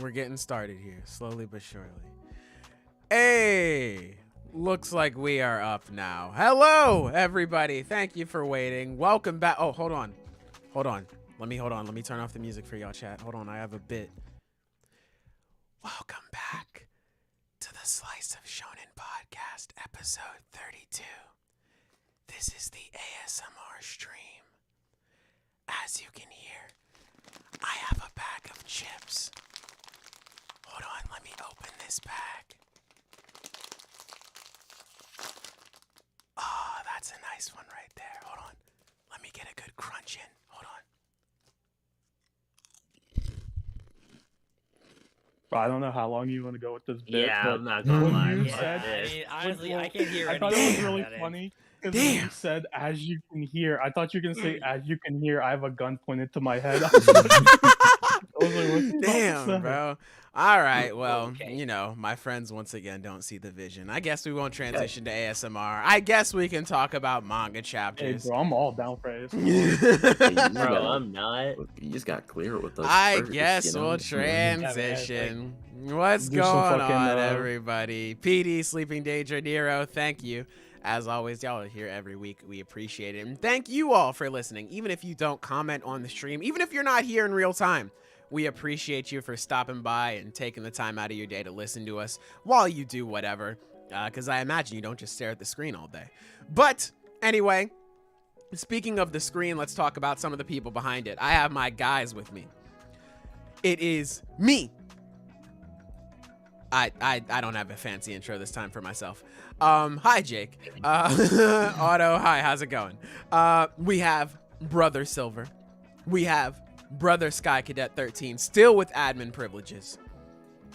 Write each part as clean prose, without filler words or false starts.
We're getting started here, slowly but surely. Hey, looks like we are up now. Hello, everybody. Thank you for waiting. Welcome back. Oh, hold on. Let me turn off the music for y'all, chat. Hold on, I have a bit. Welcome back to the Slice of Shonen podcast, episode 32. This is the ASMR stream. As you can hear, I have a bag of chips. Hold on, let me open this bag. Oh, that's a nice one right there. Hold on. Let me get a good crunch in. Hold on. I don't know how long you want to go with this bit. Yeah, but I'm not gonna lie. you Fuck said, this. Honestly, I can't hear I anything. thought it was Damn. really funny because when you Damn. said "as you can hear," I thought you were gonna say "as you can hear." I have a gun pointed to my head. I was like, what's he about to Damn, say? bro. All right, well, Okay. you know, my friends once again don't see the vision. I guess we won't transition to ASMR. I guess we can talk about manga Hey, chapters. bro, I'm all down for it. Bro, I'm not. You just got clear with those. I first, guess you know? we'll transition. What's Do some going fucking, on, everybody? PD, Sleeping Danger, Nero, thank you. As always, y'all are here every week. We appreciate it. And thank you all for listening. Even if you don't comment on the stream, even if you're not here in real time, we appreciate you for stopping by and taking the time out of your day to listen to us while you do whatever. Because I imagine you don't just stare at the screen all day. But anyway, speaking of the screen, let's talk about some of the people behind it. I have my guys with me. It is me. I don't have a fancy intro this time for myself. Hi, Jake. Otto, hi, how's it going? We have Brother Silver. We have Brother Sky Cadet 13, still with admin privileges.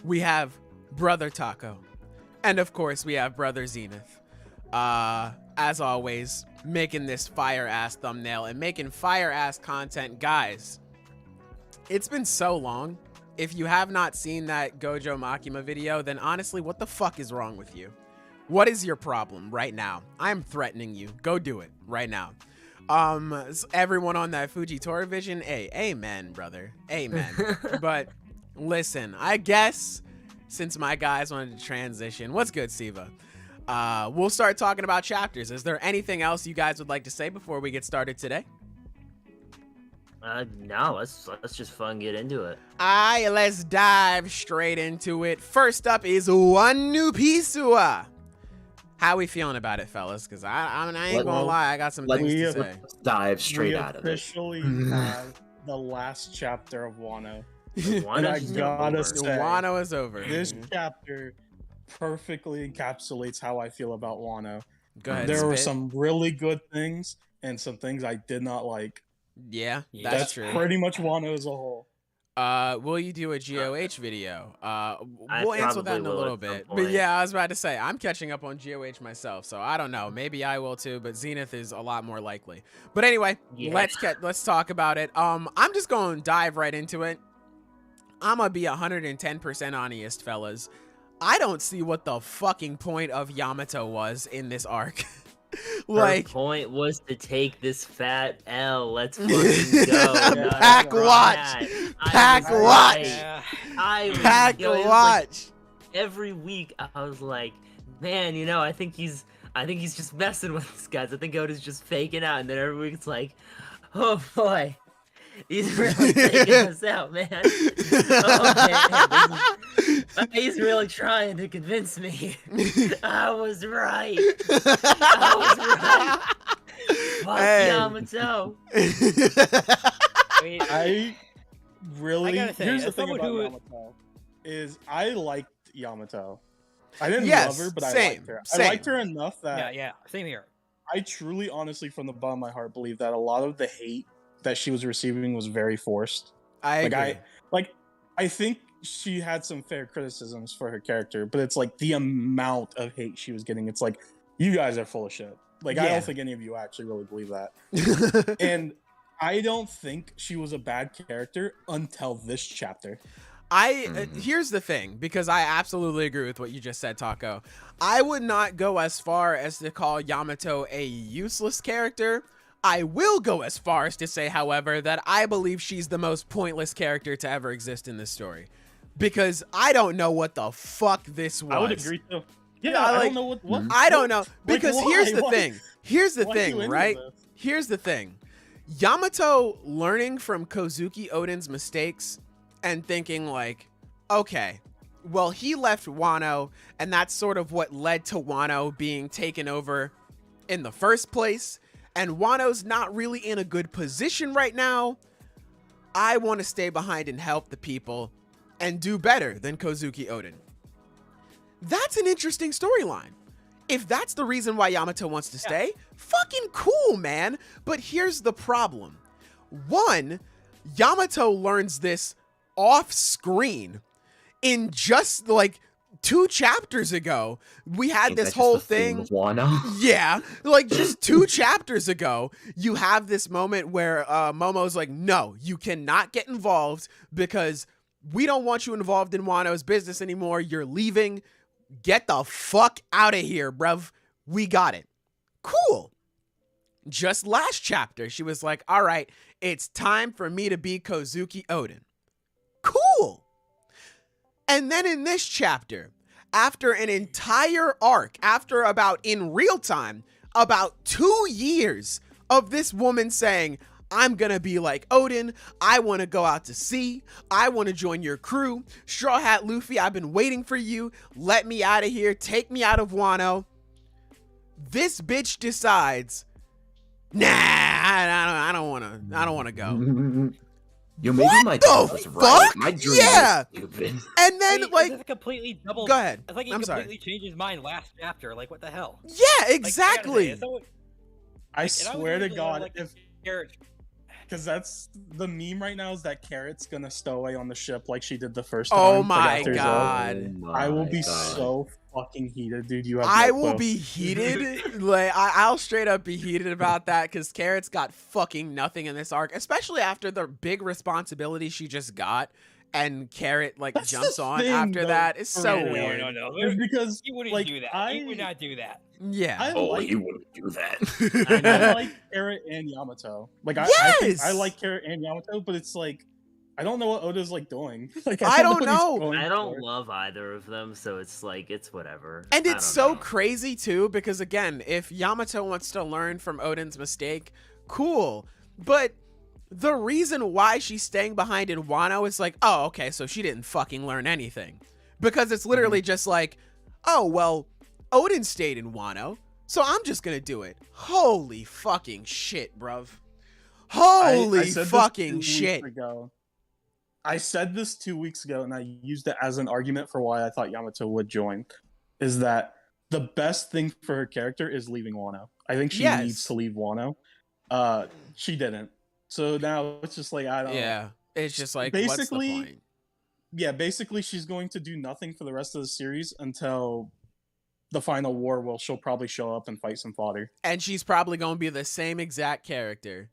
We have Brother Taco. And of course, we have Brother Zenith. As always, making this fire-ass thumbnail and making fire-ass content. Guys, it's been so long. If you have not seen that Gojo Makima video, then honestly, what the fuck is wrong with you? What is your problem right now? I'm threatening you. Go do it right now. Everyone on that Fujitora vision, hey, amen, brother. Amen. But listen, I guess since my guys wanted to transition, what's good, Siva? We'll start talking about chapters. Is there anything else you guys would like to say before we get started today? No, let's just fun get into it. Let's dive straight into it. First up is One New Pisua. How we feeling about it, fellas? Because I ain't gonna lie, I got some things to say. Let's dive straight we out of it. officially have the last chapter of Wano. And I gotta say, Wano is over. this chapter perfectly encapsulates how I feel about Wano. Go ahead. There were spit. some really good things and some things I did not like. Yeah, Yeah. that's true. Pretty much Wano as a whole. Will you do a GOH video? I We'll answer that probably in a will little at some bit. But point. yeah, I was about to say, I'm catching up on GOH myself, so I don't know. Maybe I will too, but Zenith is a lot more likely. But anyway, Yeah. let's talk about it. I'm just going to dive right into it. I'm going to be 110% honest, fellas. I don't see what the fucking point of Yamato was in this arc. Her point was to take this fat L. Let's fucking go. Pack watch. Pack watch. Yeah. Pack yo, it was watch. like every week I was like, man, you know, I think he's just messing with these guys. I think Oda's just faking out, and then every week it's like, oh boy, he's really taking us out, man. Oh man, he's really trying to convince me. I was right. I was right. Fuck Hey. Yamato. I mean, I really. I gotta say, here's the as thing someone about who- Yamato is I liked Yamato. I didn't Yes, love her, but I same, liked her. same. I liked her enough that yeah, same here. I truly, honestly, from the bottom of my heart, believe that a lot of the hate that she was receiving was very forced. I agree. I think she had some fair criticisms for her character, but it's like the amount of hate she was getting. It's like, you guys are full of shit. Like, I Yeah. don't think any of you actually really believe that. And I don't think she was a bad character until this chapter. Here's the thing, because I absolutely agree with what you just said, Taco. I would not go as far as to call Yamato a useless character. I will go as far as to say, however, that I believe she's the most pointless character to ever exist in this story. because I don't know what the fuck this was. I would agree too. Yeah, Yeah, I like- don't know what. I don't know Like, because why? here's the Why- thing. Here's the why do any thing, of right? this? Here's the thing. Yamato learning from Kozuki Oden's mistakes and thinking like, okay, well, he left Wano, and that's sort of what led to Wano being taken over in the first place. And Wano's not really in a good position right now. I want to stay behind and help the people and do better than Kozuki Oden. That's an interesting storyline. If that's the reason why Yamato wants to stay, fucking cool, man. But here's the problem. One, Yamato learns this off screen in just like 2 chapters ago. We had Ain't this that just whole the theme thing. of Wano? Yeah, like just 2 chapters ago, you have this moment where Momo's like, no, you cannot get involved because we don't want you involved in Wano's business anymore. You're leaving. Get the fuck out of here, bruv. We got it. Cool. Just last chapter, she was like, all right, it's time for me to be Kozuki Oden. Cool. And then in this chapter, after an entire arc, after about, in real time, about 2 years of this woman saying, I'm gonna be like Odin, I wanna go out to sea, I wanna join your crew, Straw Hat Luffy, I've been waiting for you, let me out of here, take me out of Wano. This bitch decides, nah, I don't wanna go. Yo, maybe What my the dad was right. fuck? My dream Yeah. is stupid. And then Wait, like, it's a completely double. go ahead. It's like he I'm sorry. completely changed his mind last chapter. Like, what the hell? Yeah, Like, I gotta say, exactly. is that what- I and I was swear to reading a lot God, of, like, if Garrett- because that's the meme right now is that Carrot's gonna stow away on the ship like she did the first Oh time. my like, after his God. Oh I will my be God. so fucking heated, dude. You have I no will clue. be heated. Like I'll straight up be heated about that because Carrot's got fucking nothing in this arc, especially after the big responsibility she just got, and Carrot like That's jumps the on thing, after though, that. It's for so real. weird. No. It's because He wouldn't like do that. I He would not do that. Yeah. I Oh, like he wouldn't do that. I like Carrot and Yamato. Like I think Yes! I like Carrot and Yamato, but it's like I don't know what Oda's like doing. Like I don't what he's know. going I don't for. love either of them, so it's like it's whatever. And I it's don't so know. crazy too, because again, if Yamato wants to learn from Odin's mistake, cool. But the reason why she's staying behind in Wano is like, oh, okay, so she didn't fucking learn anything. Because it's literally just like, oh, well, Odin stayed in Wano, so I'm just gonna do it. Holy fucking shit, bruv. Holy I said this fucking 2 weeks shit. ago. I said this 2 weeks ago, and I used it as an argument for why I thought Yamato would join. Is that the best thing for her character is leaving Wano? I think she Yes. needs to leave Wano. She didn't. So now it's just like I don't. Yeah, it's just like, what's the Basically- point? Yeah, basically she's going to do nothing for the rest of the series until the final war. Well, she'll probably show up and fight some fodder. And she's probably gonna be the same exact character.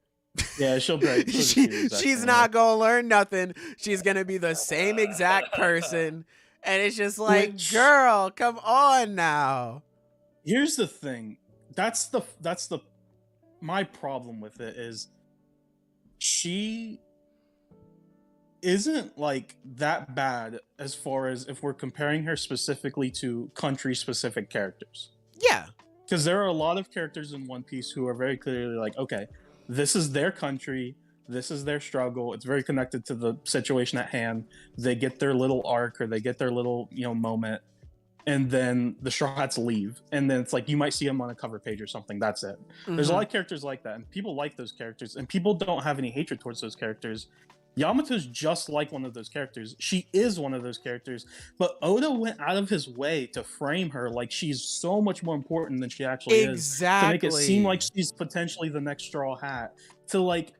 Yeah, she'll break. She's not gonna learn nothing. She's gonna be the same exact person, and it's just like, Which- girl, come on now. Here's the thing. That's the my problem with it is she isn't like that bad as far as if we're comparing her specifically to country specific characters. Yeah, Because there are a lot of characters in One Piece who are very clearly like, okay, this is their country, this is their struggle. It's very connected to the situation at hand. They get their little arc or they get their little, moment, and then the Straw Hats leave. And then it's like you might see them on a cover page or something. That's it. There's a lot of characters like that, and people like those characters, and people don't have any hatred towards those characters. Yamato's just like one of those characters. She is one of those characters, but Oda went out of his way to frame her like she's so much more important than she actually is. exactly. To make it seem like she's potentially the next Straw Hat. To like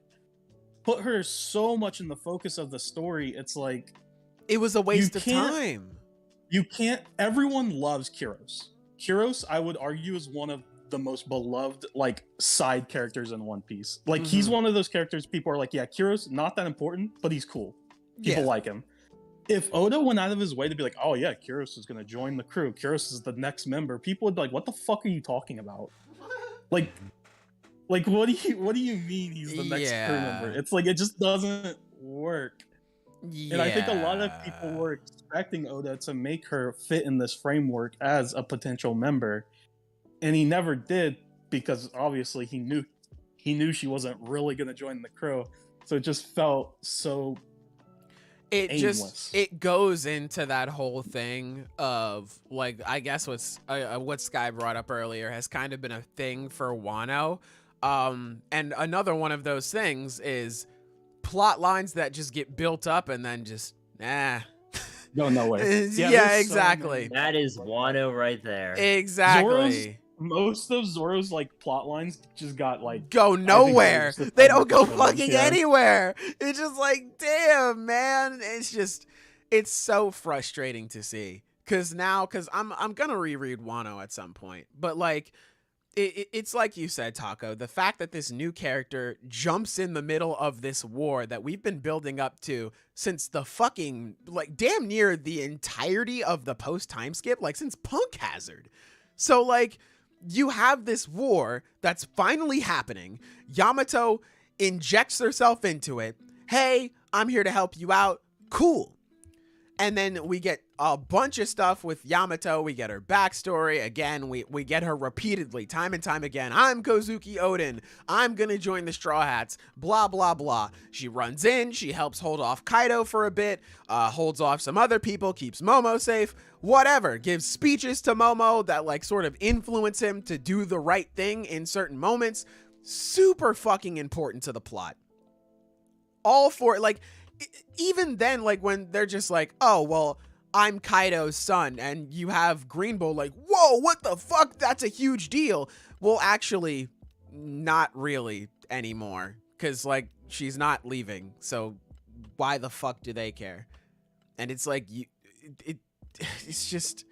put her so much in the focus of the story, it's like it was a waste of can't- time. you can't. Everyone loves Kyros. Kyros, I would argue, is one of the most beloved like side characters in One Piece. Like he's Mhm. one of those characters people are like, yeah, Kyros not that important, but he's cool. People Yeah. like him. If Oda went out of his way to be like, oh yeah, Kyros is gonna join the crew, Kyros is the next member, people would be like, what the fuck are you talking about? Like what do you mean he's the next crew Yeah. member? It's like it just doesn't work. And I think a lot of people were expecting Oda to make her fit in this framework as a potential member, and he never did because obviously he knew she wasn't really going to join the crew, so it just felt so aimless. It goes into that whole thing of like, I guess what Sky brought up earlier has kind of been a thing for Wano, and another one of those things is plot lines that just get built up and then just Go nowhere. Yeah, exactly. That is Wano right there. Exactly. Most of Zoro's like plot lines just got like go nowhere. They don't go fucking yeah. anywhere. It's just like, damn, man. It's so frustrating to see. Cause I'm gonna reread Wano at some point. But like it's like you said, Taco, the fact that this new character jumps in the middle of this war that we've been building up to since the fucking like damn near the entirety of the post time skip, like since Punk Hazard. So like you have this war that's finally happening. Yamato injects herself into it. Hey, I'm here to help you out. Cool. And then we get a bunch of stuff with Yamato. We get her backstory. Again, we get her repeatedly, time and time again. I'm Kozuki Oden. I'm going to join the Straw Hats. Blah, blah, blah. She runs in. She helps hold off Kaido for a bit. Holds off some other people. Keeps Momo safe. Whatever. Gives speeches to Momo that like sort of influence him to do the right thing in certain moments. Super fucking important to the plot. All for it. Like, even then, like when they're just like, oh, well, I'm Kaido's son, and you have Green Bull like, whoa, what the fuck? That's a huge deal. Well, actually, not really anymore, because like she's not leaving. So why the fuck do they care? And it's like it's just,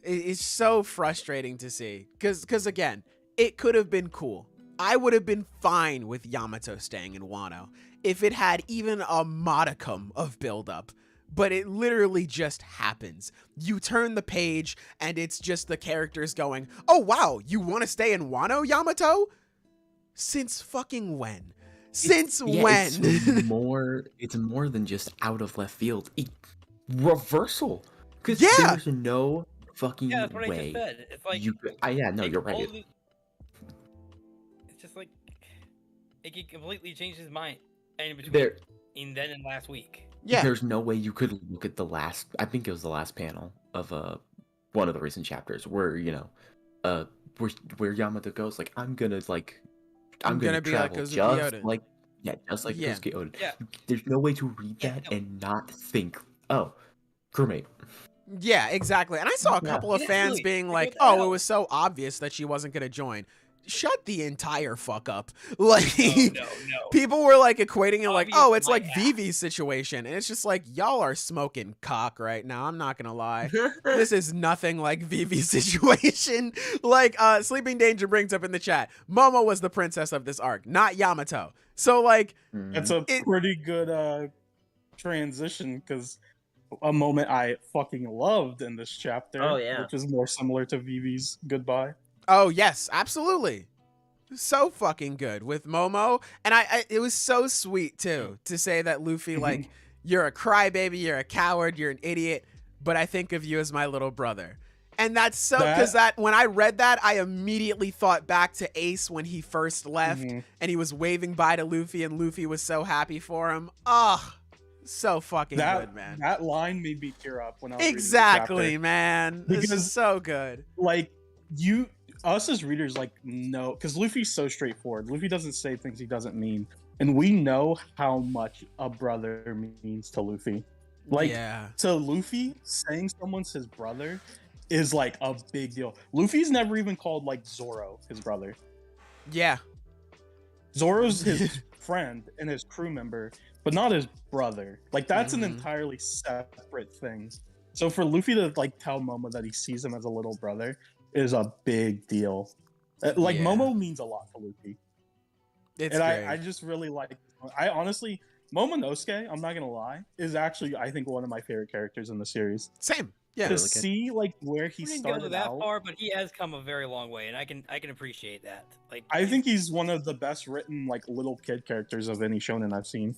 it's so frustrating to see, because again, it could have been cool. I would have been fine with Yamato staying in Wano if it had even a modicum of buildup, but it literally just happens. You turn the page and it's just the characters going, oh wow, you want to stay in Wano, Yamato? Since fucking when? Since when? It's more than just out of left field. Reversal. Because yeah. There's no fucking Yeah, that's what way. I just said. It's like You're right. It's just like it could completely change his mind in between then and last week. Yeah. There's no way you could look at the last. I think it was the last panel of one of the recent chapters where where Yamato goes like, I'm gonna be travel like just like Kozuki Oden. Yeah. There's no way to read that and not think, oh, crewmate. Yeah, exactly. And I saw a couple of fans being like, oh, it was so obvious that she wasn't gonna join. Shut the entire fuck up. Like, no. People were like equating it like, oh, it's like Vivi's situation. And it's just like, y'all are smoking cock right now. I'm not gonna lie. This is nothing like Vivi's situation. Like, Sleeping Danger brings up in the chat, Momo was the princess of this arc, not Yamato. So like, that's a pretty good transition, because a moment I fucking loved in this chapter, which is more similar to Vivi's goodbye. Oh yes, absolutely. So fucking good with Momo. And it was so sweet too, to say that Luffy, like, you're a crybaby, you're a coward, you're an idiot, but I think of you as my little brother. And that's so, because that when I read that, I immediately thought back to Ace when he first left and he was waving bye to Luffy and Luffy was so happy for him. Oh, so fucking good, man. That line made me tear up when I was exactly, reading the chapter. Man. This is so good. Like, us as readers, like, know, because Luffy's so straightforward. Luffy doesn't say things he doesn't mean, and we know how much a brother means to Luffy. Like, to Luffy, saying someone's his brother is like a big deal. Luffy's never even called like Zoro his brother. Yeah, Zoro's his friend and his crew member, but not his brother. Like, that's an entirely separate thing. So for Luffy to like tell Momo that he sees him as a little brother is a big deal. Like, Momo means a lot to Luffy. It's and great. I just really like. I honestly, Momonosuke, I'm not gonna lie, is actually, I think, one of my favorite characters in the series. Same. Yeah. To see like where he didn't started go that out, far, but he has come a very long way, and I can appreciate that. Like, I think he's one of the best written like little kid characters of any shonen I've seen.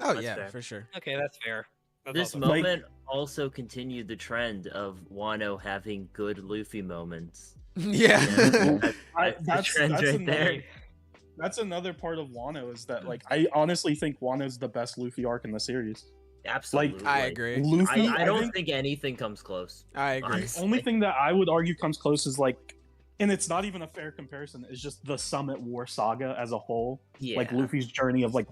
Oh That's yeah, fair. for sure. Okay, that's fair. That's This also fair. moment also continued the trend of Wano having good Luffy moments. Yeah. That's the trend right there. That's another part of Wano is that like I honestly think Wano's the best Luffy arc in the series. Absolutely. I agree. Luffy, I don't think anything comes close. I agree. Honestly. only thing that I would argue comes close is like, and it's not even a fair comparison, is just the Summit War saga as a whole. Yeah. Like Luffy's journey of like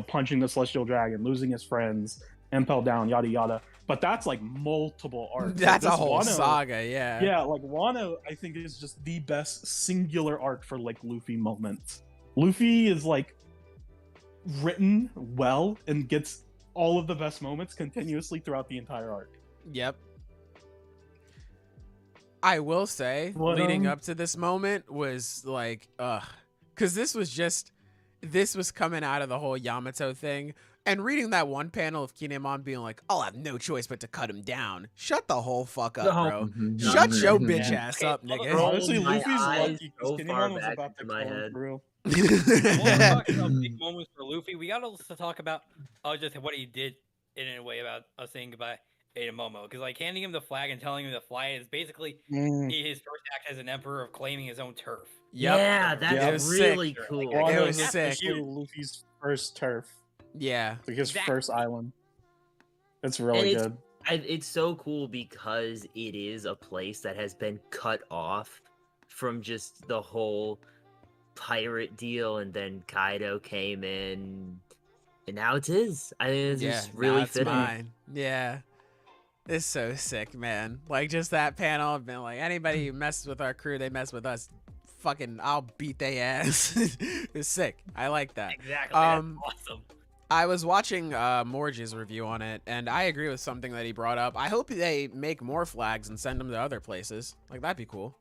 punching the Celestial Dragon, losing his friends, Impel Down, yada yada. But that's like multiple arcs. That's a Like, this whole Wano- saga, yeah. Yeah, like Wano, I think is just the best singular arc for like Luffy moments. Luffy is like written well and gets all of the best moments continuously throughout the entire arc. Yep. I will say, What, leading up to this moment was like, because this was coming out of the whole Yamato thing, and reading that one panel of Kinemon being like, "I'll have no choice but to cut him down." Shut the whole fuck up, No. bro. Mhm. Shut your Mhm. bitch Yeah. ass Okay, up, hold on. nigga. Honestly, my Luffy's eyes lucky so because far Kinemon was back about to into my kill him head. for real. Well, we're talking about big moments for Luffy. We got to also talk about just what he did in a way about us saying goodbye to Momo, because like handing him the flag and telling him to fly is basically his first act as an emperor of claiming his own turf. Yep. Yeah, It that's was really sick. cool. It Wano was is sick. officially Luffy's first turf, Yeah. like his Exactly. first island. It's really And good. it's so cool because it is a place that has been cut off from just the whole pirate deal, and then Kaido came in, and now it's his. I think it's just really that's fitting. mine. Yeah. It's so sick, man. Like, just that panel, I've been like, anybody who messes with our crew, they mess with us. Fucking, I'll beat they ass. It's sick. I like that. Exactly. Um, That's awesome. I was watching Morge's review on it, and I agree with something that he brought up. I hope they make more flags and send them to other places. Like, that'd be cool.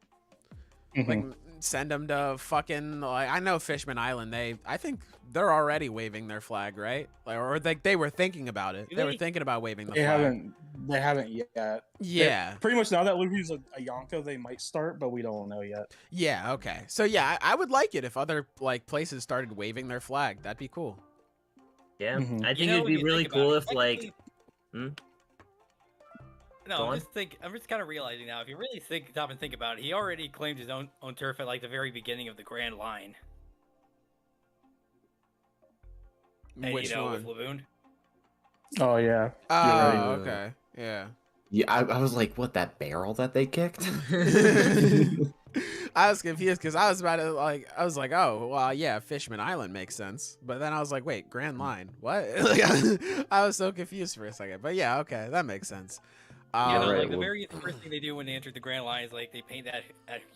Like, send them to fucking, like, I know Fishman Island, I think they're already waving their flag, right? Like, or they were thinking about it. They were thinking about waving the flag. They haven't yet. Yeah. Pretty much now that Luffy's a Yonko, they might start, but we don't know yet. Yeah, okay. So yeah, I would like it if other like places started waving their flag. That'd be cool. Yeah, Mhm. I think You know, it'd if be you really think about cool it, if like technically- Go No, on. I'm just kind of realizing now. If you really stop and think about it, he already claimed his own turf at like the very beginning of the Grand Line. And, Which with one? Laboon. Oh yeah. Oh, right. okay. Yeah. Yeah, I was like, what, that barrel that they kicked? I was confused because I was about to like, I was like, oh, well, yeah, Fishman Island makes sense. But then I was like, wait, Grand Line, what? Like, I was so confused for a second. But yeah, okay, that makes sense. Yeah, no, Alright, like the well- very first thing they do when they enter the Grand Line is like they paint that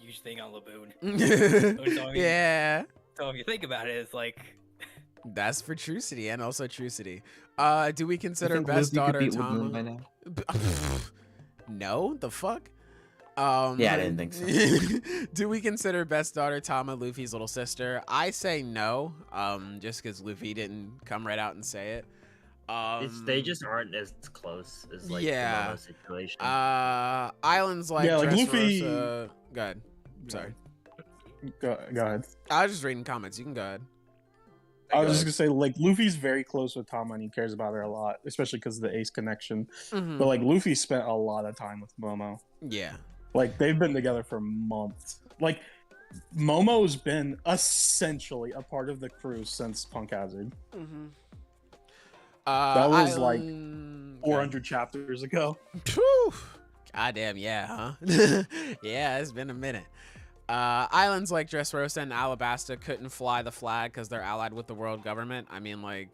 huge thing on Laboon. Which, I mean, Yeah, So if you think about it, it's like that's for True City and also True City. Do we You consider think best Luffy could daughter beat Laboon by Tama? now? No, the fuck. Yeah, I didn't think so. Do we consider best daughter Tama Luffy's little sister? I say no. Just because Luffy didn't come right out and say it. they just aren't as close as like yeah. the Momo situation. Islands like Yeah, like Luffy- Dressrosa. Go ahead. Sorry, Go ahead. I was just reading comments. You can go ahead. I was just gonna say, like, Luffy's very close with Tama and he cares about her a lot, especially because of the Ace connection. Mhm. But like, Luffy spent a lot of time with Momo. Yeah. Like, they've been together for months. Like, Momo's been essentially a part of the crew since Punk Hazard, Mm-hmm. That was, like, Island- 400 chapters ago. Phew. Goddamn, yeah, huh? Yeah, it's been a minute. Islands like Dressrosa and Alabasta couldn't fly the flag because they're allied with the world government. I mean, like,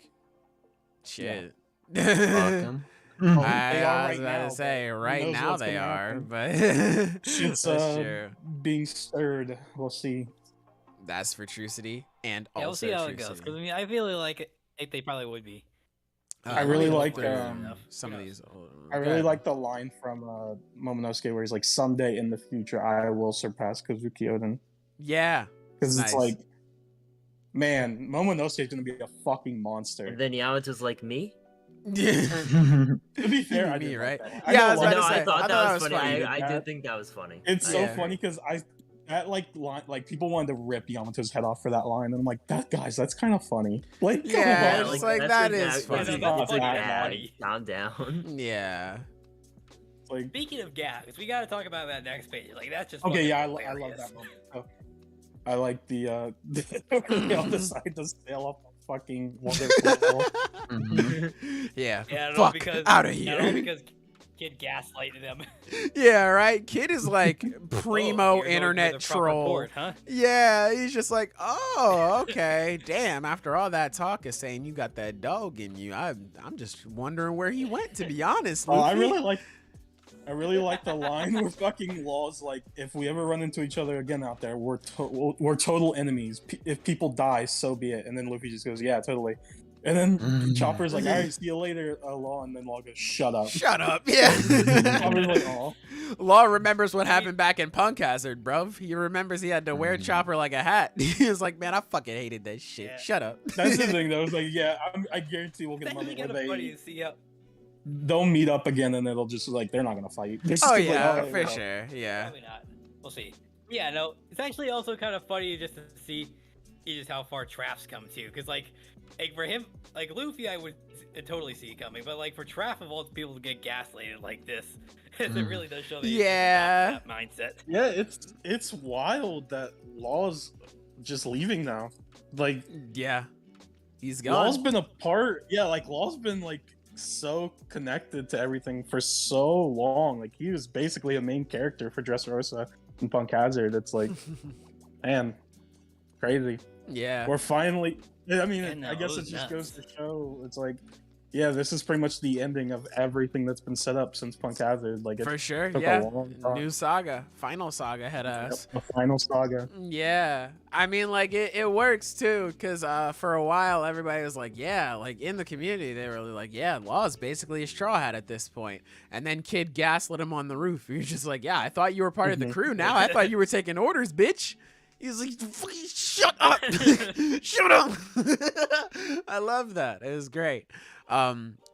shit. Fuck 'em. They are I was right about now, to say, but who right knows now what's they gonna are, happen. but Shit's that's true. being stirred. We'll see. That's for True City and yeah, we'll also see how True it goes. City. Because I mean, I feel like they probably would be. I really let me like, go through um, some of these. I really like the line from Momonosuke where he's like, "Someday in the future, I will surpass Kozuki Oden." Yeah. Because Nice. it's like, man, Momonosuke is gonna be a fucking monster. and then Yamato's like me. To be fair, I Me, didn't right? like that. Yeah, I know was a lot about No, to of- say, I thought I that was funny. funny. I That- did think that was funny. It's so Yeah. funny because that like line, like people wanted to rip Yamato's head off for that line, and I'm like, guys, that's kind of funny. Like, come Yeah, on. it's like that that's is a- funny. It's a, That's it's a funny. gag. Calm down. Yeah. Like, Speaking of gags, we gotta talk about that next page. Like that's just okay, fucking yeah, I love hilarious. that moment. Oh, I like the they all decide to sail up a fucking wonderful. Yeah. Yeah, Fuck because out of not all here. because Kid gaslighted them. Yeah, right. Kid is like primo Oh, you're going internet to the proper troll. port, huh? Yeah, he's just like, oh, okay, damn. After all that talk is saying you got that dog in you, I'm just wondering where he went. To be honest, Oh, I Luffy. really like the line where fucking Law's like, if we ever run into each other again out there, we're total enemies. If people die, so be it. And then Luffy just goes, yeah, totally. And then Chopper's like, all right, see you later, Law. And then Law goes, shut up. Shut up. Yeah. Chopper's like, oh. Law remembers what happened back in Punk Hazard, bruv. He remembers he had to wear Chopper like a hat. He was like, man, I fucking hated that shit. Yeah. Shut up. That's the thing, though. It's like, yeah, I guarantee we'll get a That's moment where kind of funny to see how. they'll meet up again, and it'll just like they're not gonna fight. They're just Oh gonna be like, yeah, "All right, for well." sure. Yeah. Probably not. We'll see. Yeah, no, it's actually also kind of funny just to see just how far Trapp's come too. Because like for him, like Luffy, I would totally see it coming, but like for Trapp of all the people to get gaslighted like this, it really does show that he's just Yeah. not that mindset. Yeah, it's wild that Law's just leaving now. Like Yeah. He's Law's gone. been a part. Yeah, like Law's been like so connected to everything for so long. Like he was basically a main character for Dressrosa and Punk Hazard. It's like, man, crazy. Yeah. We're finally. I mean, Yeah, no, I guess it it was just goes nuts. to show. It's like, yeah, this is pretty much the ending of everything that's been set up since Punk Hazard. Like, For sure. took a Yeah. long time. New saga. Final saga ahead of us. the final saga. Yeah. I mean, like, it works too, because for a while, everybody was like, yeah, like, in the community, they were like, yeah, Law's basically a straw hat at this point. And then Kid gaslit him on the roof. You're just like, yeah, I thought you were part of the crew now. I thought you were taking orders, bitch. He's like, fucking shut up. Shut up. I love that. It was great.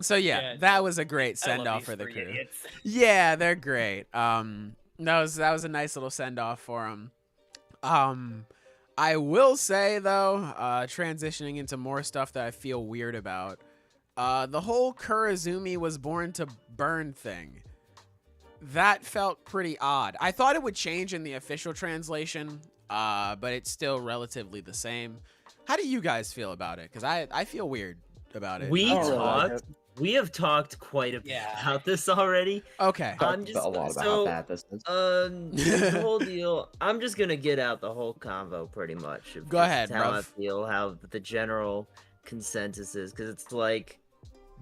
So yeah, that was a great I love send off these for the three crew. idiots. Yeah, they're great. That was a nice little send off for them. I will say though, transitioning into more stuff that I feel weird about, the whole Kurazumi was born to burn thing. That felt pretty odd. I thought it would change in the official translation, but it's still relatively the same. How do you guys feel about it? Because I feel weird about it. We I don't really like talked. We have talked quite a bit about this already. Okay. I'm Talked just a lot about so, how bad this is. the whole deal. I'm just gonna get out the whole convo pretty much. of Go just ahead, How I bruv. feel, how the general consensus is, because it's like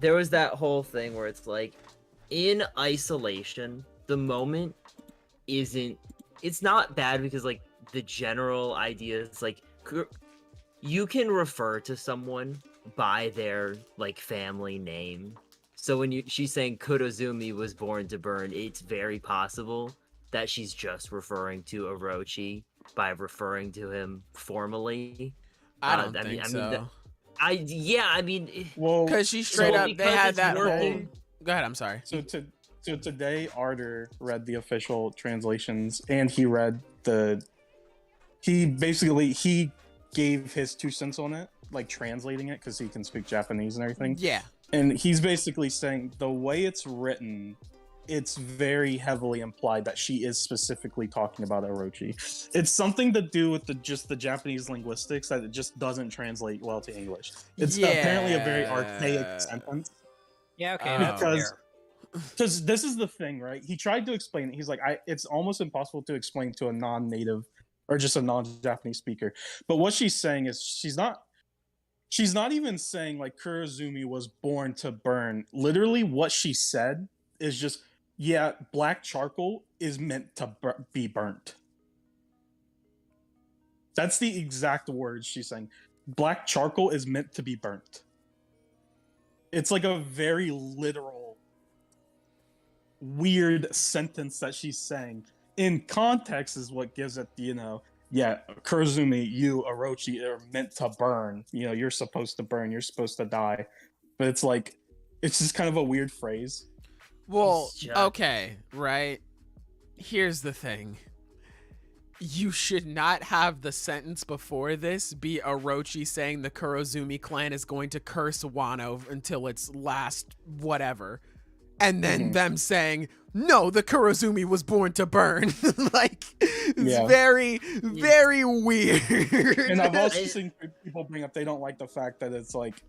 there was that whole thing where it's like in isolation, the moment isn't. It's not bad because like the general idea is like you can refer to someone by their like family name. So when she's saying Kurozumi was born to burn, it's very possible that she's just referring to Orochi by referring to him formally. I don't think so. I mean, Well, Because she straight So up, they because had it's that whole. working- Go ahead. I'm sorry. So today, Arter read the official translations, and he read the. He gave his 2 cents on it, like translating it because he can speak Japanese and everything. Yeah. And he's basically saying the way it's written, it's very heavily implied that she is specifically talking about Orochi. It's something to do with just the Japanese linguistics that it just doesn't translate well to English. It's apparently a very archaic sentence. Yeah, okay. Oh. That's fair. Because this is the thing, right? He tried to explain it. He's like, it's almost impossible to explain to a non-native or just a non-Japanese speaker. But what she's saying is she's not even saying like Kurozumi was born to burn. Literally what she said is just, yeah, black charcoal is meant to be burnt. That's the exact words she's saying. Black charcoal is meant to be burnt. It's like a very literal, weird sentence that she's saying. In context is what gives it, yeah, Kurozumi, you, Orochi, are meant to burn. You're supposed to burn. You're supposed to die. But it's like, it's just kind of a weird phrase. Well, It's just- okay, right. Here's the thing. you should not have the sentence before this be Orochi saying the Kurozumi clan is going to curse Wano until its last whatever. And then them saying, no, the Kurozumi was born to burn. Like, it's very, very weird. And I've also seen people bring up they don't like the fact that it's like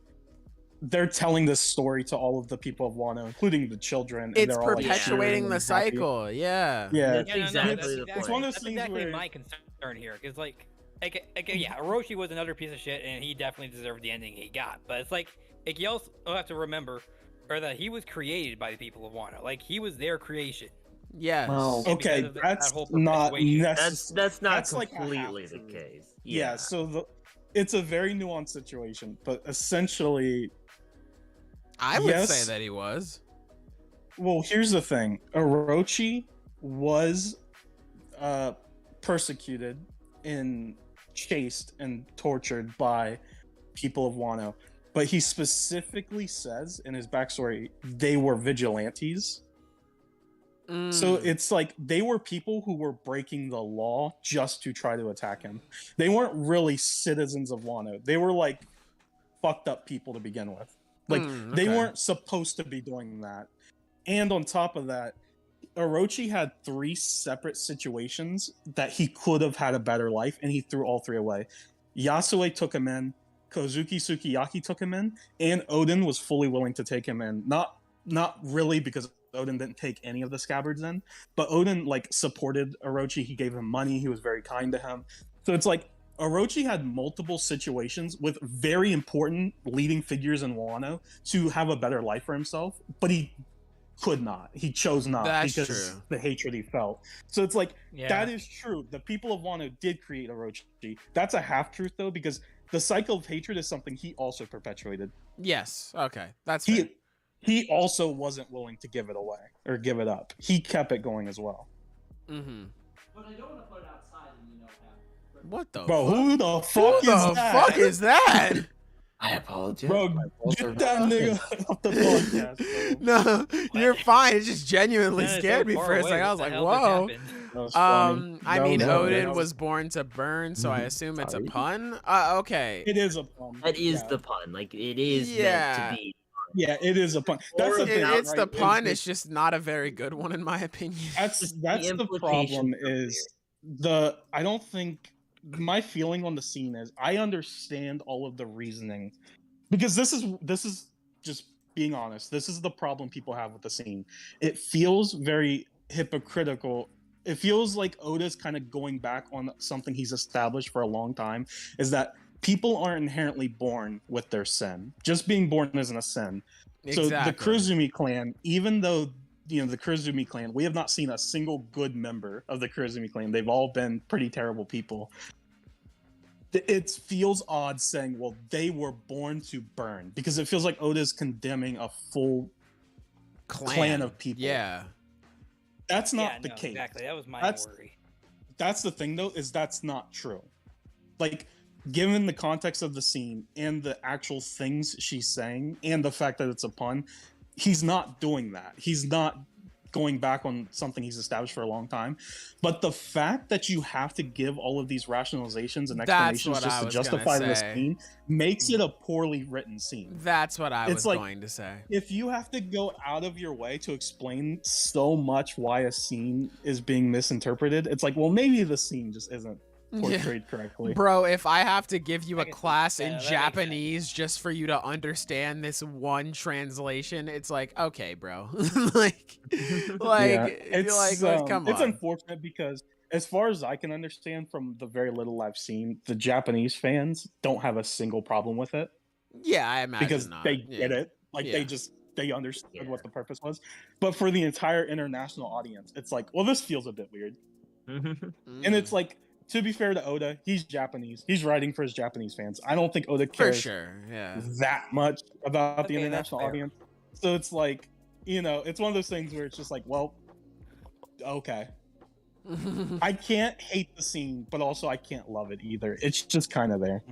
they're telling this story to all of the people of Wano, including the children. And It's they're all, like, perpetuating cheering the and happy. cycle. Yeah. Yeah, That's exactly the it's point. one of those That's things exactly where my concern here, because yeah, Orochi was another piece of shit, and he definitely deserved the ending he got. But it's like you also have to remember, or that he was created by the people of Wano. Like, he was their creation. Yes. Well, And okay, because of that's that whole not perpetuation. necessary. That's not That's like a completely the half-truth. case. Yeah, so it's a very nuanced situation, but essentially, I would yes. say that he was. well, here's the thing: Orochi was persecuted and chased and tortured by people of Wano, but he specifically says in his backstory they were vigilantes. So it's like they were people who were breaking the law just to try to attack him. They weren't really citizens of Wano. They were like fucked up people to begin with. Like they okay. weren't supposed to be doing that. And on top of that, Orochi had 3 separate situations that he could have had a better life, and he threw all 3 away. Yasue took him in, Kozuki Sukiyaki took him in, and Odin was fully willing to take him in. Not really, because Odin didn't take any of the scabbards in, but Odin like supported Orochi. He gave him money. He was very kind to him. So it's like Orochi had multiple situations with very important leading figures in Wano to have a better life for himself, but he could not. He chose not. That's because true. the hatred he felt. So it's like Yeah. that is true. The people of Wano did create Orochi. That's a half truth though, because the cycle of hatred is something he also perpetuated. Yes. Okay. That's fair. He also wasn't willing to give it away or give it up. He kept it going as well. Mm-hmm. But I don't want to put it outside and have. What the Bro, fuck? who the Who fuck is the that? fuck is that? I apologize. Bro, My balls are get that nigga off the podcast, bro. No, you're fine. It just genuinely Man, it's scared so me far for a away. second. I What was the like, hell just whoa. happened? That was funny. I No, mean, no, Odin no. was born to burn, so I assume it's a Sorry. pun. Okay. It is a pun. That is yeah. the pun. Like, it is Yeah. meant to be. Yeah, it is a pun. That's the Or thing. It's the right? pun. Is It's just not a very good one, in my opinion. that's Just that's the the implication problem. from Is the I don't think my feeling on the scene is I understand all of the reasoning, because this is just being honest. This is the problem people have with the scene. It feels very hypocritical. It feels like Oda's kind of going back on something he's established for a long time, is that people aren't inherently born with their sin. Just being born isn't a sin. So the Exactly. Kurozumi clan, even though the Kurozumi clan, we have not seen a single good member of the Kurozumi clan. They've all been pretty terrible people. It feels odd saying, well, they were born to burn, because it feels like Oda's condemning a full clan of people. Yeah. That's not Yeah, the no, case. exactly. That was my That's- worry. That's the thing though, is that's not true. Like, given the context of the scene and the actual things she's saying and the fact that it's a pun, he's not doing that. He's not going back on something he's established for a long time. But the fact that you have to give all of these rationalizations and That's explanations what just I to was justify gonna this say. scene makes it a poorly written scene. That's what I It's was like- going to say. If you have to go out of your way to explain so much why a scene is being misinterpreted, it's like, well, maybe the scene just isn't portrayed correctly. Bro, if I have to give you I a can see class that. in That makes Japanese just for you to understand this one translation, it's like, okay, bro. like, come it's on. unfortunate, because as far as I can understand from the very little I've seen, the Japanese fans don't have a single problem with it, Yeah, I imagine because not. they Yeah. get it. Like Yeah. they understood Yeah. what the purpose was. But for the entire international audience, it's like, well, this feels a bit weird. Mm. And it's like, to be fair to Oda, he's Japanese. He's writing for his Japanese fans. I don't think Oda for cares sure. Yeah. that much about the Okay, that's international fair. audience. So it's like, it's one of those things where it's just like, well, okay. I can't hate the scene, but also I can't love it either. It's just kind of there.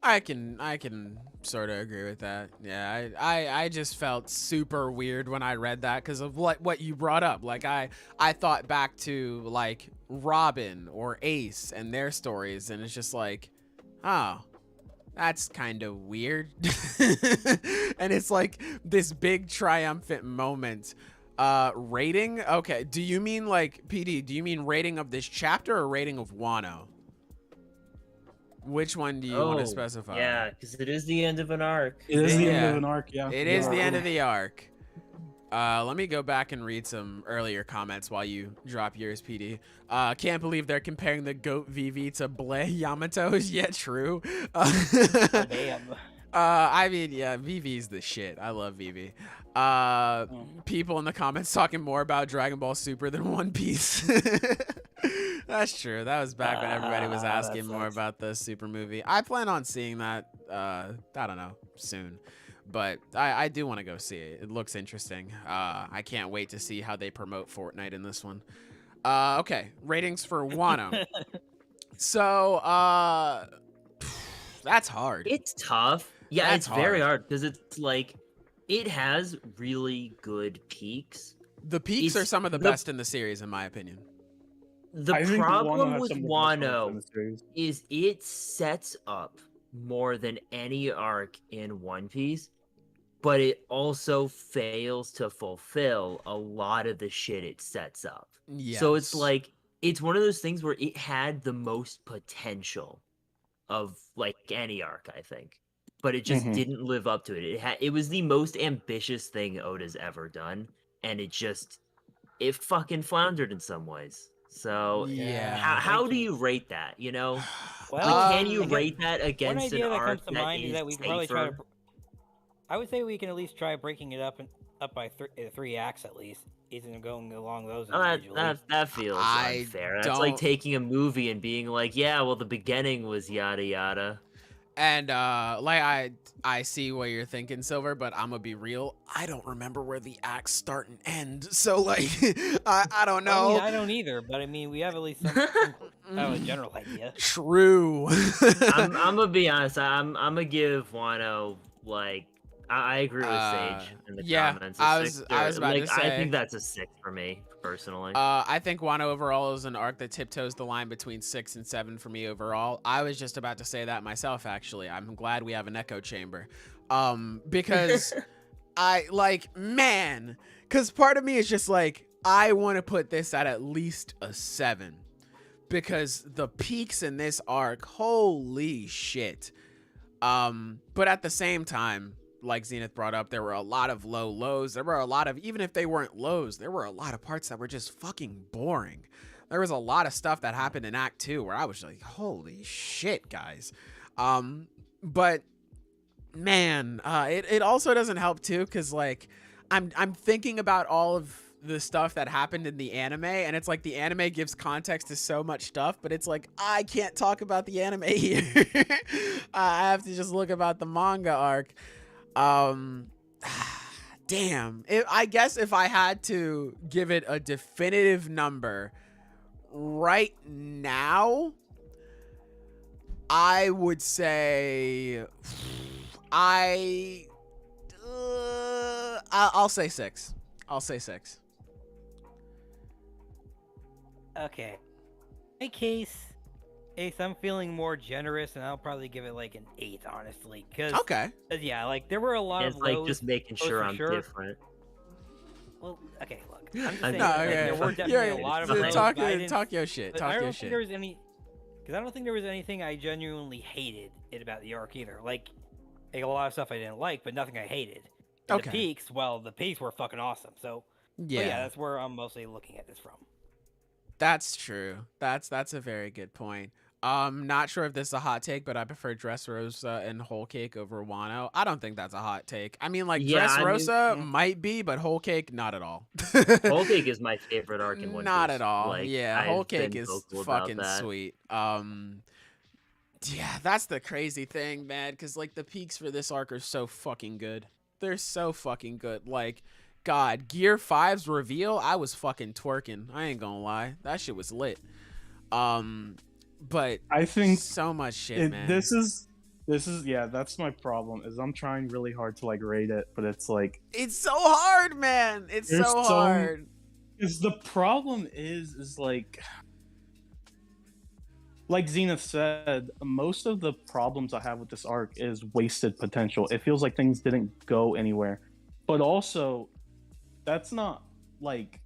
I can sort of agree with that. Yeah, I just felt super weird when I read that because of what you brought up. Like I thought back to like Robin or Ace and their stories, and it's just like, oh, that's kind of weird. And it's like this big triumphant moment. Rating? Okay, do you mean like PD? Do you mean rating of this chapter or rating of Wano? Which one do you want to specify? Yeah, because it is the end of an arc. It is the end Yeah. of an arc. Yeah, It is the end of the arc. Let me go back and read some earlier comments while you drop yours, PD. Can't believe they're comparing the goat Vivi to Bleh Yamato's. Yeah, true. Damn. I mean, yeah, Vivi's the shit. I love Vivi. People in the comments talking more about Dragon Ball Super than One Piece. That's true. That was back when everybody was asking more about the Super movie. I plan on seeing that, I don't know, soon. But I do want to go see it. It looks interesting. I can't wait to see how they promote Fortnite in this one. Okay, ratings for Wano. So, that's hard. It's tough. Yeah, That's it's very hard. hard because it's like it has really good peaks. The peaks It's are some of the best in the series, in my opinion. The I think Wano problem has with some of the best arcs in Wano the series. is it sets up more than any arc in One Piece, but it also fails to fulfill a lot of the shit it sets up. Yes. So it's like it's one of those things where it had the most potential of like any arc, I think, but it just Mhm. didn't live up to it. It was the most ambitious thing Oda's ever done, and it fucking floundered in some ways. So Yeah. how do you rate that? You know, Well, like, can you I guess rate that one against an idea that arc comes to mind is that we can probably try to. safer? I would say we can at least try breaking it up by three acts at least, isn't going along those Oh, individually. that feels I unfair. That's like don't- taking a movie and being like, yeah, well, the beginning was yada yada. And like I see what you're thinking, Silver, but I'm gonna be real. I don't remember where the acts start and end. So like I don't know. I mean, I don't either, but I mean, we have at least some a general idea. True. I'm gonna be honest. I'm gonna give Wano like I agree with Sage in the yeah, comments. I A was- 6 I was about to I say. think that's a 6 for me personally. I think Wano overall is an arc that tiptoes the line between 6 and 7 for me overall. I was just about to say that myself, actually. I'm glad we have an echo chamber. Because I like, man, because part of me is just like, I want to put this at least a 7 because the peaks in this arc, holy shit. But at the same time, like Zenith brought up, there were a lot of low lows. There were a lot of, even if they weren't lows, there were a lot of parts that were just fucking boring. There was a lot of stuff that happened in Act 2 where I was like, holy shit, guys. But man, it also doesn't help too, because like I'm thinking about all of the stuff that happened in the anime, and it's like the anime gives context to so much stuff, but it's like I can't talk about the anime here. I have to just look about the manga arc. Damn. I guess if I had to give it a definitive number right now, I would say I'll say 6. I'll say 6. Okay. In my case, Ace, I'm feeling more generous, and I'll probably give it like an 8, honestly. Okay. Yeah, like there were a lot It's of like lows. just making sure for I'm sure. different. Well, okay, look. I'm just No, saying, like, okay. there were definitely a lot of lows. talk, but I didn't- talk your shit. but Talk I your don't think shit. there was any, because I don't think there was anything I genuinely hated about the arc either. Like a lot of stuff I didn't like, but nothing I hated. And Okay. The peaks, well, the peaks were fucking awesome. So Yeah. but yeah, that's where I'm mostly looking at this from. That's true. That's a very good point. Not sure if this is a hot take, but I prefer Dressrosa and Whole Cake over Wano. I don't think that's a hot take. I mean, like Yeah, I mean, Dressrosa might be, but Whole Cake not at all. Whole Cake is my favorite arc in One Piece. Not at all. Like, Yeah, I've Whole Cake been is vocal about fucking that. sweet. Yeah, that's the crazy thing, man, because like the peaks for this arc are so fucking good. They're so fucking good. Like, God, Gear 5's reveal, I was fucking twerking. I ain't gonna lie. That shit was lit. But I think so much shit, man. this is That's my problem. Is I'm trying really hard to like rate it, but it's like It's so hard, man. It's There's so so- hard. is the problem is like Zenith said, most of the problems I have with this arc is wasted potential. It feels like things didn't go anywhere. But also, that's not like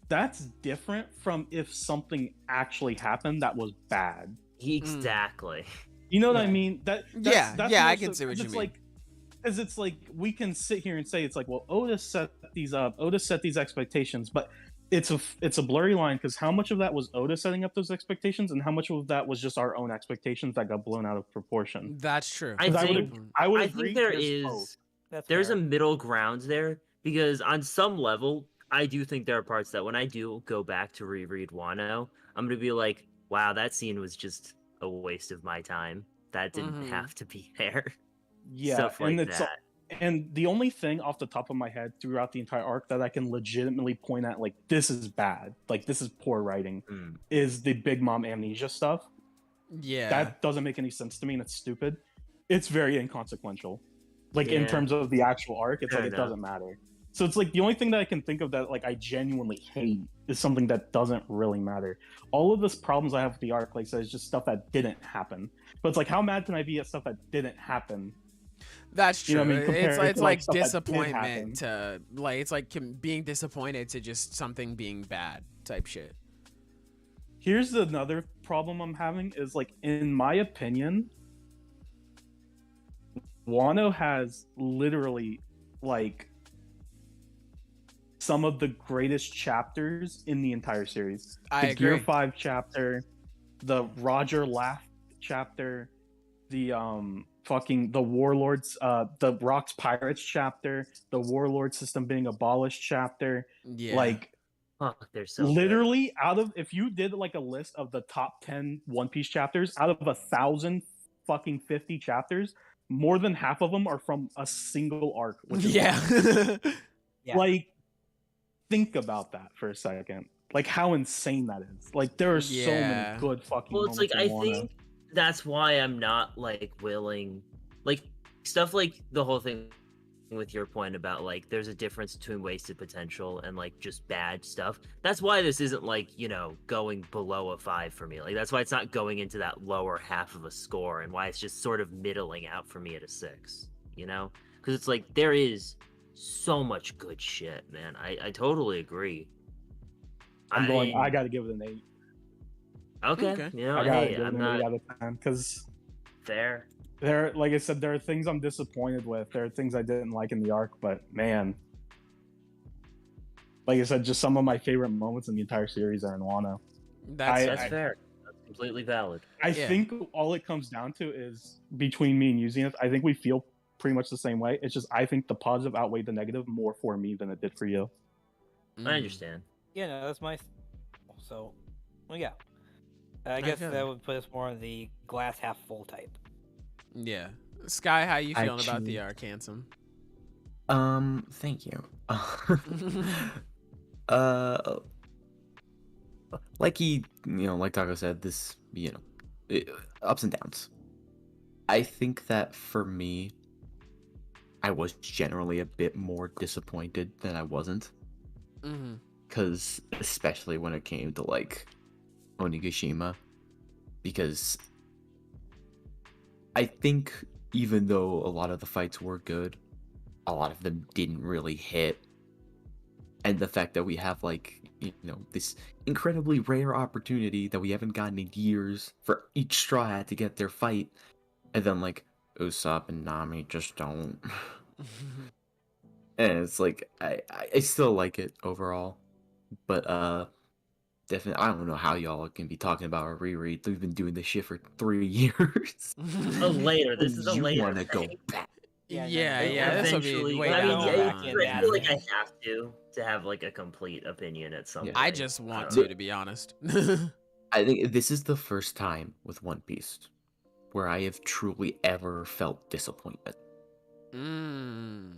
that's different from if something actually happened that was bad. Exactly. You know what I Yeah. mean? That's I more can see what you it's mean. like, because it's like we can sit here and say it's like, well, Oda set these up, Oda set these expectations, but it's a blurry line because how much of that was Oda setting up those expectations, and how much of that was just our own expectations that got blown out of proportion? That's true. I 'Cause think I would I agree. think there there's is both. there's a fair. middle ground there because on some level I do think there are parts that when I do go back to reread Wano, I'm gonna be like, wow, that scene was just a waste of my time. That didn't Mhm. have to be there. Yeah, Stuff like and it's that. and the only thing off the top of my head throughout the entire arc that I can legitimately point at, like this is bad, like this is poor writing, Mm. is the Big Mom amnesia stuff. Yeah. That doesn't make any sense to me, and it's stupid. It's very inconsequential. Like in Yeah. terms of the actual arc, it's Fair like it enough. doesn't matter. So it's like the only thing that I can think of that like I genuinely hate is something that doesn't really matter. All of this problems I have with the arc, like I said, is just stuff that didn't happen. But it's like, how mad can I be at stuff that didn't happen? That's true. You know what I mean? Compared It's to, like like, stuff that did disappointment to like it's like being disappointed to just something being bad type shit. Here's another problem I'm having is like, in my opinion, Wano has literally like some of the greatest chapters in the entire series. I The Gear agree. 5 chapter, the Roger Laugh chapter, the the Warlords, the Rocks Pirates chapter, the Warlord system being abolished chapter. Yeah. Like Fuck, they're so literally out of, if you did like a list of the top 10 One Piece chapters out of 1,050 chapters, more than half of them are from a single arc. Which is yeah. Yeah. like, think about that for a second. Like how insane that is. Like there are so Yeah. many good fucking. Well, it's like I moments in Wano. think that's why I'm not like willing, like stuff like the whole thing with your point about like there's a difference between wasted potential and like just bad stuff. That's why this isn't like, you know, going below a 5 for me. Like that's why it's not going into that lower half of a score, and why it's just sort of middling out for me at a 6, you know? Because it's like there is so much good shit, man. I totally agree. I gotta give it an 8. Okay. Okay. You know, I gotta hey, give it I'm an not 8 out of 10 because fair. there, like I said, there are things I'm disappointed with. There are things I didn't like in the arc, but man, like I said, just some of my favorite moments in the entire series are in Wano. That's That's I- fair. That's completely valid. I Yeah. think all it comes down to is between me and you, Zenith, I think we feel pretty much the same way. It's just I think the positive outweighed the negative more for me than it did for you. Mm. I understand. Yeah, no, that's my. So, well, yeah. I guess Okay. that would put us more on the glass half full type. Yeah. Sky, how you feeling about Actually- the arc, handsome? Thank you. uh, like like Taco said, this, ups and downs. I think that for me, I was generally a bit more disappointed than I wasn't, Mm-hmm. because especially when it came to like Onigashima, because I think even though a lot of the fights were good, a lot of them didn't really hit. And the fact that we have like, this incredibly rare opportunity that we haven't gotten in years for each Straw Hat to get their fight, and then like Usopp and Nami just don't. And it's like I still like it overall, but definitely I don't know how y'all can be talking about a reread. We've been doing this shit for 3 years. Oh, later. This is a You later wanna go thing. back? Yeah, Yeah, no, yeah, this will be Eventually, way I down mean, the I line. feel like I have to have like a complete opinion at some Yeah. point. I just want don't know. to be honest. I think this is the first time with One Piece where I have truly ever felt disappointment.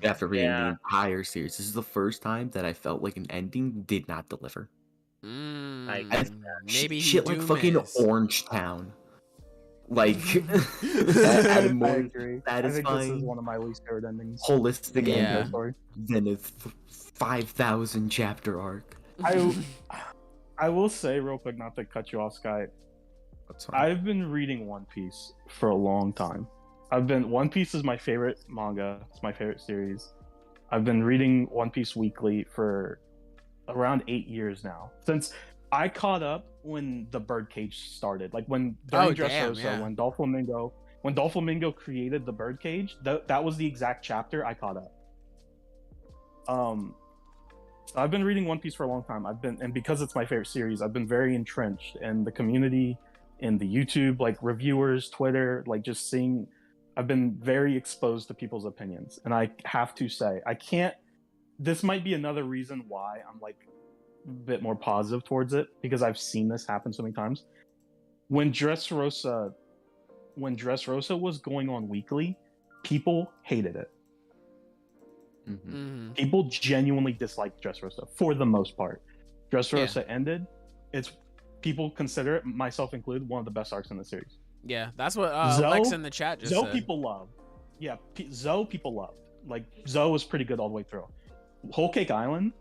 After reading the Yeah. entire series, this is the first time that I felt like an ending did not deliver. I- Maybe he shit like do fucking miss. Orange Town. Like at a I more agree. I think this is satisfying, one of my least favorite endings. holistic Yeah. ending Story. than a 5,000 chapter arc. I will say real quick, not to cut you off, Sky. That's fine. I've been reading One Piece for a long time. One Piece is my favorite manga. It's my favorite series. I've been reading One Piece weekly for around 8 years now. Since I caught up when the Birdcage started, like when during Dressrosa, yeah. when Doflamingo created the Birdcage, that was the exact chapter I caught up. I've been reading One Piece for a long time. And because it's my favorite series, I've been very entrenched in the community, in the YouTube, like reviewers, Twitter, like just seeing. I've been very exposed to people's opinions, and I have to say, this might be another reason why I'm like a bit more positive towards it, because I've seen this happen so many times. When Dressrosa was going on weekly, people hated it. Mhm. People genuinely disliked Dressrosa for the most part. Dressrosa ended. People consider it, myself included, one of the best arcs in the series. Yeah, that's what Zoe- Lex in the chat just said. People love. Yeah, Zoe people loved. Like Zoe was pretty good all the way through. Whole Cake Island,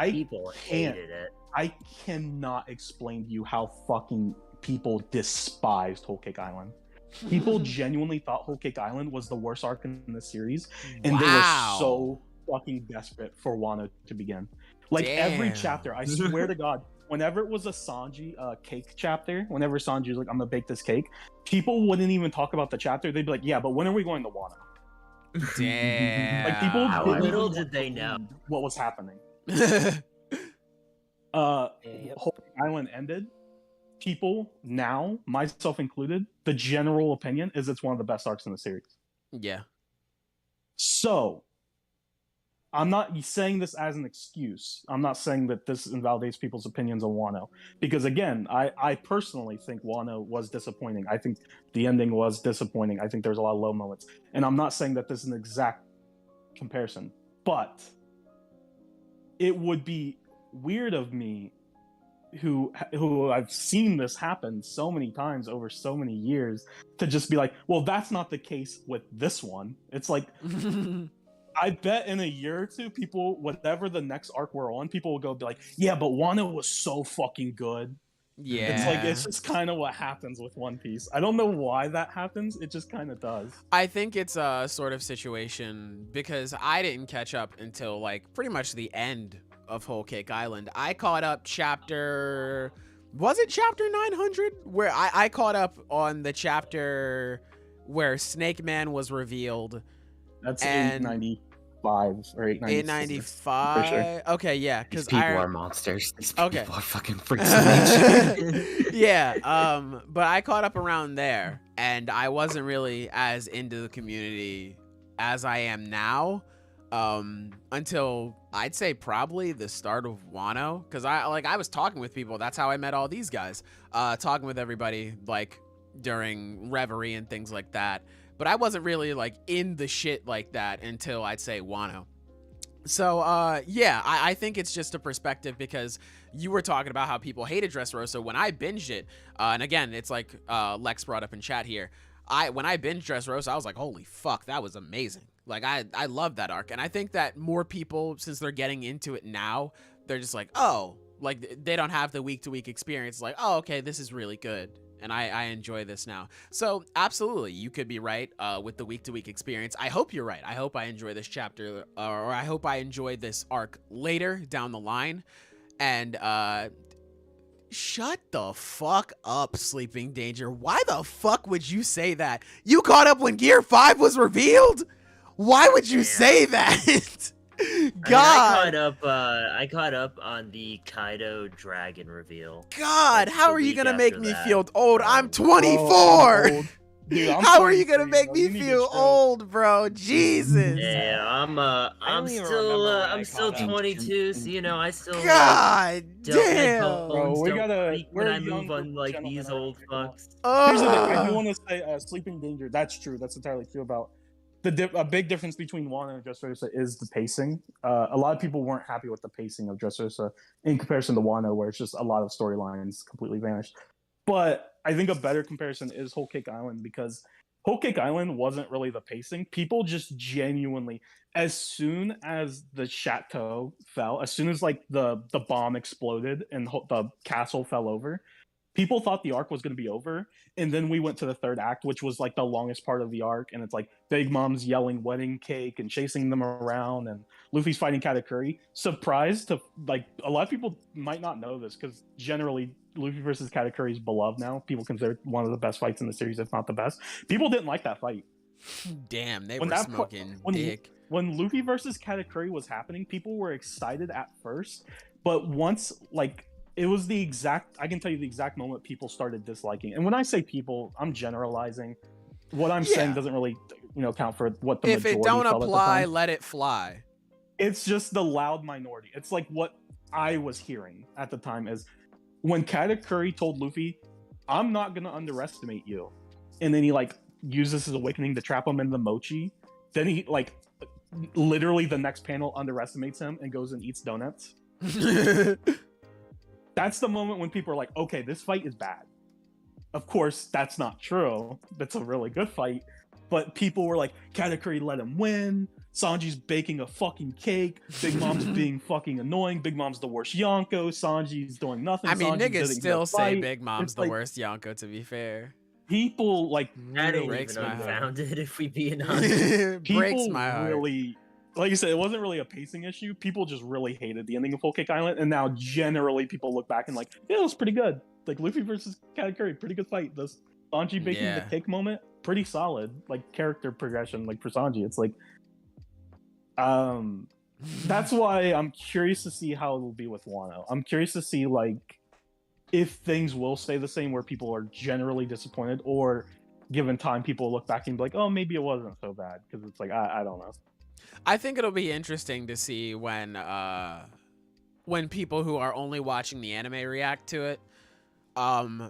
People hated it. I cannot explain to you how fucking people despised Whole Cake Island. People genuinely thought Whole Cake Island was the worst arc in the series, and they were so fucking desperate for Wano to begin. Like every chapter, I swear to God, whenever it was a Sanji cake chapter, whenever Sanji was like, "I'm gonna bake this cake," people wouldn't even talk about the chapter. They'd be like, "Yeah, but when are we going to Wano?" Damn. Like people How didn't little even did they know what was happening. Whole Island ended. People now, myself included, the general opinion is it's one of the best arcs in the series. Yeah. So, I'm not saying this as an excuse. I'm not saying that this invalidates people's opinions on Wano. Because again, I personally think Wano was disappointing. I think the ending was disappointing. I think there's a lot of low moments. And I'm not saying that this is an exact comparison. But it would be weird of me, who I've seen this happen so many times over so many years, to just be like, well, that's not the case with this one. It's like, I bet in a year or two, people, whatever the next arc we're on, people will go be like, yeah, but Wano was so fucking good. Yeah. It's like, it's just kind of what happens with One Piece. I don't know why that happens. It just kind of does. I think it's a sort of situation because I didn't catch up until like pretty much the end of Whole Cake Island. I caught up was it chapter 900? Where I caught up on the chapter where Snake Man was revealed. That's And 895 or 896. 895. For Okay, yeah, These because people are monsters. These Okay. people are fucking freaks of nature. yeah, but I caught up around there, and I wasn't really as into the community as I am now, until I'd say probably the start of Wano, because I was talking with people. That's how I met all these guys, talking with everybody like during Reverie and things like that. But I wasn't really like in the shit like that until I'd say Wano. So, yeah, I think it's just a perspective because you were talking about how people hated Dressrosa when I binged it. And again, it's like Lex brought up in chat here. When I binged Dressrosa, I was like, holy fuck, that was amazing. Like, I love that arc. And I think that more people, since they're getting into it now, they're just like, oh, like they don't have the week-to-week experience. Like, oh, okay, this is really good. And I enjoy this now. So absolutely, you could be right with the week-to-week experience. I hope you're right. I hope I enjoy this chapter, or I hope I enjoy this arc later down the line. And shut the fuck up, Sleeping Danger. Why the fuck would you say that? You caught up when Gear 5 was revealed? Why would you say that? God. I caught up on the Kaido dragon reveal. God, Like, how the are you week gonna make after me that. feel old? I'm 24. Oh, dude, I'm How are you gonna 23, make bro. me You need to feel chill. old, bro? Jesus. Yeah, I'm don't even remember when I I'm still caught up. 22, so you know I still God don't my damn. bones Bro, we don't gotta- creak when we're I move young on like gentlemen these around old here, come on. fucks. Here's the thing. I do Ugh. want to say, Sleeping Danger. That's true. That's entirely true about a big difference between Wano and Dressrosa is the pacing. A lot of people weren't happy with the pacing of Dressrosa in comparison to Wano, where it's just a lot of storylines completely vanished. But I think a better comparison is Whole Cake Island, because Whole Cake Island wasn't really the pacing. People just genuinely, as soon as the chateau fell, as soon as like the bomb exploded and the castle fell over, people thought the arc was going to be over. And then we went to the third act, which was like the longest part of the arc, and it's like Big Mom's yelling wedding cake and chasing them around, and Luffy's fighting Katakuri. Surprised to, like, a lot of people might not know this, because generally Luffy versus Katakuri is beloved now. People consider it one of the best fights in the series, if not the best. People didn't like that fight. Damn, they When were that smoking when- dick. When Luffy versus Katakuri was happening, people were excited at first, but once, like, it was the exact, I can tell you the exact moment people started disliking. And when I say people, I'm generalizing. What I'm saying doesn't really, count for what the If majority it don't felt at the apply, time. let it fly. It's just the loud minority. It's like what I was hearing at the time is when Katakuri told Luffy, I'm not going to underestimate you. And then he, like, uses his awakening to trap him in the mochi. Then he, like, literally the next panel underestimates him and goes and eats donuts. That's the moment when people are like, okay, this fight is bad. Of course, that's not true. That's a really good fight. But people were like, Katakuri let him win. Sanji's baking a fucking cake. Big Mom's being fucking annoying. Big Mom's the worst Yonko. Sanji's doing nothing. I mean, Sanji niggas didn't still get a say fight. Big Mom's It's the like, worst Yonko, to be fair. People, like, That ain't breaks even my heart. unfounded, if we being honest. people Breaks my heart. really, like you said, it wasn't really a pacing issue. People just really hated the ending of Whole Cake Island, and now generally people look back and like, yeah, it was pretty good. Like Luffy versus Katakuri, pretty good fight. The Sanji baking the cake moment, pretty solid. Like character progression, like for Sanji, it's like, that's why I'm curious to see how it'll be with Wano. I'm curious to see like if things will stay the same, where people are generally disappointed, or given time, people look back and be like, oh, maybe it wasn't so bad, because it's like I don't know. I think it'll be interesting to see when people who are only watching the anime react to it.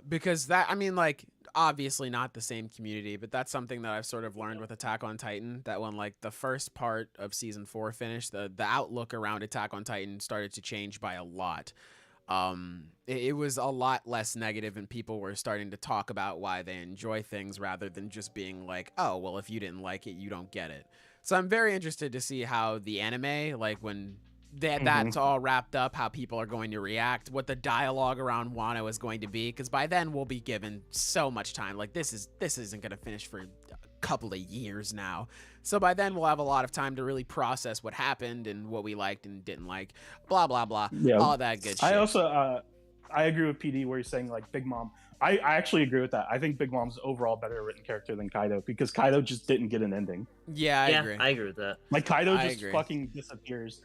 Because that, I mean, like, obviously not the same community, but that's something that I've sort of learned with Attack on Titan, that when like the first part of season 4 finished, the outlook around Attack on Titan started to change by a lot. It was a lot less negative, and people were starting to talk about why they enjoy things rather than just being like, oh, well, if you didn't like it, you don't get it. So I'm very interested to see how the anime, like when that's all wrapped up, how people are going to react, what the dialogue around Wano is going to be, because by then we'll be given so much time. Like this isn't going to finish for a couple of years now. So by then we'll have a lot of time to really process what happened and what we liked and didn't like, blah, blah, blah, all that good shit. I also, I agree with PD where he's saying like Big Mom. I actually agree with that. I think Big Mom's overall better written character than Kaido, because Kaido just didn't get an ending. Yeah, I agree. I agree with that. Like Kaido I just agree. fucking disappears.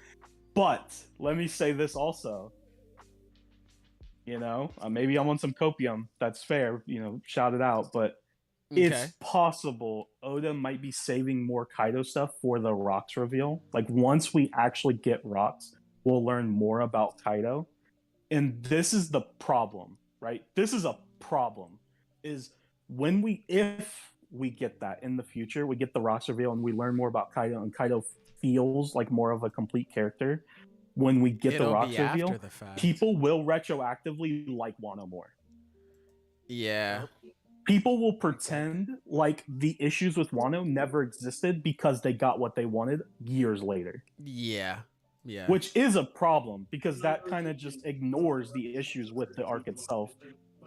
But let me say this also. Maybe I'm on some copium. That's fair. Shout it out. But it's possible Oda might be saving more Kaido stuff for the rocks reveal. Like once we actually get rocks, we'll learn more about Kaido. And this is the problem, right? This is a problem. Is if we get that in the future, we get the rocks reveal and we learn more about Kaido, and Kaido feels like more of a complete character. When we get the rocks reveal, people will retroactively like Wano more. Yeah. People will pretend like the issues with Wano never existed because they got what they wanted years later. Yeah. Yeah. Which is a problem, because that kind of just ignores the issues with the arc itself.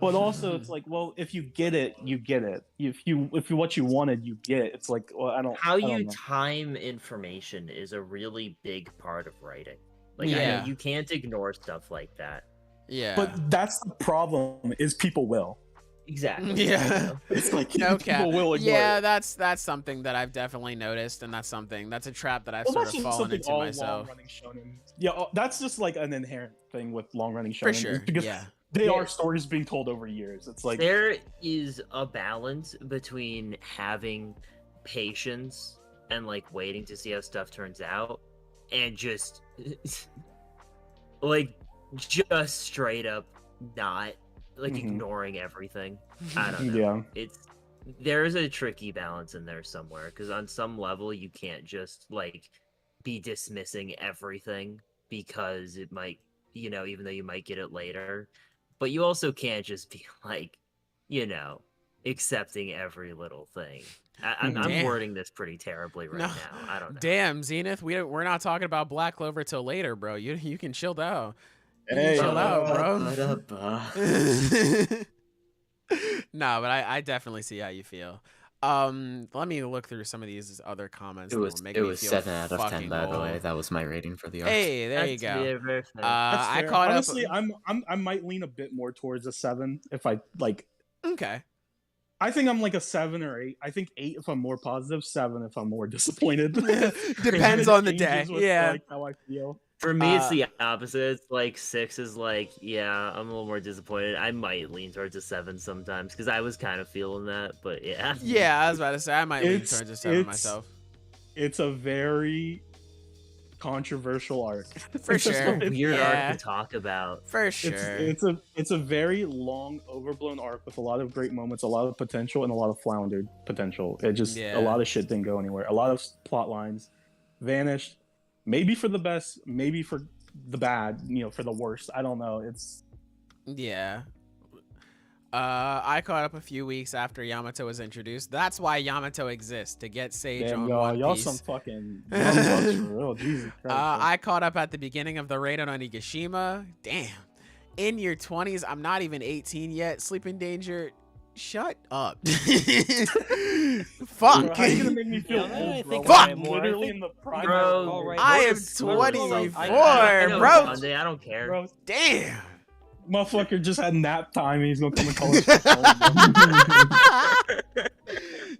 But also, it's like, well, if you get it, you get it. If what you wanted, you get it. It's like, well, I don't. How I don't you know. time information is a really big part of writing. Like, Yeah. you can't ignore stuff like that. Yeah. But that's the problem. Is people will. Exactly. Yeah. It's like No people cap. will ignore Yeah, it. that's something that I've definitely noticed, and that's a trap that I've Well, sort that's of just fallen something into all myself. long-running shonen. Yeah, that's just like an inherent thing with long-running shonen. For is sure. because Yeah. they Yeah. are stories being told over years. It's like There is a balance between having patience and like waiting to see how stuff turns out, and just like just straight up not like ignoring everything. I don't know. yeah. There's a tricky balance in there somewhere, because on some level you can't just like be dismissing everything because it might, even though you might get it later, but you also can't just be like you know, accepting every little thing. I'm Damn. wording this pretty terribly right No. now. I don't know. Damn, Zenith, we're not talking about Black Clover till later, bro. You can chill down. You Hey, can chill out, bro. Ba-da-ba. No, but I definitely see how you feel. Let me look through some of these other comments. It that was will make me 7 out of 10, fucking by the way. old. That was my rating for the arc. Hey, there you That's go. very, very fair. That's I fair. caught Honestly, up. I might lean a bit more towards a 7 if I like. Okay. I think I'm like a 7 or 8. I think 8 if I'm more positive, 7 if I'm more disappointed. Depends on the day. Changes with, Yeah. like, how I feel. For me, it's the opposite. It's like 6 is like, yeah, I'm a little more disappointed. I might lean towards a 7 sometimes because I was kind of feeling that, but yeah. Yeah, I was about to say I might lean It's- towards a 7 it's- myself. It's a very controversial arc. For It's just sure. like- Weird Yeah. art to talk about. For sure. It's a very long, overblown arc with a lot of great moments, a lot of potential, and a lot of floundered potential. It just Yeah. a lot of shit didn't go anywhere. A lot of plot lines vanished, maybe for the best, maybe for the bad, for the worst. I don't know. It's Yeah. I caught up a few weeks after Yamato was introduced. That's why Yamato exists, to get Sage damn, on y'all, One y'all Piece. some fucking young bucks for real. Jesus Christ. I caught up at the beginning of the raid on Onigashima. Damn. In your 20s, I'm not even 18 yet. Sleep in danger. Shut up. Fuck. Bro, how you gonna make me feel Yeah, now that I old, bro? think about I'm it more, I literally think- in the prime. Bro, All right. I am It's literally like- 24, I know bro. Monday, I don't care. Bro, Damn. motherfucker just had nap time and he's gonna come and call us.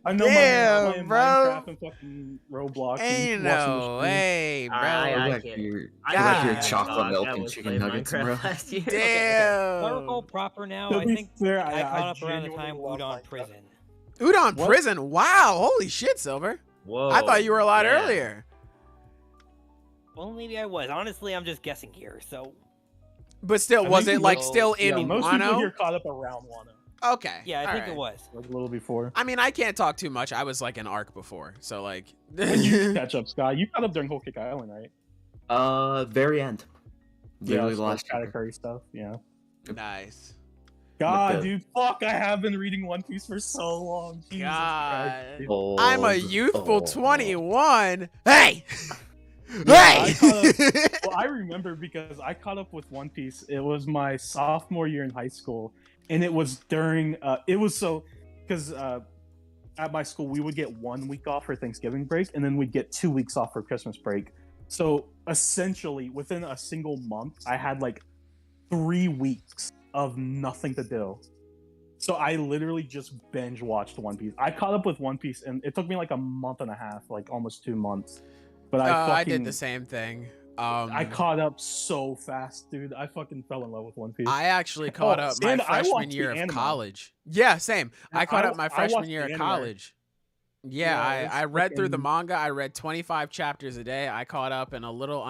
I know Damn, my playing bro. Minecraft and fucking Roblox. Ain't and watching the no stream. way, bro. I Like can't. your, I got your it. chocolate milk I and was chicken playing nuggets, Minecraft bro. last year. Damn. Clerical proper now. To I be think fair, I caught up around the genuinely time love Udon Minecraft. Prison. Udon What? Prison. Wow. Holy shit, Silver. Whoa. I thought you were a lot yeah. earlier. Well, maybe I was. Honestly, I'm just guessing here. So But still, I was think it like most- still in Yeah, most people here Wano? caught up around Wano, Okay. yeah, I think it alright. was. like a little before. I mean, I can't talk too much. I was like an arc before, so like. When you catch up, Sky, you caught up during Whole Cake Island, right? Very end. Literally so the last Katakuri chapter. stuff. Yeah. Nice. God, the- dude, fuck! I have been reading One Piece for so long. Jesus God. Christ, dude. I'm a Old. youthful Old. 21. Hey. Yeah, Hey. Well, I remember because I caught up with One Piece. It was my sophomore year in high school, and it was during. It was so because at my school we would get 1 week off for Thanksgiving break, and then we'd get 2 weeks off for Christmas break. So essentially, within a single month, I had like 3 weeks of nothing to do. So I literally just binge watched One Piece. I caught up with One Piece, and it took me like a month and a half, like almost 2 months. But I did the same thing. I caught up so fast, dude. I fucking fell in love with One Piece. I actually caught up my and I freshman watched year the of anime. college. Yeah, same. I caught up my I freshman watched year the of anime. college. Yeah, Yeah, it's I read through the freaking- manga. I read 25 chapters a day. I caught up in a little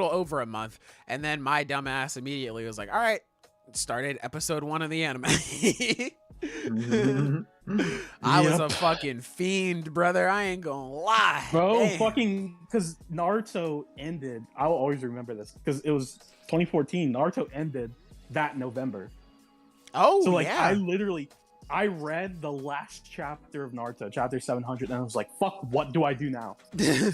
over a month. And then my dumbass immediately was like, all right, started episode 1 of the anime. I was a Yep. fucking fiend, brother. I ain't gonna lie. Bro, Damn. fucking, because Naruto ended. I'll always remember this because it was 2014. Naruto ended that November. Oh, So like, yeah. I read the last chapter of Naruto, chapter 700, and I was like, fuck, what do I do now?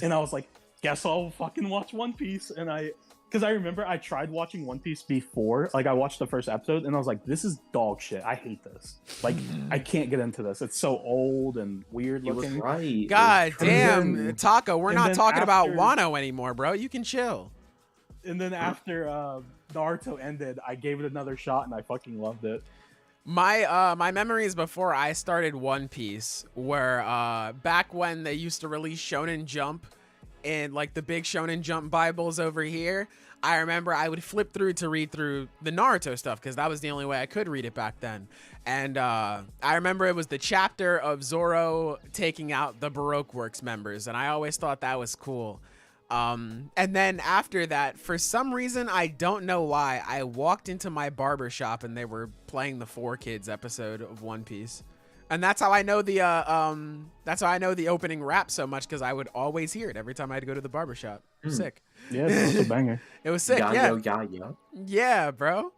And I was like, guess I'll fucking watch One Piece. And because I remember I tried watching One Piece before, like I watched the first episode, and I was like, this is dog shit. I hate this. Like, I can't get into this. It's so old and weird He was looking. right. God And damn, then- Taka, we're and not then talking about after- Wano anymore, bro. You can chill. And then after Naruto ended, I gave it another shot, and I fucking loved it. My memories before I started One Piece were back when they used to release Shonen Jump in like the big Shonen Jump Bibles over here. I remember I would flip through to read through the Naruto stuff because that was the only way I could read it back then. And I remember it was the chapter of Zoro taking out the Baroque Works members, and I always thought that was cool. And then after that, for some reason, I don't know why, I walked into my barber shop and they were playing the 4Kids episode of One Piece. And that's how I know the opening rap so much, because I would always hear it every time I had to go to the barber shop. Sick. Yeah, it's a banger. It was sick. Yeah, Yeah. yo, yeah, yeah. Yeah, bro.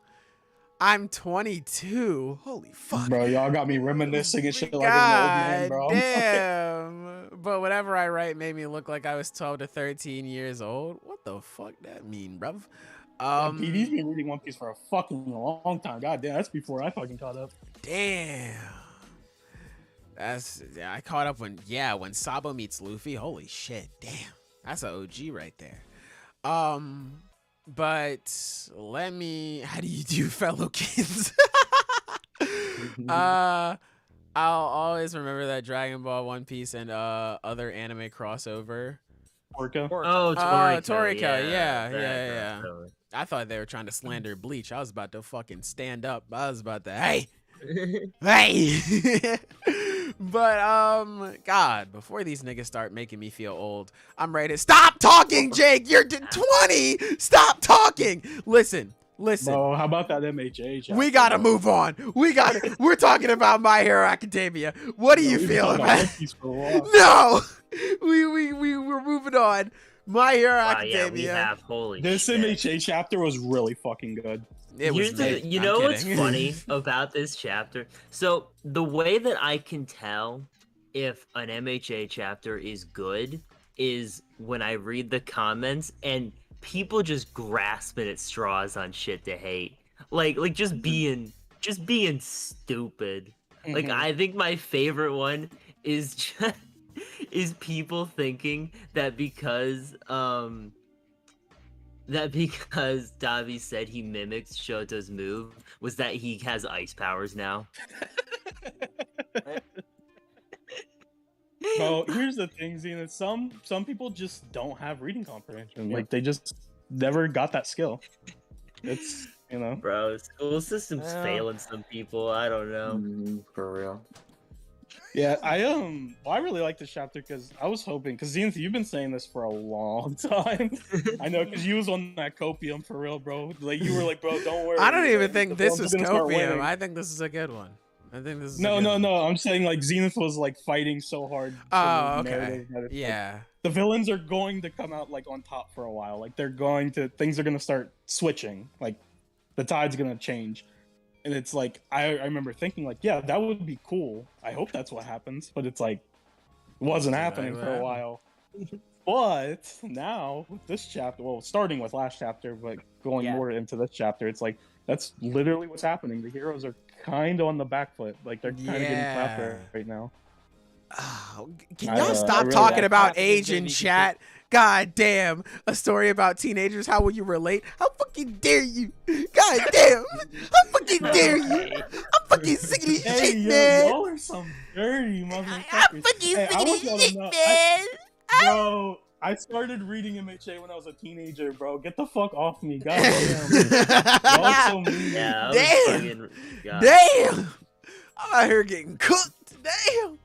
I'm 22. Holy fuck. Bro, y'all got me reminiscing and shit like I'm an old man, bro. Damn. But whatever I write made me look like I was 12 to 13 years old. What the fuck that mean, bruv? PD's been reading One Piece for a fucking long time. God damn, that's before I fucking caught up. Damn. I caught up when Sabo meets Luffy. Holy shit. Damn. That's an OG right there. But how do you do, fellow kids? I'll always remember that Dragon Ball, One Piece, and other anime crossover. Orca. Oh, Toriko. Toriko, yeah. crossover. I thought they were trying to slander Bleach. I was about to fucking stand up. I was about to, hey. But God, before these niggas start making me feel old, I'm ready to stop talking, Jake. You're 20. Stop talking. Listen. Bro, how about that MHA chapter? We gotta move on. We're talking about My Hero Academia. What do you feel about it? No, we're moving on. My Hero Academia. Yeah, we have. Holy this shit. MHA chapter was really fucking good. You know what's funny about this chapter? So the way that I can tell if an MHA chapter is good is when I read the comments and people just grasping at straws on shit to hate. Like just being stupid. Like I think my favorite one is just is people thinking that because Davi said he mimics Shoto's move was that he has ice powers now. Bro, here's the thing, Zenith. Some people just don't have reading comprehension. Like they just never got that skill. It's Bro, school system's failing some people. I don't know. For real. Yeah, I really like this chapter because I was hoping, because Zenith, you've been saying this for a long time. I know, because you was on that copium for real, bro. Like you were like, bro, don't worry. I don't even think this is copium. I think this is a good one. I think this is no. I'm saying like Zenith was like fighting so hard. Oh, okay. Yeah. Like, the villains are going to come out like on top for a while. Like things are gonna start switching. Like the tide's gonna change. And it's like I remember thinking like, yeah, that would be cool. I hope that's what happens. But it's like it wasn't happening for a while. But now with this chapter, well, starting with last chapter, but going more into this chapter, it's like that's literally what's happening. The heroes are kind of on the back foot. Like they're kind of getting clapped right now. Oh, can y'all stop talking about age in chat? God damn, a story about teenagers. How will you relate? How fucking dare you? God damn, how fucking dare you? I'm fucking sick of this shit, man. Y'all are some dirty motherfuckers. I'm fucking sick of this shit, man. Bro, I started reading MHA when I was a teenager, bro. Get the fuck off me, goddamn. Y'all so mean. Damn. Damn. I'm out here getting cooked. Damn.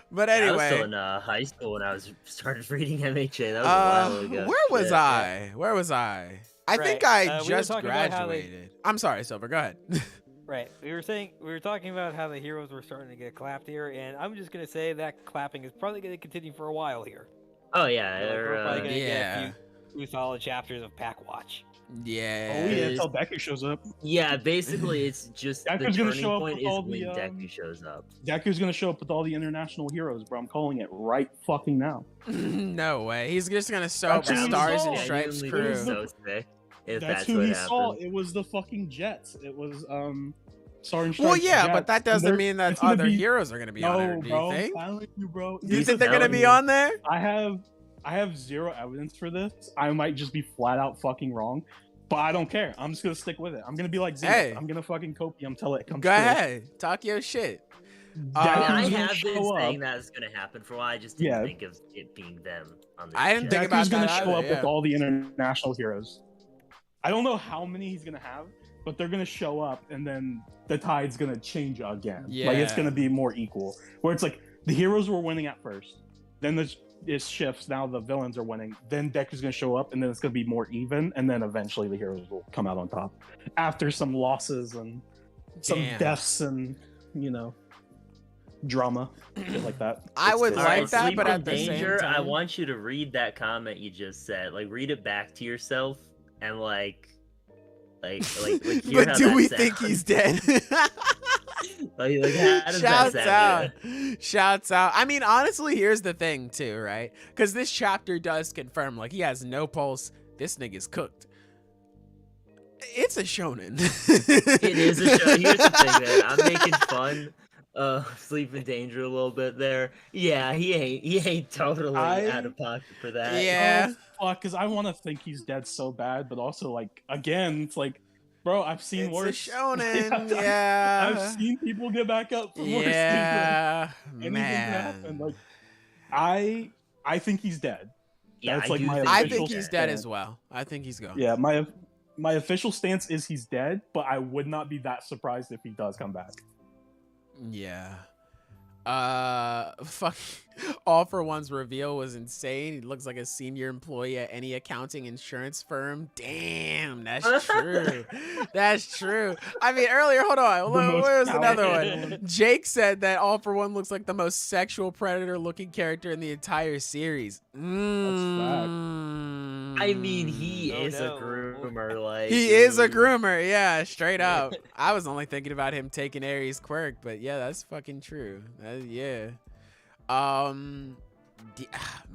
But anyway, I was still in high school when I started reading MHA. That was a while ago. Where was I? I think I just graduated. I'm sorry, Silver. Go ahead. Right. We were talking about how the heroes were starting to get clapped here, and I'm just gonna say that clapping is probably gonna continue for a while here. Oh yeah, we're probably gonna get a few solid chapters of Pack Watch. Yeah. Oh yeah, until Deku shows up. Yeah, basically it's just the Deku's gonna turning show up point with is all when the, Deku shows up. Deku's gonna show up with all the international heroes, bro. I'm calling it right fucking now. No way. He's just gonna show up with Stars and Stripes crew. So sick. That's who he saw. It was the fucking Jets. It was Stars and Stripes. Well, yeah, Jets. but that doesn't mean that other heroes are gonna be on there. Do you think? Do you think they're gonna be on there? I have zero evidence for this. I might just be flat out fucking wrong. But I don't care. I'm just gonna stick with it. I'm gonna be like Zenith. Hey. I'm gonna fucking copium till it comes. Go ahead, talk your shit. I have been saying that it's gonna happen for a while. I just didn't think of it being them on the I didn't think about Deku's gonna that show up either, with all the international heroes. I don't know how many he's gonna have, but they're gonna show up, and then the tide's gonna change again. Yeah. Like it's gonna be more equal. Where it's like the heroes were winning at first, then it shifts. Now the villains are winning. Then Deku's gonna show up, and then it's gonna be more even, and then eventually the heroes will come out on top after some losses and some deaths and drama, shit like that. I would like that, Sleep but in at the Danger, same time, I want you to read that comment you just said. Like, read it back to yourself and like Like hear But how do that we sounds. think he's dead? like how does Shouts that out. sound? Shouts out. I mean, honestly, here's the thing too, right? Because this chapter does confirm, like, he has no pulse. This nigga's cooked. It's a shonen. It is a show. Here's the thing, man. I'm making fun of Sleep in Danger a little bit there. Yeah, he ain't totally out of pocket for that. Yeah. Oh, fuck, because I want to think he's dead so bad, but also, like, again, it's like, bro, I've seen It's worse. a shonen. Yeah. I've seen people get back up from worse. Yeah, Anything can man. happen. Like, I think he's dead. Yeah, That's I like do my think I official think he's dead stance. as well. I think he's gone. Yeah, my official stance is he's dead, but I would not be that surprised if he does come back. Yeah. Fuck. All for One's reveal was insane. He looks like a senior employee at any accounting insurance firm. Damn, that's true. That's true. I mean, earlier, hold on. most Where was another powerful one? Jake said that All for One looks like the most sexual predator looking character in the entire series. I mean, he Oh, is no. a groomer. Like He is a groomer, yeah, straight up. I was only thinking about him taking Aries' quirk, but yeah, that's fucking true. Yeah.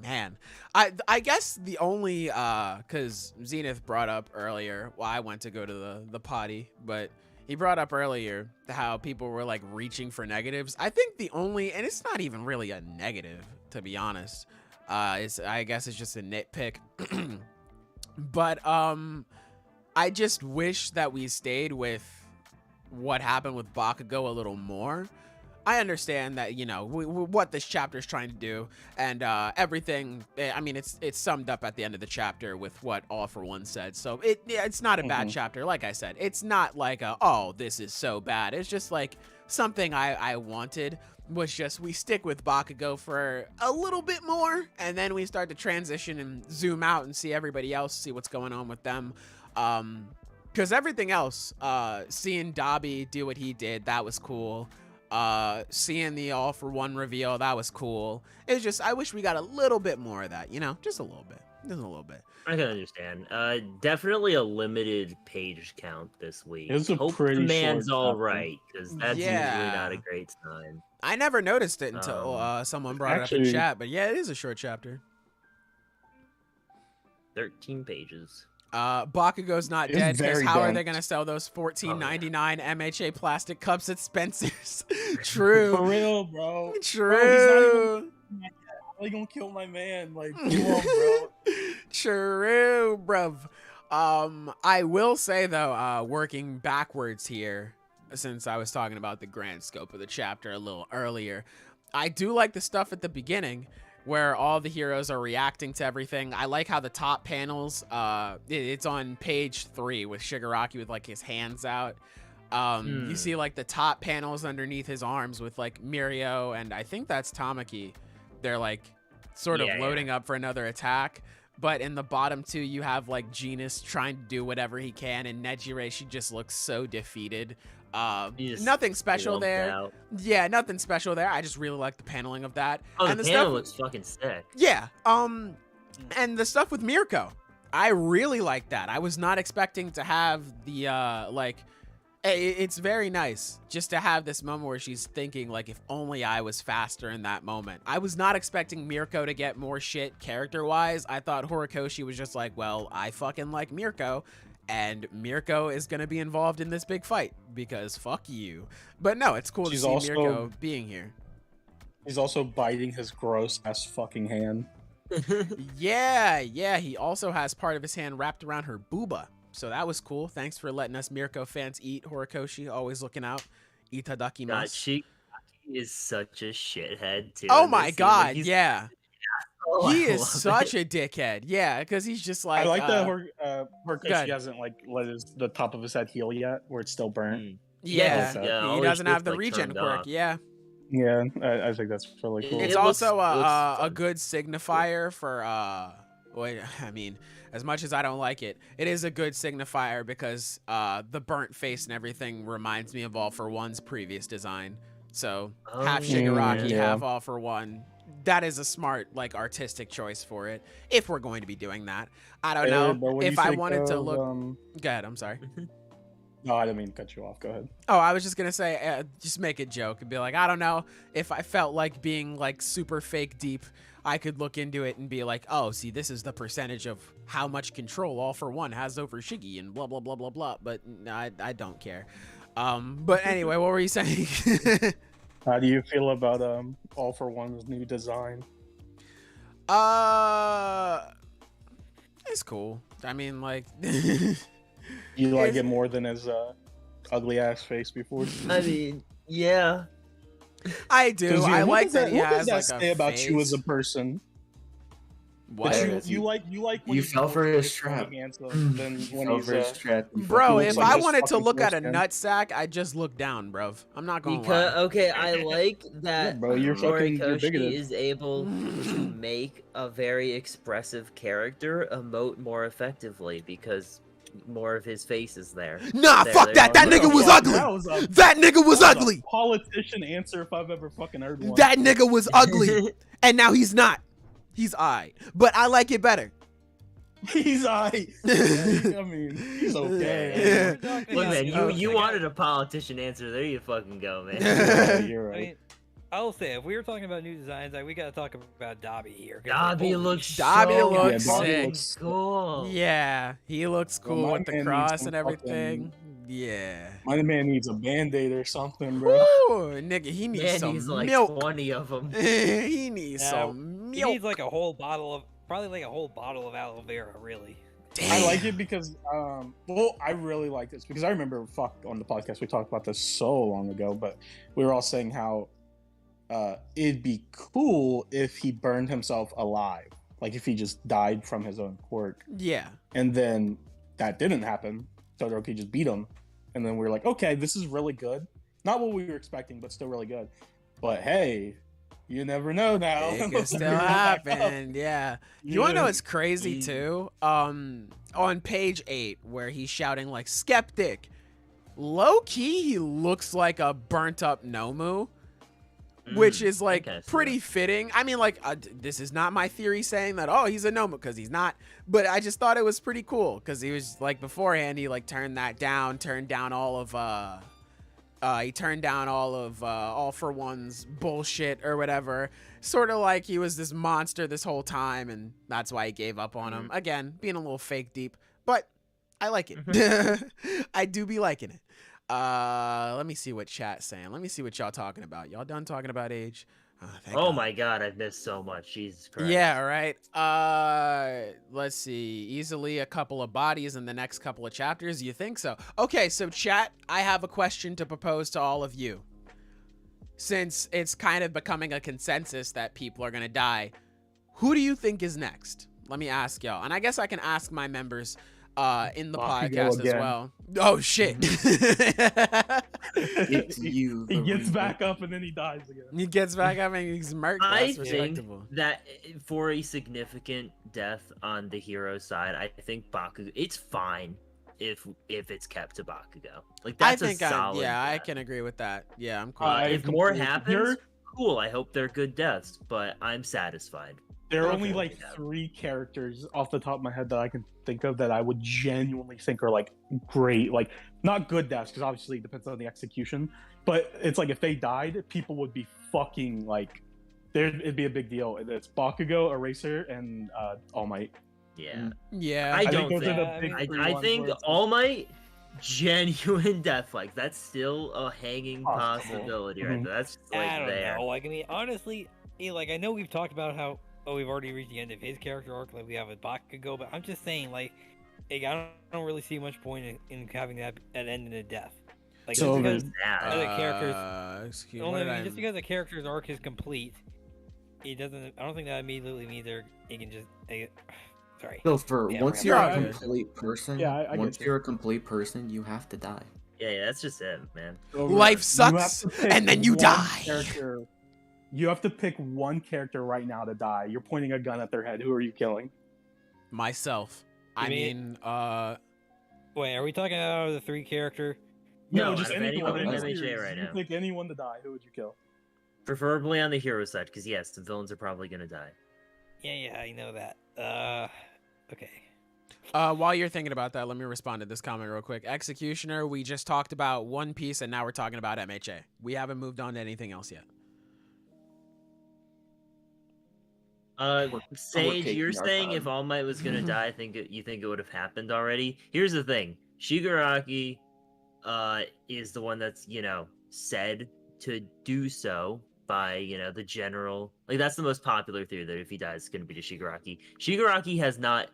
Man, I guess the only because Zenith brought up earlier. Well, I went to go to the potty, but he brought up earlier how people were like reaching for negatives. I think the only, and it's not even really a negative, to be honest. I guess it's just a nitpick. But I just wish that we stayed with what happened with Bakugo a little more. I understand that, you know, what this chapter is trying to do, and everything. I mean, it's summed up at the end of the chapter with what All for One said. So it's not a bad chapter. Like I said, it's not like oh, this is so bad. It's just like something I wanted was just we stick with Bakugo for a little bit more, and then we start to transition and zoom out and see everybody else, see what's going on with them. Because everything else, seeing Dobby do what he did, that was cool. Seeing the All for One reveal, that was cool. It's just I wish we got a little bit more of that, you know, just a little bit. I can understand. Definitely a limited page count this week. It was a Hope pretty the man's short all chapter. right, because that's usually not a great sign. I never noticed it until someone brought it up in actually- chat, but yeah, it is a short chapter. 13 pages. Bakugo's not It's dead because very how are they dense. gonna sell those Oh, $14.99 MHA plastic cups at Spencer's? True. For real, bro. True. How they gonna kill my man? Like, come on, bro. True, bruv. I will say though, working backwards here, since I was talking about the grand scope of the chapter a little earlier, I do like the stuff at the beginning where all the heroes are reacting to everything. I like how the top panels, it's on page 3 with Shigaraki with like his hands out. You see like the top panels underneath his arms with like Mirio and I think that's Tamaki. They're like sort of loading up for another attack. But in the bottom 2, you have like Genus trying to do whatever he can, and Nejire, she just looks so defeated. Nothing special there. Out. Yeah, nothing special there. I just really like the paneling of that. Oh, and the the panel stuff, looks fucking sick. yeah. And the stuff with Mirko, I really like that. I was not expecting to have the it's very nice just to have this moment where she's thinking like, if only I was faster in that moment. I was not expecting Mirko to get more shit character wise. I thought Horikoshi was just like, well, I fucking like Mirko, and Mirko is gonna be involved in this big fight because fuck you. But no, it's cool to see Mirko being here. He's also biting his gross ass fucking hand. Yeah, he also has part of his hand wrapped around her booba. So that was cool. Thanks for letting us Mirko fans eat, Horikoshi. Always looking out. Itadakimasu. God, she is such a shithead too. Oh in my this scene. god, Like, he's- yeah. Oh, He I is love such it. a dickhead. Yeah, because he's just like I like that good. Horikoshi hasn't like let the top of his head heal yet, where it's still burnt. Mm. Yeah, all he his doesn't have shit's, the like, regen turned quirk. off. Yeah. Yeah, I think that's really cool. It's It looks- also it looks a fun. good signifier for as much as I don't like it, it is a good signifier because the burnt face and everything reminds me of All for One's previous design. So half Shigaraki, yeah. half All for One. that is a smart like artistic choice for it if we're going to be doing that. I don't But know what do if you I think wanted to of, look. Go ahead. I'm sorry. No, I didn't mean to cut you off. Go ahead. Oh, I was just gonna say, just make a joke and be like, I don't know if I felt like being like super fake deep, I could look into it and be like, oh, see, this is the percentage of how much control All for One has over Shiggy and blah blah blah blah blah. But no, I don't care. But anyway, what were you saying? How do you feel about All for One's new design? It's cool. I mean, like. You like it more than his ugly ass face before? I mean, yeah. I do. I like that he what has does that like say a about you as a face. person? What? That you like when You he's fell for really his trap. handsome than when Fell he's for his trap. You Bro, looks if like I his wanted to fucking look at a foreskin. nutsack, I'd just look down, bruv. I'm not gonna Because lie. okay, I like that bro, you're Horikoshi bigoted. is able to make a very expressive character emote more effectively because more of his face is there. Nah, There, fuck there that. you That go. nigga was That ugly. was a- That nigga was that ugly. a politician answer if I've ever fucking heard one. That nigga was ugly. And now he's not. He's alright. But I like it better. He's alright. I mean, he's okay. Look, man, you Okay. wanted a politician answer. There you fucking go, man. Yeah, you're I right. mean, I'll say if we were talking about new designs, we gotta talk about Dobby here. 'cause, Dobby holy looks Dobby so looks Dobby sick. looks- cool. Yeah, he looks Well, cool my with the man needs cross some and everything. Yeah. My man needs a band-aid or something, bro. Woo, nigga, he needs Man, some he's like milk. 20 of them. He needs Yeah, some He milk. needs like a whole bottle of, probably like a whole bottle of aloe vera, really. I like it because, well, I really like this because I remember, on the podcast we talked about this so long ago, but we were all saying how it'd be cool if he burned himself alive, like if he just died from his own quirk, Yeah. and then that didn't happen. Todoroki just beat him, and then we were like, okay, this is really good. Not what we were expecting, but still really good. But hey, you never know now. It could still happen. Yeah. You wanna know what's crazy too? On page 8, where he's shouting like skeptic, low key he looks like a burnt up Nomu, which is like okay, so pretty fitting. I mean, like this is not my theory saying that oh he's a Nomu, because he's not, but I just thought it was pretty cool because he was like beforehand he like turned down all of All for One's bullshit or whatever. Sort of like he was this monster this whole time, and that's why he gave up on him. Again, being a little fake deep, but I like it. I do be liking it. Let me see what chat's saying. Let me see what y'all talking about. Y'all done talking about age? Thank Oh God. my god, I've missed so much. Jesus Christ. Yeah, right. Let's see. Easily a couple of bodies in the next couple of chapters. You think so? Okay, so chat, I have a question to propose to all of you. Since it's kind of becoming a consensus that people are gonna die, who do you think is next? Let me ask y'all. And I guess I can ask my members in the podcast as again. well. Oh shit. It's you. He the gets reboot. back up and then he dies again. He gets back up and he's murked. I That's think respectable. that for a significant death on the hero side, I think Bakugo, it's fine if it's kept to Bakugo. Like I that's think a solid I death. can agree with that. Yeah, I'm cool. I If more completely- happens, cool. I hope they're good deaths, but I'm satisfied. There are Okay. only like 3 characters off the top of my head that I can think of that I would genuinely think are like great, like not good deaths because obviously it depends on the execution. But it's like if they died, people would be fucking like, it'd be a big deal. It's Bakugo, Eraser, and All Might. Yeah. Yeah. I think don't those are think. the big I, 3 I ones think where it's like- All Might, genuine death. Like that's still a hanging Possible. possibility right Mhm. there. That's just I like don't there. know. Like, I mean, honestly, like, I know we've talked about how, we've already reached the end of his character arc, like we have with Bakugo, but I'm just saying, like I don't really see much point in having that end in a death. Like, So just because, Yeah. other characters- Excuse only, me. just because a character's arc is complete, it doesn't. I don't think that immediately means he can just. Sorry. So for Yeah, once we're you're gonna- a Yeah, okay. complete person, Yeah, I get once you. you're a complete person, you have to die. Yeah, that's just it, man. Life You have sucks, to pick and then you one die. Character. You have to pick one character right now to die. You're pointing a gun at their head. Who are you killing? Myself. I mean- mean, Wait, are we talking about the 3 character? No, just out of anyone. anyone in in MHA series. right You now. pick anyone to die. Who would you kill? Preferably on the hero side, because yes, the villains are probably gonna die. Yeah, I know that. Okay. While you're thinking about that, let me respond to this comment real quick. Executioner, we just talked about One Piece, and now we're talking about MHA. We haven't moved on to anything else yet. Sage, taking you're our saying if time. All Might was gonna die, you think it would have happened already? Here's the thing: Shigaraki, is the one that's said to do so by the general. Like that's the most popular theory, that if he dies, it's gonna be to Shigaraki. Shigaraki has not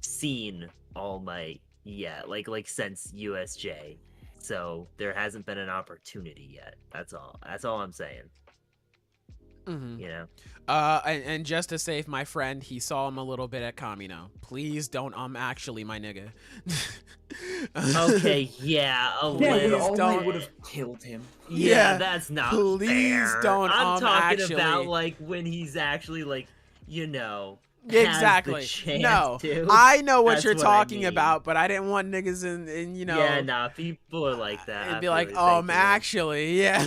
seen All Might yet, like since USJ, so there hasn't been an opportunity yet. That's all. That's all I'm saying. Mm-hmm. And just to save my friend, he saw him a little bit at Kamino. Please don't actually, my nigga. Okay, yeah, a Yeah, but little. All don't- Might would have killed him. Yeah, that's not please fair. don't, I'm talking actually. about like when he's actually has Exactly. the chance No, to. I know what That's you're what I talking mean. about, but I didn't want niggas in Yeah, nah, people are like that. It'd I be feel like, you, thank you. actually, yeah.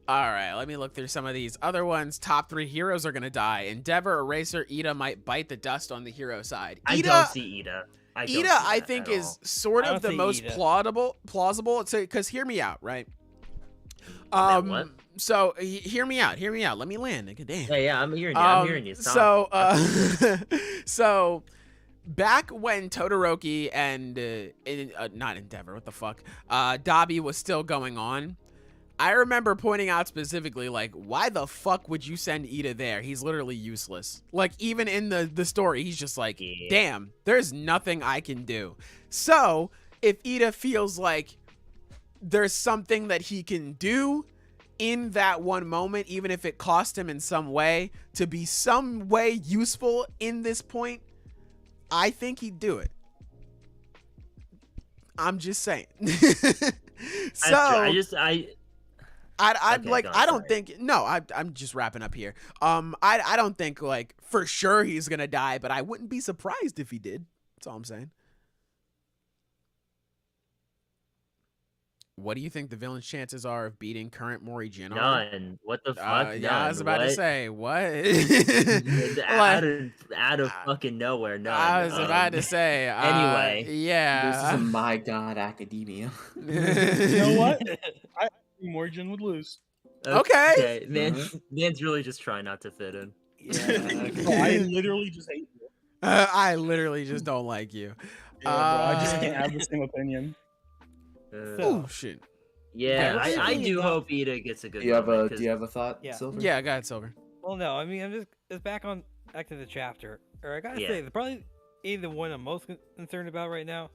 All right, let me look through some of these other ones. Top 3 heroes are gonna die. Endeavor, Eraser, Ida might bite the dust on the hero side. I don't see Ida. I don't see I that think at is all. sort I of don't the see most Ida. plausible. Because hear me out, right? What? So hear me out. Let me land, nigga. Damn. Yeah, I'm hearing you. I'm hearing you. So, Stop. so back when Todoroki and not Endeavor, what the fuck, Dabi was still going on, I remember pointing out specifically, like, why the fuck would you send Ida there? He's literally useless. Like, even in the story, he's just like, Yeah. damn, there's nothing I can do. So if Ida feels like there's something that he can do in that one moment, even if it cost him in some way to be some way useful in this point, I think he'd do it. I'm just saying. So I'd Okay, like, go on, I don't sorry. think, no, I'm just wrapping up here. I don't think like for sure he's gonna die, but I wouldn't be surprised if he did. That's all I'm saying. What do you think the villain's chances are of beating current Morihige? None. What the fuck? None. Yeah, I was about to What? say, what? out of fucking nowhere. None. I was about to say, anyway. yeah. This is a My God Academia. You know what? I think Morgan would lose. Okay. Man's really just trying not to fit in. No, I literally just hate you. I literally just don't like you. Yeah, bro, I just can't have the same opinion. Oh shit. Yeah, Yeah, I really do not- hope Ida gets a good. Do you have moment, a 'cause- Do you have a thought, Yeah. Silver? Yeah, go ahead, Silver. Well, no, I mean, it's back to the chapter. Or I gotta Yeah. say, probably either one I'm most concerned about right now,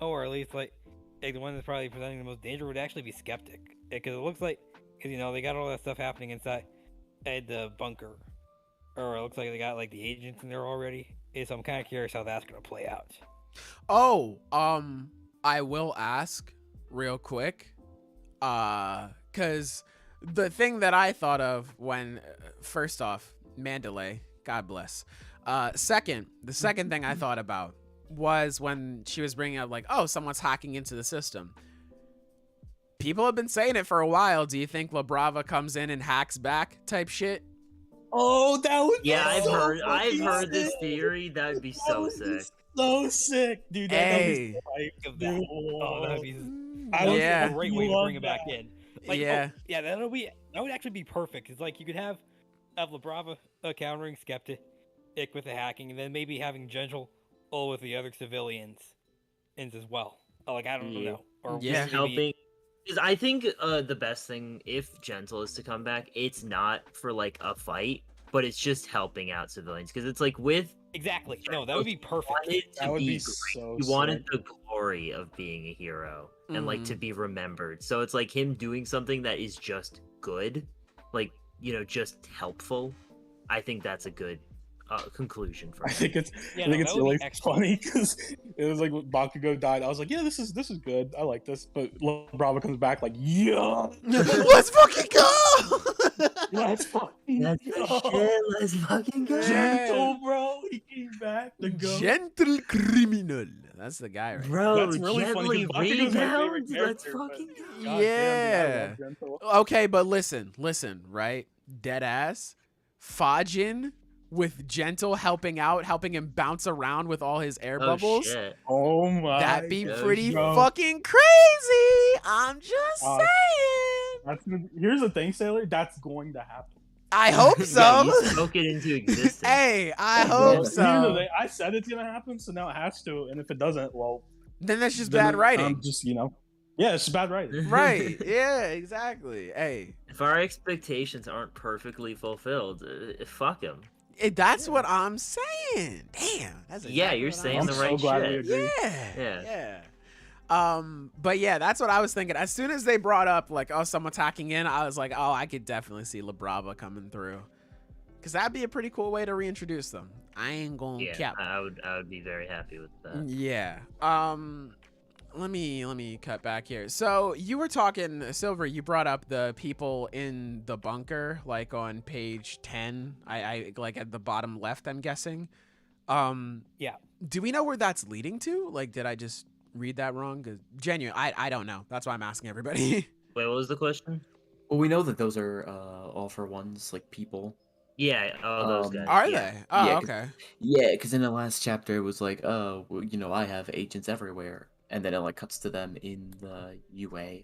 or at least like the one that's probably presenting the most danger would actually be Skeptic, because it looks like, because they got all that stuff happening inside at the bunker, or it looks like they got like the agents in there already. So I'm kind of curious how that's gonna play out. Oh, I will ask real quick, because the thing that I thought of when, first off, Mandalay, God bless. The second thing I thought about was when she was bringing up like, oh, someone's hacking into the system. People have been saying it for a while. Do you think La Brava comes in and hacks back type shit? Oh, that would Yeah, be I've so heard fucking this sick. theory. That would be That so would be sick. so sick, dude. That would Hey. be so hype, Of that. dude. Oh, that'd be I that would be Yeah. a great way to love bring it back that. in. Like, Yeah. yeah, that would actually be perfect. It's like you could have La Brava countering Skeptic with the hacking, and then maybe having Gentle with the other civilians as well. Like, I don't Yeah. know. Or Yeah. maybe- Helping. Because I think the best thing, if Gentle is to come back, it's not for like a fight, but it's just helping out civilians. Because it's like with Exactly. No, that would be perfect. wanted to That would be be so he wanted sick. the glory of being a hero and like to Mhm. be remembered. So it's like him doing something that is just good, like just helpful. I think that's a good conclusion for I me. think it's Yeah, I think no, it's that would be really excellent. funny because it was like when Bakugo died. I was like, yeah, this is good. I like this. But Bravo comes back like, yeah, Let's fucking go. let's fucking That's the go. shit. Let's fucking go. Gentle, bro. He came back to go. Gentle criminal. That's the guy, right? Bro, That's really funny gently because Bakugo's my favorite rebound. Let's character. But fucking go. God damn, dude, I Yeah. love Gentle. Okay, but listen, right? Dead ass. Fajin with Gentle helping him bounce around with all his air Oh bubbles. shit. Oh my. That'd be gosh, pretty bro. fucking crazy. I'm just Uh, saying. Here's the thing, Sailor. That's going to happen. I hope Yeah, so. you spoke it into existence. Hey, I Yeah. hope Here's the so. thing. I said it's gonna happen, so now it has to. And if it doesn't, well, Then that's just then bad writing. I'm just yeah, it's bad writing. Right. Yeah, exactly. Hey, If our expectations aren't perfectly fulfilled, fuck them. that's what I'm saying. Damn. That's Yeah, exactly you're what I'm saying I'm the so right glad we shit. agree. Yeah. But yeah, that's what I was thinking. As soon as they brought up like, oh, someone's hacking in, I was like, oh, I could definitely see La Brava coming through, because that'd be a pretty cool way to reintroduce them. I ain't gonna Yeah, cap. I would be very happy with that. Yeah. Let me cut back here. So you were talking, Silver. You brought up the people in the bunker, like on page 10. I like at the bottom left, I'm guessing. Yeah. Do we know where that's leading to? Like, did I just read that wrong? 'Cause genuine, I don't know. That's why I'm asking everybody. Wait, what was the question? Well, we know that those are all for ones, like people. Yeah, all those Um, guys. Are yeah. they? Oh, Yeah, okay. Yeah, because in the last chapter it was like, oh, well, I have agents everywhere, and then it like cuts to them in the UA.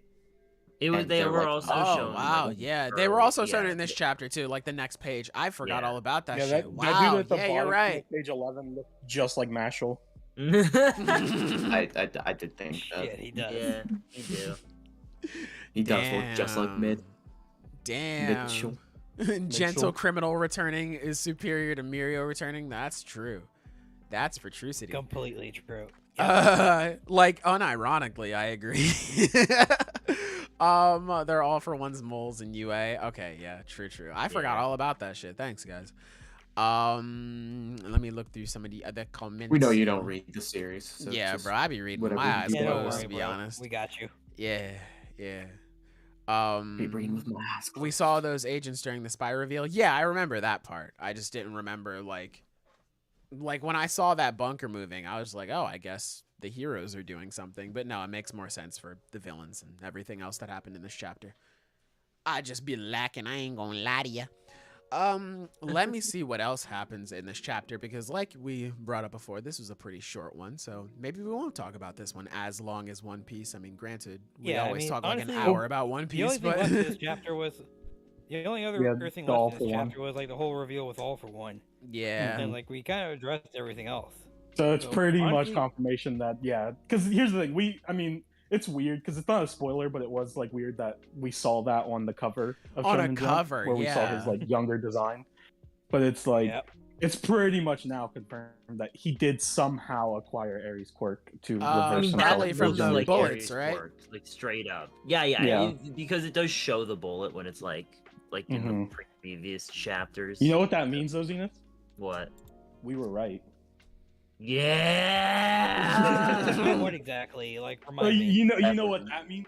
It was. And They they're were like, also Oh shown. wow, like, yeah. They were also shown yeah. in this chapter too, like the next page. I forgot Yeah. all about that Yeah, shit. that Wow. dude at the Yeah, bottom you're of right. Page 11 looked just like Mashal. I did think that Shit, he does. Yeah, you do. he does look just like Mid. Damn. Mitchell. Gentle criminal returning is superior to Mirio returning. That's true. That's for true city. Completely true. Like unironically, I agree. They're all for one's moles in UA. Okay, yeah, true. I forgot all about that shit. Thanks, guys. Let me look through some of the other comments. We know you don't read the series. So Yeah, just bro, I be reading with whatever my you eyes do. Yeah, don't closed, worry, to be bro. honest. We got you. Yeah. be reading with masks. We saw those agents during the spy reveal. Yeah, I remember that part. I just didn't remember like when I saw that bunker moving, I was like, oh, I guess the heroes are doing something. But no, it makes more sense for the villains and everything else that happened in this chapter. I just be lacking. I ain't gonna lie to you. Let me see what else happens in this chapter, because like we brought up before, this was a pretty short one, so maybe we won't talk about this one as long as One Piece. I mean, granted, we Yeah, I always mean, talk like honestly, an hour about One The only Piece, thing but left in this chapter was the only other Yeah, thing the All left in for this One. chapter was like the whole reveal with All for One, yeah. and like we kind of addressed everything else. So it's So, pretty much honestly- confirmation that, yeah. Because here's the thing. It's weird because it's not a spoiler, but it was like weird that we saw that on the cover of On a Shonen Jump, cover, where we saw yeah. his like younger design. But it's like Yep. it's pretty much now confirmed that he did somehow acquire Ares' quirk to I reverse mean, himself. probably into from a the younger bullets, character. Ares right? worked, like straight up. Yeah, Yeah. because it does show the bullet when it's like in the Mhm. previous chapters. You know what that means, though, Zenith? What? We were right. Yeah. What exactly? Like, Well, remind me. you know what that means?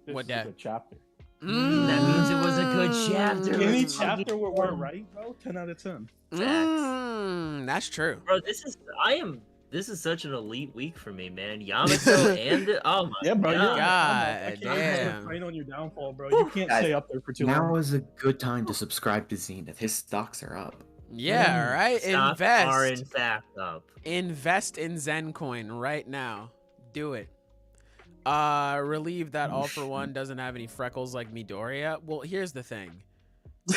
This What is that? a good chapter. That means it was a good chapter. Any Let's fucking chapter where we're right, bro, 10 out of 10. That's true. Bro, this is such an elite week for me, man. Yamato and oh my Yeah, bro. god. You're God I can't damn. praying on your downfall, bro. You can't Guys, stay up there for too Now long. is a good time to subscribe to Zenith. His stocks are up. Yeah, right? Stocks are in Invest. fact up. Invest in Zen Coin right now. Do it. Relieved that All for One doesn't have any freckles like Midoriya. Well, here's the thing.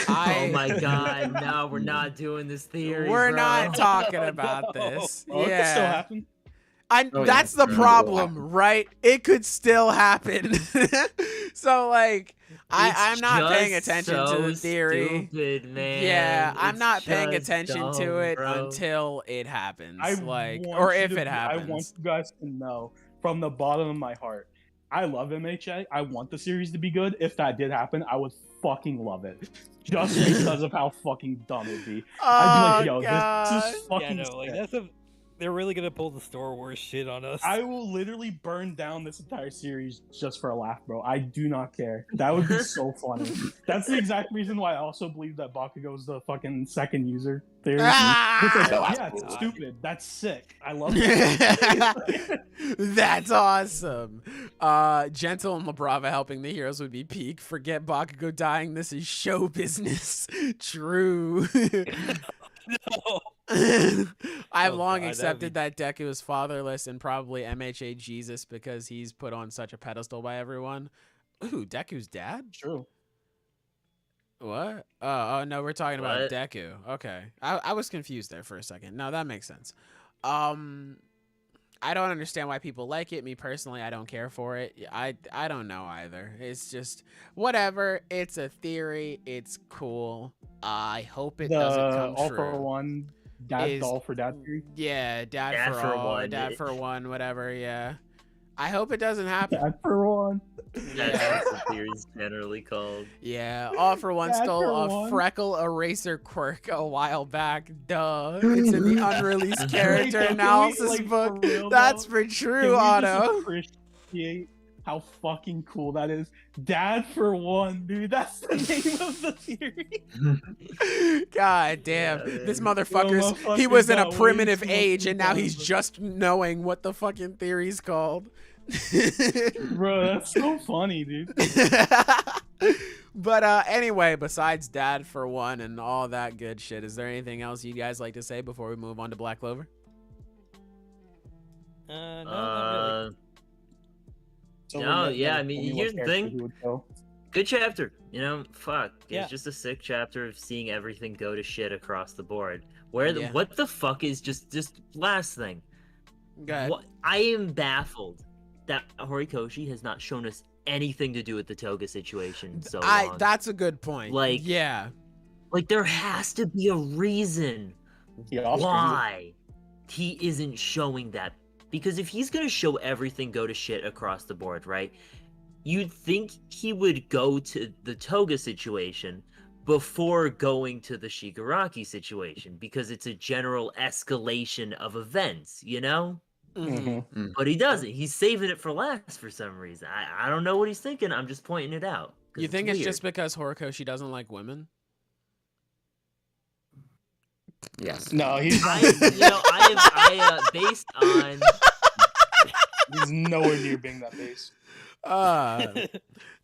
Oh my god, no, we're not doing this theory. We're bro. not talking Oh, about no. this. Oh, it could still Yeah. happen. Oh, yeah, That's the sure. problem, right? It could still happen. So like I'm not paying just attention to the so theory. Stupid, man. Yeah, I'm It's not paying just attention to dumb, it bro. until it happens. I Like, want or you if to- it happens. I want you guys to know from the bottom of my heart. I love MHA. I want the series to be good. If that did happen, I would fucking love it. Just because of how fucking dumb it'd be. I'd be like, yo, this is fucking sick. They're really gonna pull the Star Wars shit on us. I will literally burn down this entire series just for a laugh, bro. I do not care. That would be so funny. That's the exact reason why I also believe that Bakugo's the fucking second user theory. Because, yeah, it's stupid. That's sick. I love it. That's awesome. Gentle and Labrava helping the heroes would be peak. Forget Bakugo dying. This is show business. True. No. I've long accepted that Deku is fatherless and probably MHA Jesus because he's put on such a pedestal by everyone. Ooh, Deku's dad? True. What? Oh no, we're talking about Deku. Okay. I was confused there for a second. No, that makes sense. I don't understand why people like it. Me personally, I don't care for it. I don't know either. It's just whatever. It's a theory. It's cool. I hope it doesn't come all true. For one, dad all for dad theory. Yeah, dad for all, one. dad for one, whatever. Yeah. I hope it doesn't happen. Dad for one. That's what the theory's generally called. Yeah, All for One Dad stole for a one. freckle eraser quirk a while back. Duh. It's in the unreleased character Can we, analysis like, book. for real, That's though? for Can true, we Otto. just appreciate how fucking cool that is? Dad for one, dude. That's the name of the series. God damn. Yeah, This man. motherfucker's, Yo, he was in a got way primitive too much age and now he's involvement. just knowing what the fucking theory's called. Bro, that's so funny, dude. But anyway, besides Dad for one and all that good shit, is there anything else you guys like to say before we move on to Black Clover? No, not really. No, yeah, I mean, here's the thing. Good chapter, you know. Fuck, Yeah. it's just a sick chapter of seeing everything go to shit across the board. Where the, Yeah. what the fuck is just last thing? Go ahead. What, I am baffled that Horikoshi has not shown us anything to do with the Toga situation so long. That's a good point. Like, yeah. Like, there has to be a reason why he isn't showing that. Because if he's gonna show everything go to shit across the board, right? You'd think he would go to the Toga situation before going to the Shigaraki situation, because it's a general escalation of events, you know? Mhm. But he doesn't. He's saving it for last for some reason. I don't know what he's thinking. I'm just pointing it out. 'cause You think it's weird. just because Horikoshi doesn't like women? Yes. No, he's not. Based on He's nowhere near being that base.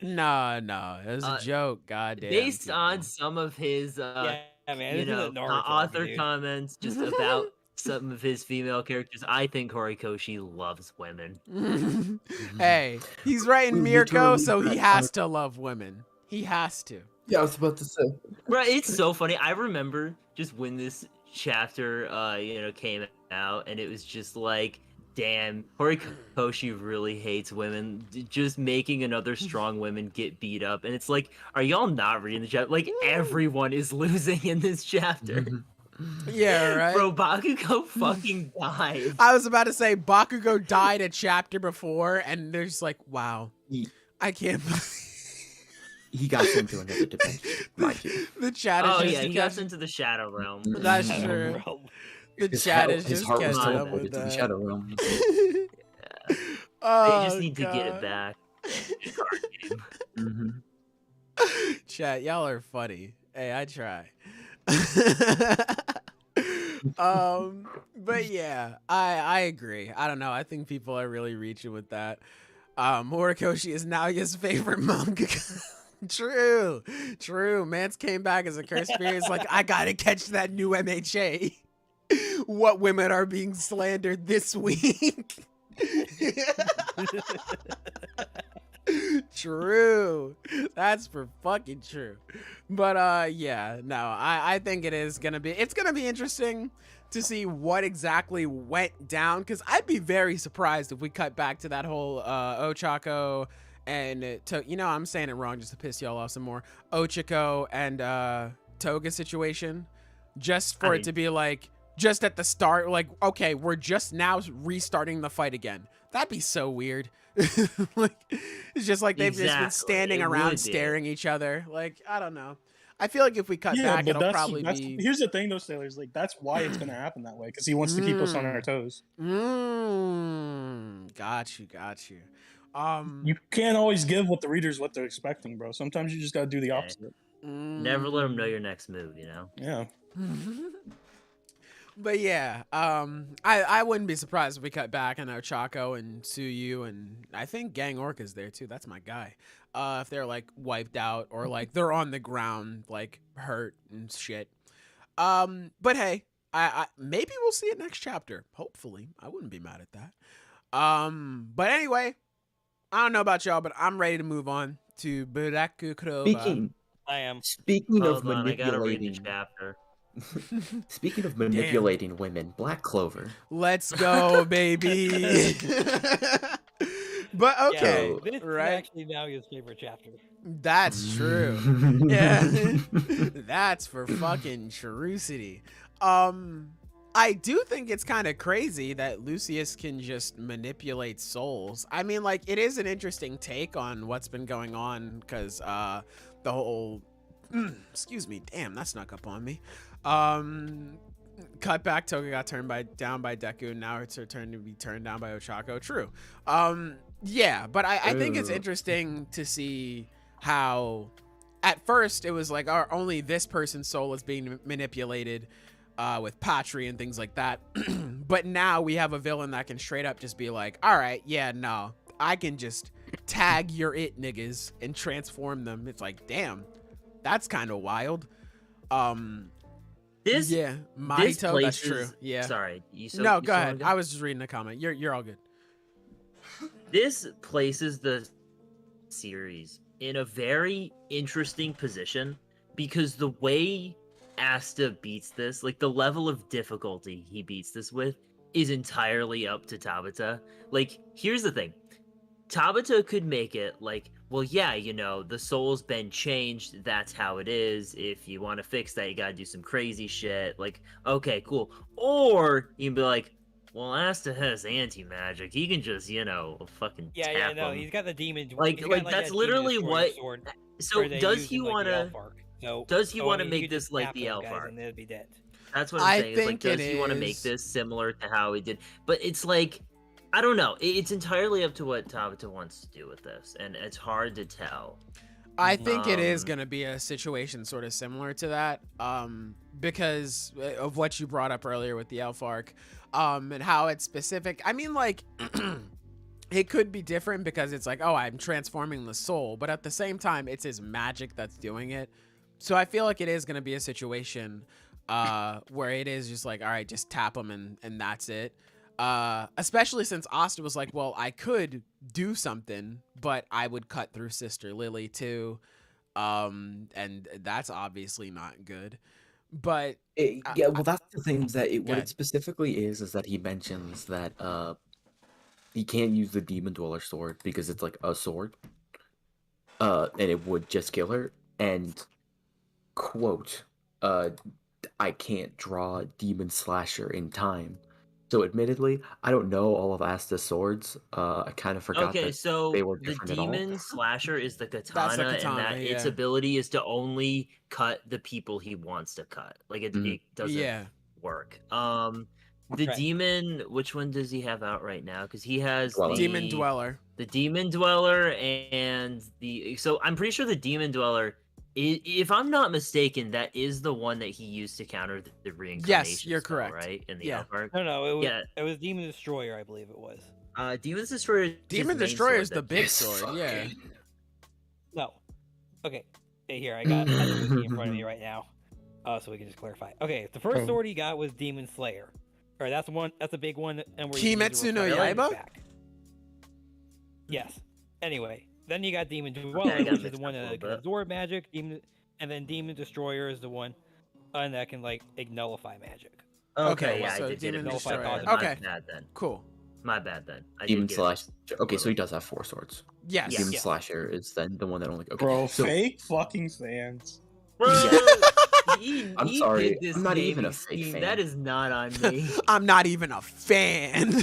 No. It was a joke. Goddamn. based people. on some of his Yeah, man. you this is know a Naruto author talking, dude. comments just about some of his female characters, I think Horikoshi loves women. Hey, he's writing We Mirko, literally so he got has on- to love women. He has to. Yeah, I was about to say. Right, it's so funny. I remember just when this chapter came out, and it was just like, damn, Horikoshi really hates women, just making another strong woman get beat up. And it's like, are y'all not reading the chapter? Like, everyone is losing in this chapter. Yeah, right. Bro, Bakugo fucking died. I was about to say Bakugo died a chapter before, and they're just like, wow, I can't believe He got sent to another dimension, mind you. the chat is Oh just yeah, he got into the Shadow Realm. That's Mhm. true. Bro. The His chat heart- is his just heart was catching up teleported with to the that. Shadow Realm. Oh, They just need to get it God. back. Mm-hmm. Chat, y'all are funny. Hey, I try. But yeah, I agree. I don't know. I think people are really reaching with that. Horikoshi is now his favorite manga. True. Mance came back as a cursed spirit. It's like, I gotta catch that new MHA. What women are being slandered this week? True. That's for fucking true. But yeah, no, I think it's gonna be interesting to see what exactly went down, because I'd be very surprised if we cut back to that whole Ochako and I'm saying it wrong just to piss y'all off some more. Ochako and Toga situation, just for it to be like just at the start, like, okay, we're just now restarting the fight again. That'd be so weird. Like, it's just like they've just been Exactly, standing it around would be. staring each other. Like, I don't know. I feel like if we cut Yeah, back, but it'll probably that's be. here's the thing though, Sailors, like that's why it's gonna happen that way, because he wants to keep us on our toes. Got you. You can't always give what the readers what they're expecting, bro. Sometimes you just gotta do the Okay. opposite. Never let them know your next move, you know? Yeah. But yeah, I wouldn't be surprised if we cut back and Ochako and Suyu and I think Gang Orca's there too. That's my guy. If they're like wiped out or like they're on the ground like hurt and shit. But hey, I maybe we'll see it next chapter. Hopefully, I wouldn't be mad at that. But anyway, I don't know about y'all, but I'm ready to move on to Buraku Kuroba. I am. Speaking of Hold on, I gotta read the manipulating, chapter. speaking of manipulating women, Black Clover. Let's go, baby. But okay, Yeah, this is right? actually now his favorite chapter. That's true. Yeah. That's for fucking trucity. I do think it's kind of crazy that Lucius can just manipulate souls. I mean, like, it is an interesting take on what's been going on because the whole excuse me, damn, that snuck up on me. Cut back, Toga got down by Deku, and now it's her turn to be turned down by Ochako. True. Yeah, but I think it's interesting to see how at first it was like only this person's soul is being manipulated with Patry and things like that. But now we have a villain that can straight up just be like, all right, yeah, no, I can just tag your it niggas and transform them. It's like, damn, that's kind of wild. This Yeah, this Mahito, place that's true. is- Yeah. Sorry. No, you go still ahead. wanna I was just reading the comment. You're all good. This places the series in a very interesting position because the way Asta beats this, like the level of difficulty he beats this with, is entirely up to Tabata. Like, here's the thing. Tabata could make it like, well, yeah, you know, the soul's been changed. That's how it is. If you want to fix that, you gotta do some crazy shit. Like, okay, cool. Or you can be like, well, Asta has anti-magic. He can just, you know, fucking Yeah, tap no, him. he's got the demon. Like- he's like, got, that's that literally demon what- sword So where they does use he in, like, want the to? elf arc. So, Does he so, want I to mean, you make could this just like tap the those elf guys arc? and they'd be dead. That's what I'm I saying. It's like, think does it he want to make is- this similar to how he did? But it's like, I don't know. It's entirely up to what Tabata wants to do with this, and it's hard to tell. I think it is Um, going to be a situation sort of similar to that, because of what you brought up earlier with the elf arc, and how it's specific. I mean, like, it could be different because it's like, oh, I'm transforming the soul, but at the same time, it's his magic that's doing it. So I feel like it is going to be a situation where it is just like, all right, just tap him and that's it. Especially since Asta was like, well, I could do something, but I would cut through Sister Lily too. And that's obviously not good. But Yeah, well, that's the thing is that Go what ahead. it specifically is that he mentions that he can't use the Demon Dweller sword because it's like a sword, and it would just kill her. And quote, I can't draw Demon Slasher in time. So admittedly, I don't know all of Asta's swords. I kind of forgot Okay, that so they were the different at all. demon slasher is the katana, and katana, that its yeah. ability is to only cut the people he wants to cut. Like it doesn't yeah, work. The Right. demon, which one does he have out right now? Because he has Dweller. Demon Dweller. the demon dweller, and so I'm pretty sure the demon dweller, if I'm not mistaken, that is the one that he used to counter the reincarnation. you're spell, correct. right? In the Yeah. elf arc. No, Yeah. it was Demon Destroyer, I believe it was. Demon Destroyer. is his Demon main Destroyer sword is the that- big Yes, sword. Yeah. fucking- No. Okay. Hey, here, I got the wiki in front of me right now. So we can just clarify. Okay, the first Oh. sword he got was Demon Slayer. Or that's a big one, and where you use Kimetsu the no reflection Yaiba? back. Yes. Anyway, then you got Demon I Dweller, got which is mixed the one up a that little can bit. absorb magic, and then Demon Destroyer is the one and that can like nullify magic. Okay, yeah, so I did get Demon it mixed Destroyer. up. Okay. My bad then. Cool. My bad then. I Demon did get it. Slash. Okay, so he does have 4 swords. Yes. Demon Yeah. Slasher is then the one that only. Okay, Bro, so fake fucking fans. Bro, I'm He sorry, did this I'm not even a naming fake scheme. fan. That is not on me. I'm not even a fan.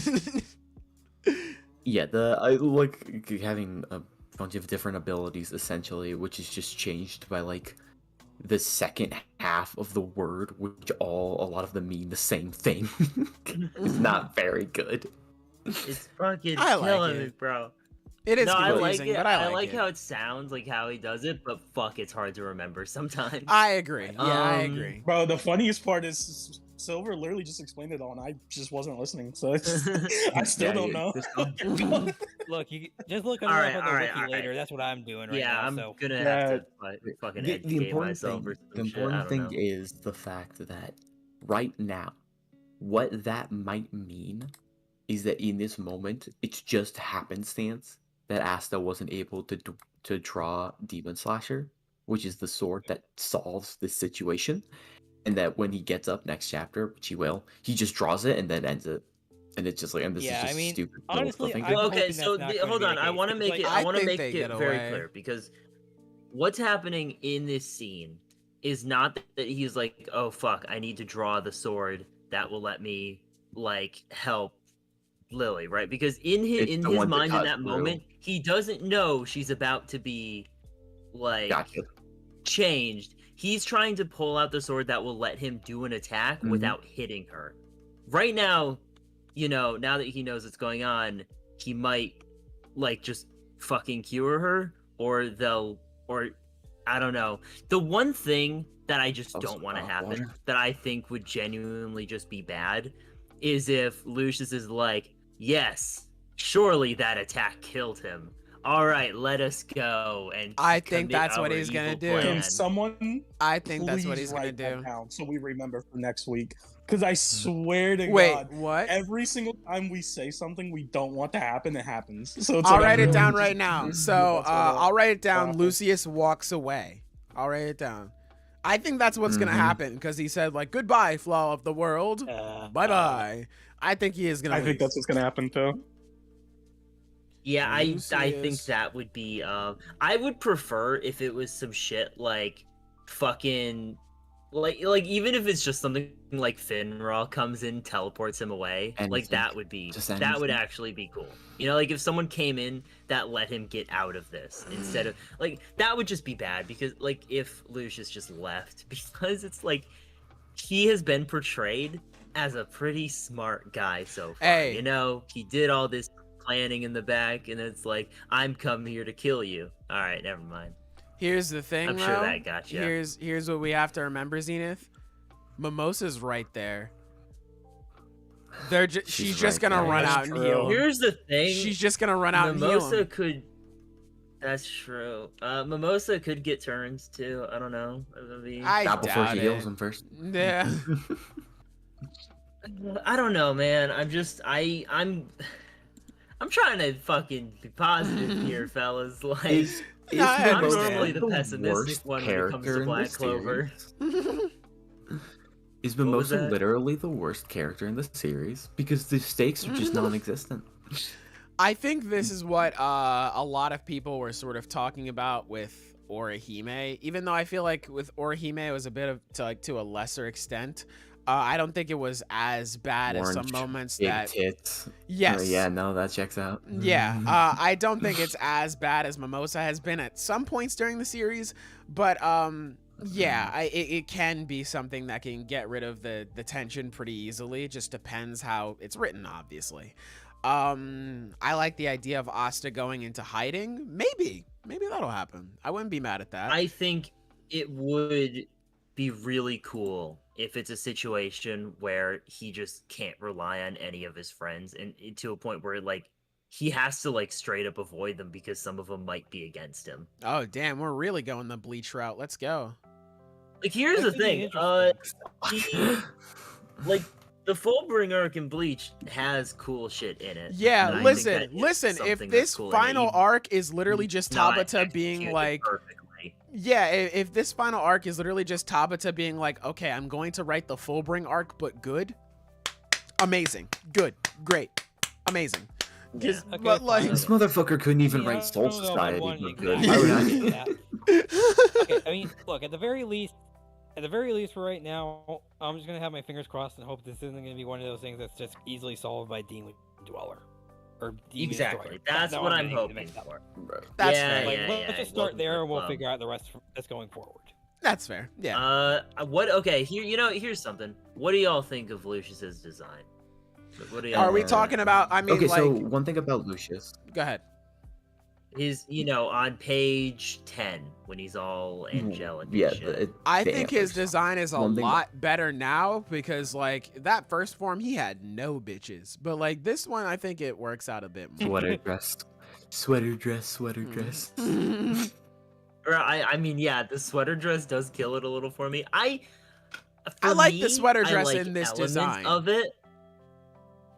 Yeah, I like having a bunch of different abilities essentially, which is just changed by like the second half of the word, which a lot of them mean the same thing. It's not very good. It's fucking I like killing me, it. bro. It is No, I like confusing, it. but I like it. how it sounds, like how he does it, but fuck, it's hard to remember sometimes. I agree. Yeah, I Um, agree. Bro, the funniest part is Silver literally just explained it all, and I just wasn't listening. So it's, I still Yeah, don't you know. just Look, you just look it All up right, on the all right, wiki all right. later. That's what I'm doing right yeah, now. I'm So gonna Yeah. have to fucking the educate important myself thing, or the some shit. I important don't thing know. is the fact that right now, what that might mean is that in this moment, it's just happenstance that Asta wasn't able to draw Demon Slasher, which is the sword that solves this situation, and that when he gets up next chapter, which he will, he just draws it and then ends it, and it's just like, and this Yeah, is just I mean, stupid. honestly, cliffhanger. I'm Well, okay, hoping so that's not going to hold be the on. I case, want to 'cause, make like, it. I I want to think make they it get very away. clear because what's happening in this scene is not that he's like, oh fuck, I need to draw the sword that will let me like help Lily, right? Because in It's in the his one to mind in cut that through. moment, he doesn't know she's about to be like Gotcha. changed. He's trying to pull out the sword that will let him do an attack Mhm. without hitting her. Right now, now that he knows what's going on, he might like just fucking cure her, or I don't know. The one thing that I just Oh, don't want to happen, water? that I think would genuinely just be bad, is if Lucius is like, yes, surely that attack killed him. All right, let us go and I think commit that's what our he's gonna evil do. Can plan. someone I think that's what please he's gonna write that do. down so we remember for next week? Because I swear to Wait, God, what? every single time we say something we don't want to happen, it happens. So it's I'll like, write it I'm down really right now. just- So that's what I- I'll write it down. Wow. Lucius walks away. I'll write it down. I think that's what's gonna Mhm. happen because he said like goodbye, flaw of the world. Bye bye. I think he is gonna. I leave. think that's what's gonna happen too. Yeah, I think Lucius. that would be I would prefer if it was some shit like fucking like even if it's just something like Finral comes in, teleports him away, like Anything. that would be Just that would anything. actually be cool. Like if someone came in that let him get out of this instead of like that would just be bad because like if Lucius just left because it's like he has been portrayed as a pretty smart guy so far. Hey. He did all this planning in the back, and it's like, I'm come here to kill you. All right, never mind. Here's the thing, I'm though. sure that got you. Here's what we have to remember, Zenith. Mimosa's right there. She's She's just right gonna there. run That's out and true. heal him. Here's the thing. She's just gonna run out and heal Mimosa him. could. That's true. Mimosa could get turns too. I don't know. I Not before doubt she it. heals him first. Yeah. I don't know, man. I'm trying to fucking be positive here, fellas. Like, Is No, I I'm understand. normally the the pessimistic worst one when it comes character to in Black this Clover. Is What was Mimosa that? literally the worst character in the series? Because the stakes are just non-existent. I think this is what a lot of people were sort of talking about with Orihime. Even though I feel like with Orihime it was a bit of to a lesser extent. I don't think it was as bad as some Orange, moments big that. tits. Yes. Yeah, no, that checks out. Yeah, I don't think it's as bad as Mimosa has been at some points during the series, but yeah, it can be something that can get rid of the tension pretty easily. It just depends how it's written, obviously. I like the idea of Asta going into hiding. Maybe that'll happen. I wouldn't be mad at that. I think it would be really cool if it's a situation where he just can't rely on any of his friends and to a point where like he has to like straight up avoid them because some of them might be against him. Oh damn, we're really going the Bleach route. Let's go. Like here's That the could be thing, like the Fullbring arc in Bleach has cool shit in it. Yeah, and I think that listen. is If something this that's cool in it, final even arc is literally just not Tabata being executed like, perfectly. yeah, if this final arc is literally just Tabata being like, okay, I'm going to write the Fullbring arc, but good, amazing, good, great, amazing. Yeah. Okay, But like, fine. This motherfucker couldn't even Yeah, write I Soul don't know about Society. one but good. exact Why would I reason do for that? that. Okay, I mean, look, at the very least, at the very least for right now, I'm just gonna have my fingers crossed and hope this isn't gonna be one of those things that's just easily solved by Demon Dweller or Demon Exactly. Destroyer. That's No, what I'm getting hoping mixed up. for. Right. That's yeah, fair. Like, yeah, let's yeah. just start Welcome to there the and we'll club. figure out the rest that's going forward. That's fair. Yeah. What? Okay, here. Here's something. What do y'all think of Lucius's design? What do y'all? Are we think? talking about? I mean, Okay, like, so one thing about Lucius. go ahead. His, on page 10 when he's all angelic. And Yeah, shit. I the think his antlers. design is a One thing- lot better now because, like, that first form he had no bitches, but like this one, I think it works out a bit more. Sweater dress, sweater dress, sweater Hmm. dress. Or I mean, yeah, the sweater dress does kill it a little for me. I For like the me, sweater I dress like in this elements design. of it.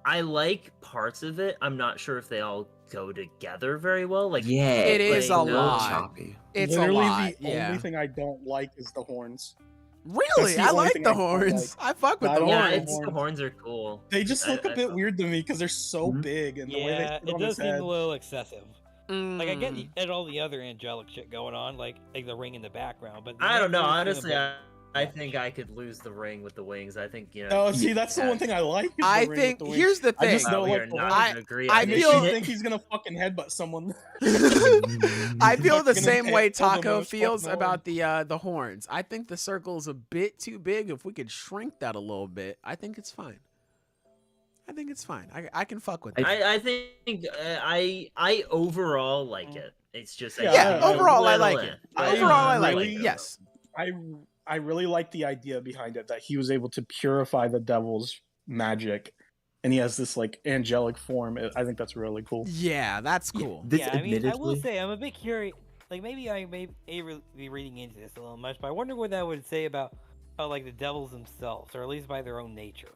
I like parts of it. I'm not sure if they all go together very well. Like, Yeah, It is like, a little lot. choppy. It's Literally, a lot. the Yeah. only thing I don't like is the horns. Really, the I only like thing the I don't horns. I fuck with I the don't yeah, like the horns. the horns are cool. They just look a bit I- weird to me because they're so Mhm. big and the way they Yeah, sit it on does his seem head. a little excessive. Like I Mm. get all the other angelic shit going on, like the ring in the background, but the I don't know. antlers seem a Honestly, bit I much. think I could lose the ring with the wings. I think Oh, see, that's the yeah. one thing I like. Is the I ring with think the wings. here's the I thing. just know, we like, are the not horns- gonna agree I on It this makes feel- me shit. think he's gonna fucking headbutt someone. I feel the Fucking same way impale them Taco with feels fucking about the horns. I think the circle's a bit too big. If we could shrink that a little bit, I think it's fine. I think it's fine. I can fuck with that. I think I overall like it. It's just Yeah, Yeah, I- overall I little like it. I Overall I like really- it. Yes. I really like the idea behind it that he was able to purify the devil's magic, and he has this like angelic form. I think that's really cool. Yeah, that's Yeah, cool. this Yeah, I mean, I will admittedly- say I'm a bit curious. Like maybe I may be reading into this a little much, but I wonder what that would say about like the devils themselves, or at least by their own nature.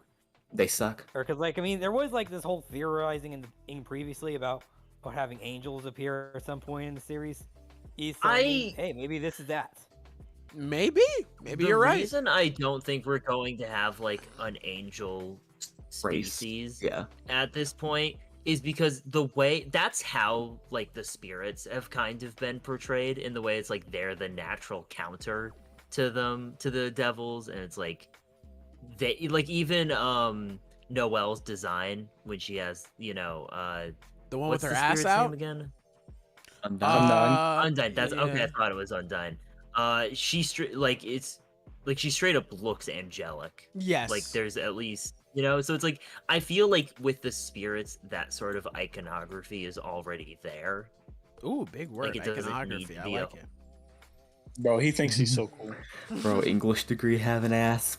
They suck. Or because like I mean, there was like this whole theorizing in previously about having angels appear at some point in the series. So, I mean, hey, maybe this is that. Maybe The you're right. reason I don't think we're going to have like an angel Race. species Yeah. at this point is because the way that's how like the spirits have kind of been portrayed in the way it's like they're the natural counter to the devils, and it's like they like even Noelle's design when she has The one what's with her the ass spirit's out. name again? Undone. Undyne. That's okay. I yeah. thought it was Undyne. She she straight up looks angelic. Yes. Like there's at least so it's like I feel like with the spirits that sort of iconography is already there. Ooh, big word. it doesn't Iconography. need I to be like a- it. Bro, he thinks he's so cool. Bro, English degree have an ass.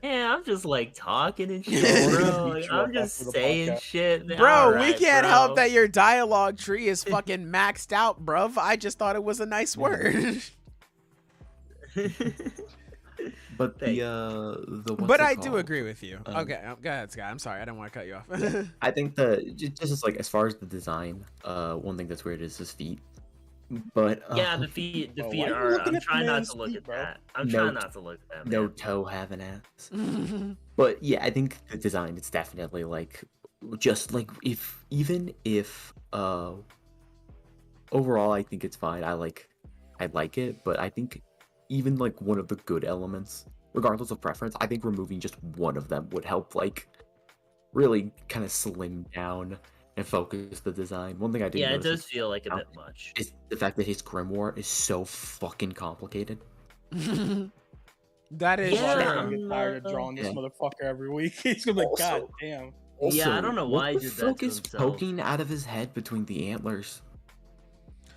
Yeah, I'm just like talking and Bro, shit, we're bro. gonna Like, beat you up I'm just after the saying podcast. shit, man. Bro, we Alright, can't help bro. that your dialogue tree is fucking maxed out, bruv. I just thought it was a nice word. But Thank the what's But it I do called? agree with you. Um, Okay, go ahead, Sky. I'm sorry. I didn't want to cut you off. I think just as like as far as the design, one thing that's weird is his feet. But Yeah, the feet Bro, why feet are you are. looking I'm at the trying not man's to look feet, at bro? that. I'm No trying t- not to look at that. no man. toe have an ass. But yeah, I think the design is definitely like just like even if overall I think it's fine. I like it, but I think even like one of the good elements, regardless of preference, I think removing just one of them would help like really kind of slim down and focus the design. One thing I did Yeah, it notice does feel like a now bit much. is the fact that his grimoire is so fucking complicated. That is Yeah, He's true. gonna get tired of drawing this Yeah. motherfucker every week. He's gonna be like, God Also- damn. Yeah, I don't know what why the he did that fuck to is himself. poking out of his head between the antlers?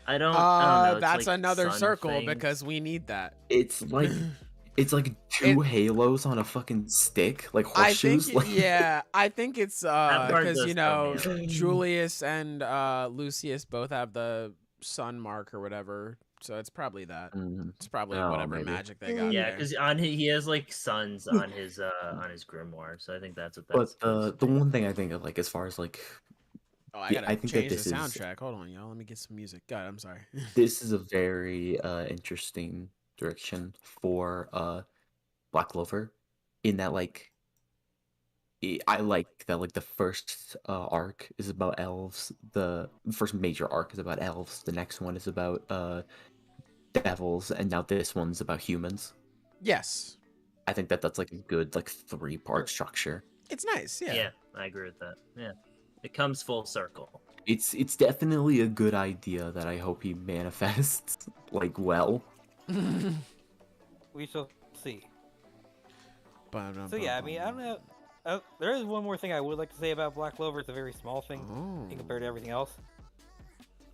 I don't know. It's That's like another sun circle things. because we need that. It's like two halos on a fucking stick, like I think, horseshoes. Like, yeah, I think it's part because does throw me off. Julius and Lucius both have the sun mark or whatever, so it's probably that. Mhm. It's probably Oh, whatever maybe. magic they got. Yeah, there. because he has like suns on his grimoire, so I think that's what that's. But the one thing I think of, like, as far as like Oh, I yeah, gotta I think that change the this is- soundtrack. Hold on, y'all. Let me get some music. God, I'm sorry. this is a very interesting direction for Black Clover, in that like I like that like the first arc is about elves. The first major arc is about elves. The next one is about devils, and now this one's about humans. Yes, I think that's like a good like 3-part structure. it's nice. Yeah. Yeah, I agree with that. Yeah, it comes full circle. It's definitely a good idea that I hope he manifests like well. We shall see. So yeah, I mean, I don't know. There is one more thing I would like to say about Black Clover. It's a very small thing compared to everything else.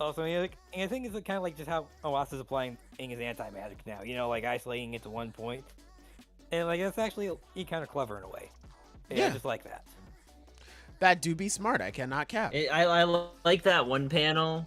Also, I mean, like, I think it's kind of like just how Owasa's applying his anti-magic now. You know, like isolating it to one point, and like that's actually kind of clever in a way. Yeah, just like that. That do be smart. I cannot cap. I like that one panel.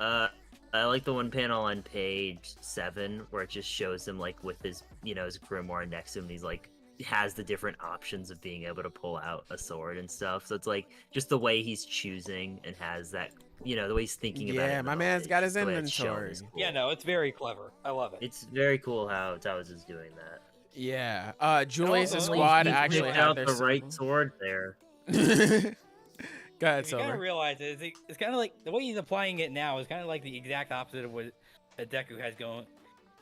I like the one panel on page 7 where it just shows him like with his, his grimoire next to him. And he's like has the different options of being able to pull out a sword and stuff. So it's like just the way he's choosing and has that, the way he's thinking about it. Yeah, my man's got his inventory. Cool. Yeah, no, it's very clever. I love it. It's very cool how Towers is doing that. Yeah. Julius' He squad picked actually had out their the right sword there. Go ahead, You kind Silver. of realize it's kind of like the way he's applying it now is kind of like the exact opposite of what Deku has going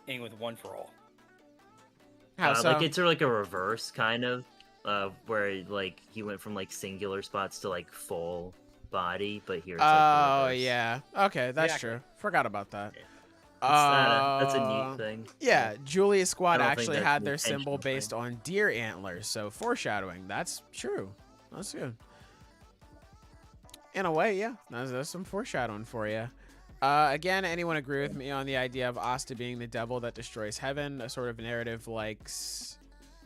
in with One for All. How so? Like it's sort of like a reverse kind of, where like he went from like singular spots to like full body, but here it's like the reverse. Yeah. Okay, that's Exactly. true. Forgot about that. That's a neat thing. Yeah, Julius' I squad don't think actually that's had an their symbol intentional based thing. on deer antlers, so foreshadowing. That's true. That's good. In a way, yeah. That's some foreshadowing for you. Again, anyone agree with me on the idea of Asta being the devil that destroys heaven? A sort of narrative likes,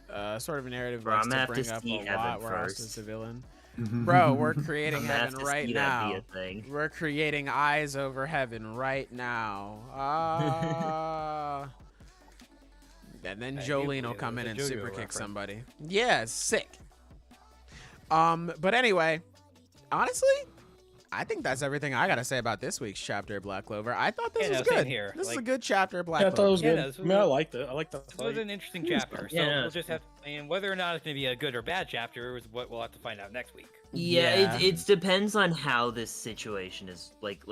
Bro, I'm gonna to have to bring up see a heaven lot where first. Asta's a villain. Bro, we're I'm creating gonna have heaven to right see that now. be a thing. We're creating eyes over heaven right now. And then I do Jolene believe will it come was in a and JoJo super kick reference. somebody. Yeah, sick. But anyway, honestly, I think that's everything I gotta say about this week's chapter of Black Clover. I thought this Yeah, was no, same good. here. This is a Like- good chapter of Black Yeah, I Clover. thought it was Yeah, good. no, this I mean, I was- liked it. I liked the It was fight. an interesting chapter, so Yeah, no, we'll it's just have to, and whether or not it's going to be a good or bad chapter is what we'll have to find out next week. Yeah, Yeah. it depends on how this situation is like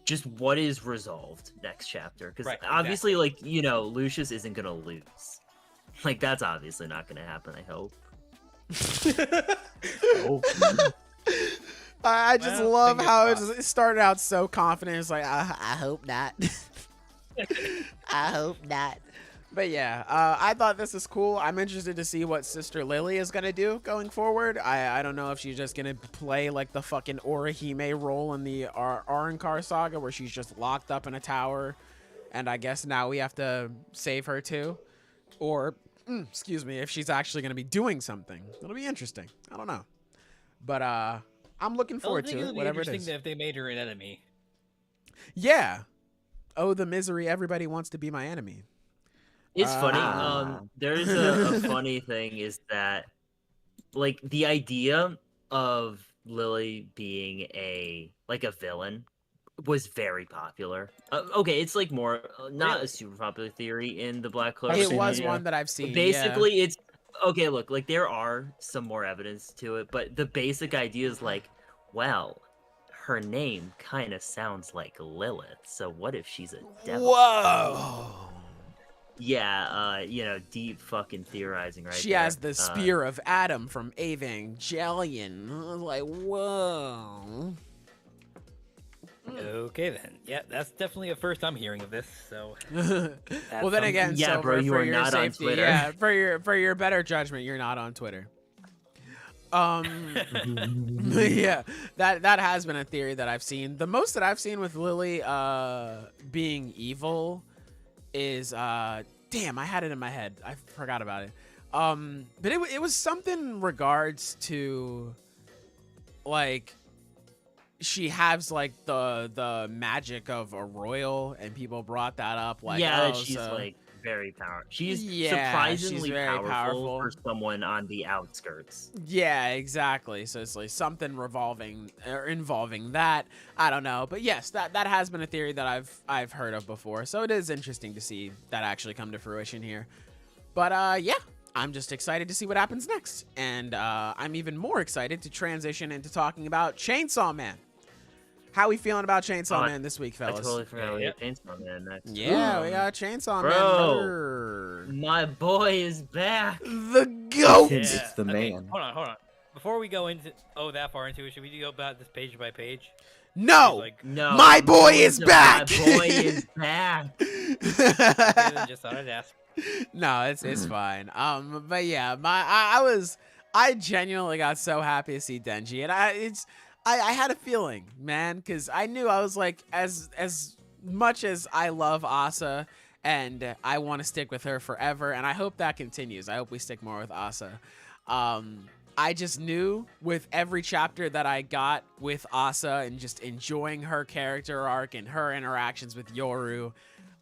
just what is resolved next chapter. Because Right, obviously, like Lucius isn't gonna lose. Like that's obviously not gonna happen. I hope. I just Well, love fingers how crossed. it started out so confident. It's like, I hope not. I hope not. But yeah, I thought this is cool. I'm interested to see what Sister Lily is gonna do going forward. I don't know if she's just gonna play like the fucking Orihime role in the Arankar saga, where she's just locked up in a tower, and I guess now we have to save her too, or excuse me, if she's actually gonna be doing something. It'll be interesting. I don't know, but I'm looking forward I think to it'll it, be whatever it interesting is. if they made her an enemy. Yeah. Oh, the misery. Everybody wants to be my enemy. It's funny. Ah. There's a funny thing is that, like, the idea of Lily being a villain was very popular. Okay, it's like more not Really? a super popular theory in the Black Clover. I've It seen was it, yeah. one that I've seen. Basically, it's okay. Look, like there are some more evidence to it, but the basic idea is like, well, her name kind of sounds like Lilith. So what if she's a Yeah. devil? Whoa. Yeah, deep fucking theorizing right She there. has the spear of Adam from Evangelion. I was like, whoa. Okay then. Yeah, that's definitely a first I'm hearing of this. So Well, then something. again, Yeah, Silver, bro, you for are your not on safety, Twitter. yeah, for your better judgment, you're not on Twitter. Yeah, that has been a theory that I've seen. The most that I've seen with Lily being evil is damn, I had it in my head. I forgot about it. But it was something in regards to like she has like the magic of a royal, and people brought that up like yeah, oh, she's so- like very powerful. She's Yeah, surprisingly she's very powerful, powerful. for someone on the outskirts. Yeah, exactly. So it's like something revolving or involving that. I don't know, but yes, that has been a theory that I've heard of before. So it is interesting to see that actually come to fruition here. But yeah, I'm just excited to see what happens next, and I'm even more excited to transition into talking about Chainsaw Man. How we feeling about Chainsaw Oh, Man this week, I fellas? totally forgot we Yep. had Chainsaw Man next. Yeah, we got Chainsaw Man. Bro. brother. My boy is back. The goat. Since it's the okay, man. Hold on. Before we go into that far into it, should we go about this page by page? No, Like, No, my I'm boy going is to back. My boy is back. okay, then just thought I'd ask. No, it's fine. But yeah, I genuinely got so happy to see Denji, and I had a feeling, man, because I knew I was like, as much as I love Asa and I want to stick with her forever, and I hope that continues. I hope we stick more with Asa. I just knew with every chapter that I got with Asa and just enjoying her character arc and her interactions with Yoru,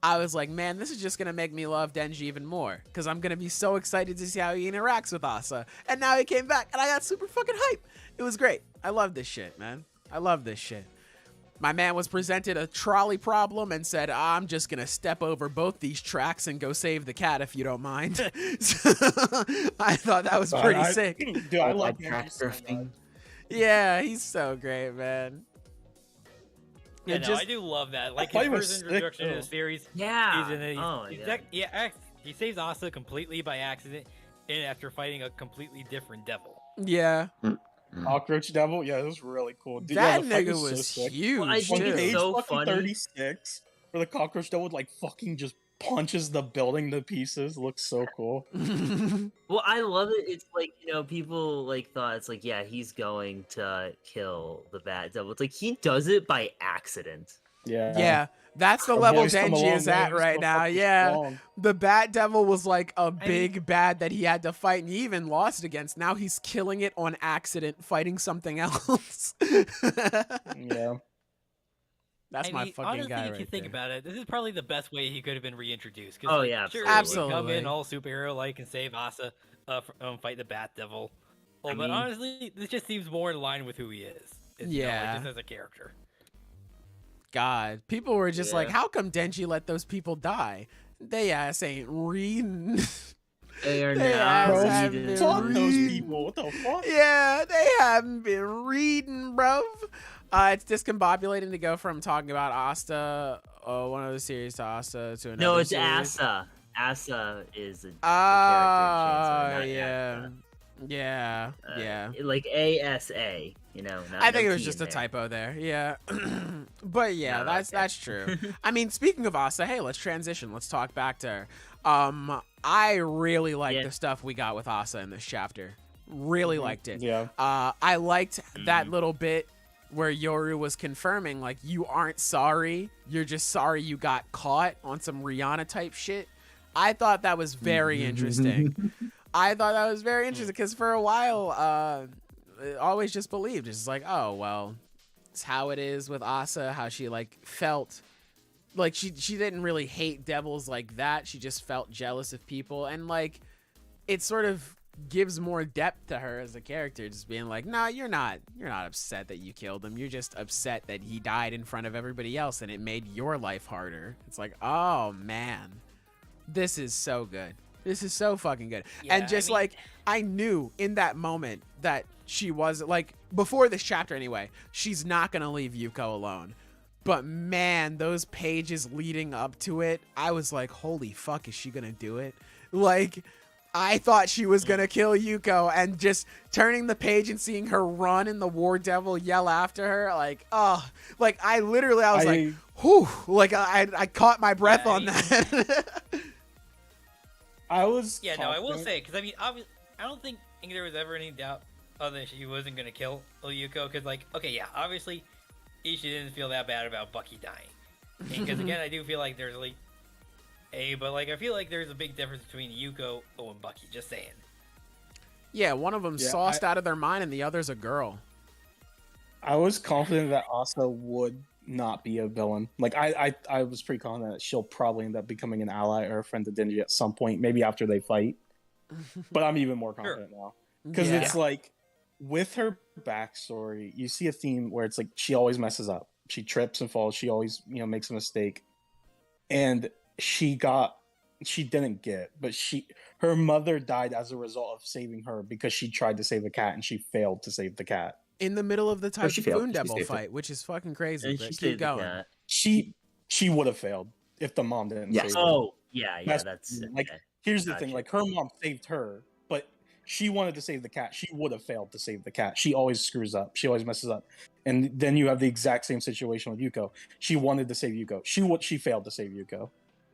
I was like, man, this is just going to make me love Denji even more because I'm going to be so excited to see how he interacts with Asa. And now he came back and I got super fucking hype. It was great. I love this shit, man. I love this shit. My man was presented a trolley problem and said, I'm just going to step over both these tracks and go save the cat if you don't mind. I thought that was pretty sick. Dude, I love track Denji so drifting. much. Yeah, he's so great, man. Yeah, And no, just- I do love that. Like thought his he was first sick, introduction to though. the series. Yeah. He's in it. Oh, He's yeah. he saves Asa completely by accident, and after fighting a completely different devil. Yeah. Cockroach Devil, yeah, it was really cool. Dude, That yeah, the fight nigga so was sick. huge, Well, I think too. it's Page so fucking funny. 36, where the Cockroach Devil like fucking just punches the building to pieces. Looks so cool. Well, I love it. It's like, people like thought it's like, yeah, he's going to kill the Bat Devil. It's like he does it by accident. Yeah. Yeah, that's the Our level boy's come a Denji long is way, at he's right so now. fucking Yeah, strong. the Bat Devil was like a mean- big bad that he had to fight, and he even lost against. Now he's killing it on accident, fighting something else. Yeah. That's I my mean, fucking honestly, guy if right you think there. about it, this is probably the best way he could have been reintroduced. 'Cause, Oh, like, yeah, sure, absolutely. he come in Absolutely. all superhero-like and save Asa, fight the Bat Devil. Oh, I but mean- honestly, this just seems more in line with who he is. Yeah. Just as a character. God, people were just like, Yeah. how come Denji let those people die? They ass ain't reading. They are They not ass Bro, haven't reading. been fuck those reading. people. What the fuck? Yeah, they haven't been reading, bruv. It's discombobulating to go from talking about Asta, one of the series, to Asta to another. No, it's series. Asa. Asa is a Oh, character in Chainsaw, not yeah. Asa. Yeah, yeah. Like ASA, not I think no it was T just in a there. typo there. Yeah. But yeah, No, that's okay. that's true. I mean, speaking of Asa, hey, let's transition. Let's talk back to her. I really like Yeah. the stuff we got with Asa in this chapter. Really liked it. Yeah. I liked Mm-hmm. that little bit where Yoru was confirming, like, you aren't sorry. You're just sorry you got caught on some Rihanna type shit. I thought that was very interesting. I thought that was very interesting because for a while, I always just believed. It's like, oh, well, it's how it is with Asa, how she, like, felt. Like, she didn't really hate devils like that. She just felt jealous of people. And, like, it sort of gives more depth to her as a character, just being like, no, you're not upset that you killed him. You're just upset that he died in front of everybody else and it made your life harder. It's like, oh, man, this is so good. This is so fucking good. Yeah, And just I mean- like, I knew in that moment that she was, like, before this chapter anyway, she's not going to leave Yuko alone. But man, those pages leading up to it, I was like, holy fuck, is she going to do it? Like, I thought she was going to kill Yuko, and just turning the page and seeing her run and the War Devil yell after her, like, oh, like, I was like, whew, like, I caught my breath Yeah, on that. I was. Yeah, no, I will confident- say, because I mean, obviously, I don't think there was ever any doubt other than she wasn't going to kill Yuko, because, like, okay, yeah, obviously, Isha didn't feel that bad about Bucky dying. Because, again, I do feel like there's, like, but, like, I feel like there's a big difference between Yuko and Bucky, just saying. Yeah, one of them Yeah, sauced out of their mind and the other's a girl. I was confident that Asa would not be a villain. Like I was pretty confident that she'll probably end up becoming an ally or a friend to Denji at some point, maybe after they fight. But I'm even more confident now because Yeah. it's like with her backstory, you see a theme where it's like she always messes up. She trips and falls. She always makes a mistake, and she didn't get, but her mother died as a result of saving her because she tried to save a cat and she failed to save the cat. in the middle of the Oh, she failed. Typhoon She Devil saved it. fight, which is fucking crazy. And But she keep saved the going. cat. She would have failed if the mom didn't Yes. save her. Oh, yeah, that's like okay. here's the thing, Gotcha. like her mom saved her, but she wanted to save the cat. She would have failed to save the cat. She always screws up. She always messes up. And then you have the exact same situation with Yuko. She wanted to save Yuko. She failed to save Yuko.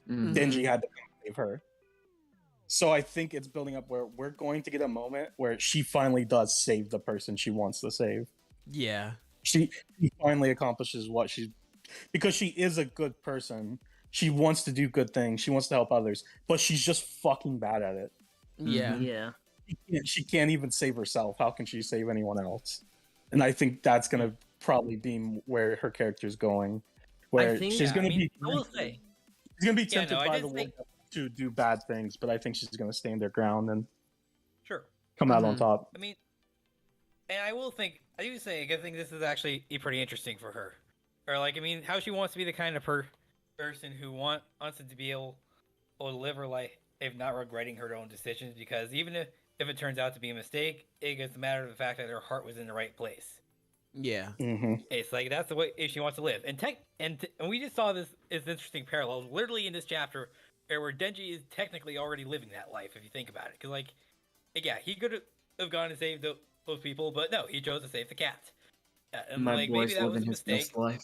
Mm. Denji had to come save her. So I think it's building up where we're going to get a moment where she finally does save the person she wants to save. Yeah. She finally accomplishes what she's, because she is a good person. She wants to do good things. She wants to help others, but she's just fucking bad at it. Yeah. Yeah. She can't even save herself. How can she save anyone else? And I think that's gonna probably be where her character's going. Where think- she's gonna be, I will say, she's gonna be Yeah, tempted no, I by did the say- world to do bad things, but I think she's gonna stand her ground and sure. come out on Mhm. top. I mean, and I do say, I think this is actually pretty interesting for her. Or like, I mean, how she wants to be the kind of person who wants to be able to live her life if not regretting her own decisions. Because even if it turns out to be a mistake, it gets a matter of the fact that her heart was in the right place. Yeah. Mm-hmm. It's like that's the way if she wants to live. And we just saw this is interesting parallels literally in this chapter where Denji is technically already living that life if you think about it. Because like, yeah, he could have gone and saved those people, but no, he chose to save the cat. And My like boy's maybe that was living a his mistake, best life.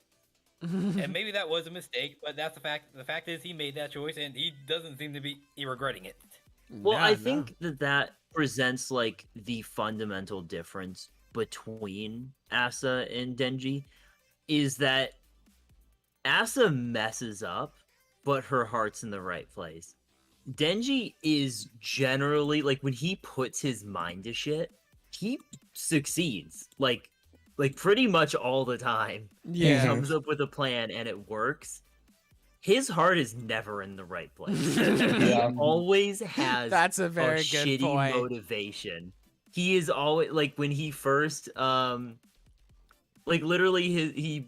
and maybe that was a mistake. But that's the fact. The fact is, he made that choice, and he doesn't seem to be regretting it. Well, Nah, I no. think that presents like the fundamental difference between Asa and Denji is that Asa messes up, but her heart's in the right place. Denji is generally like when he puts his mind to shit, he succeeds. Like pretty much all the time. He Yeah. comes up with a plan and it works. His heart is never in the right place. Yeah. He always has That's a very a good shitty point. motivation. He is always like when he first like literally he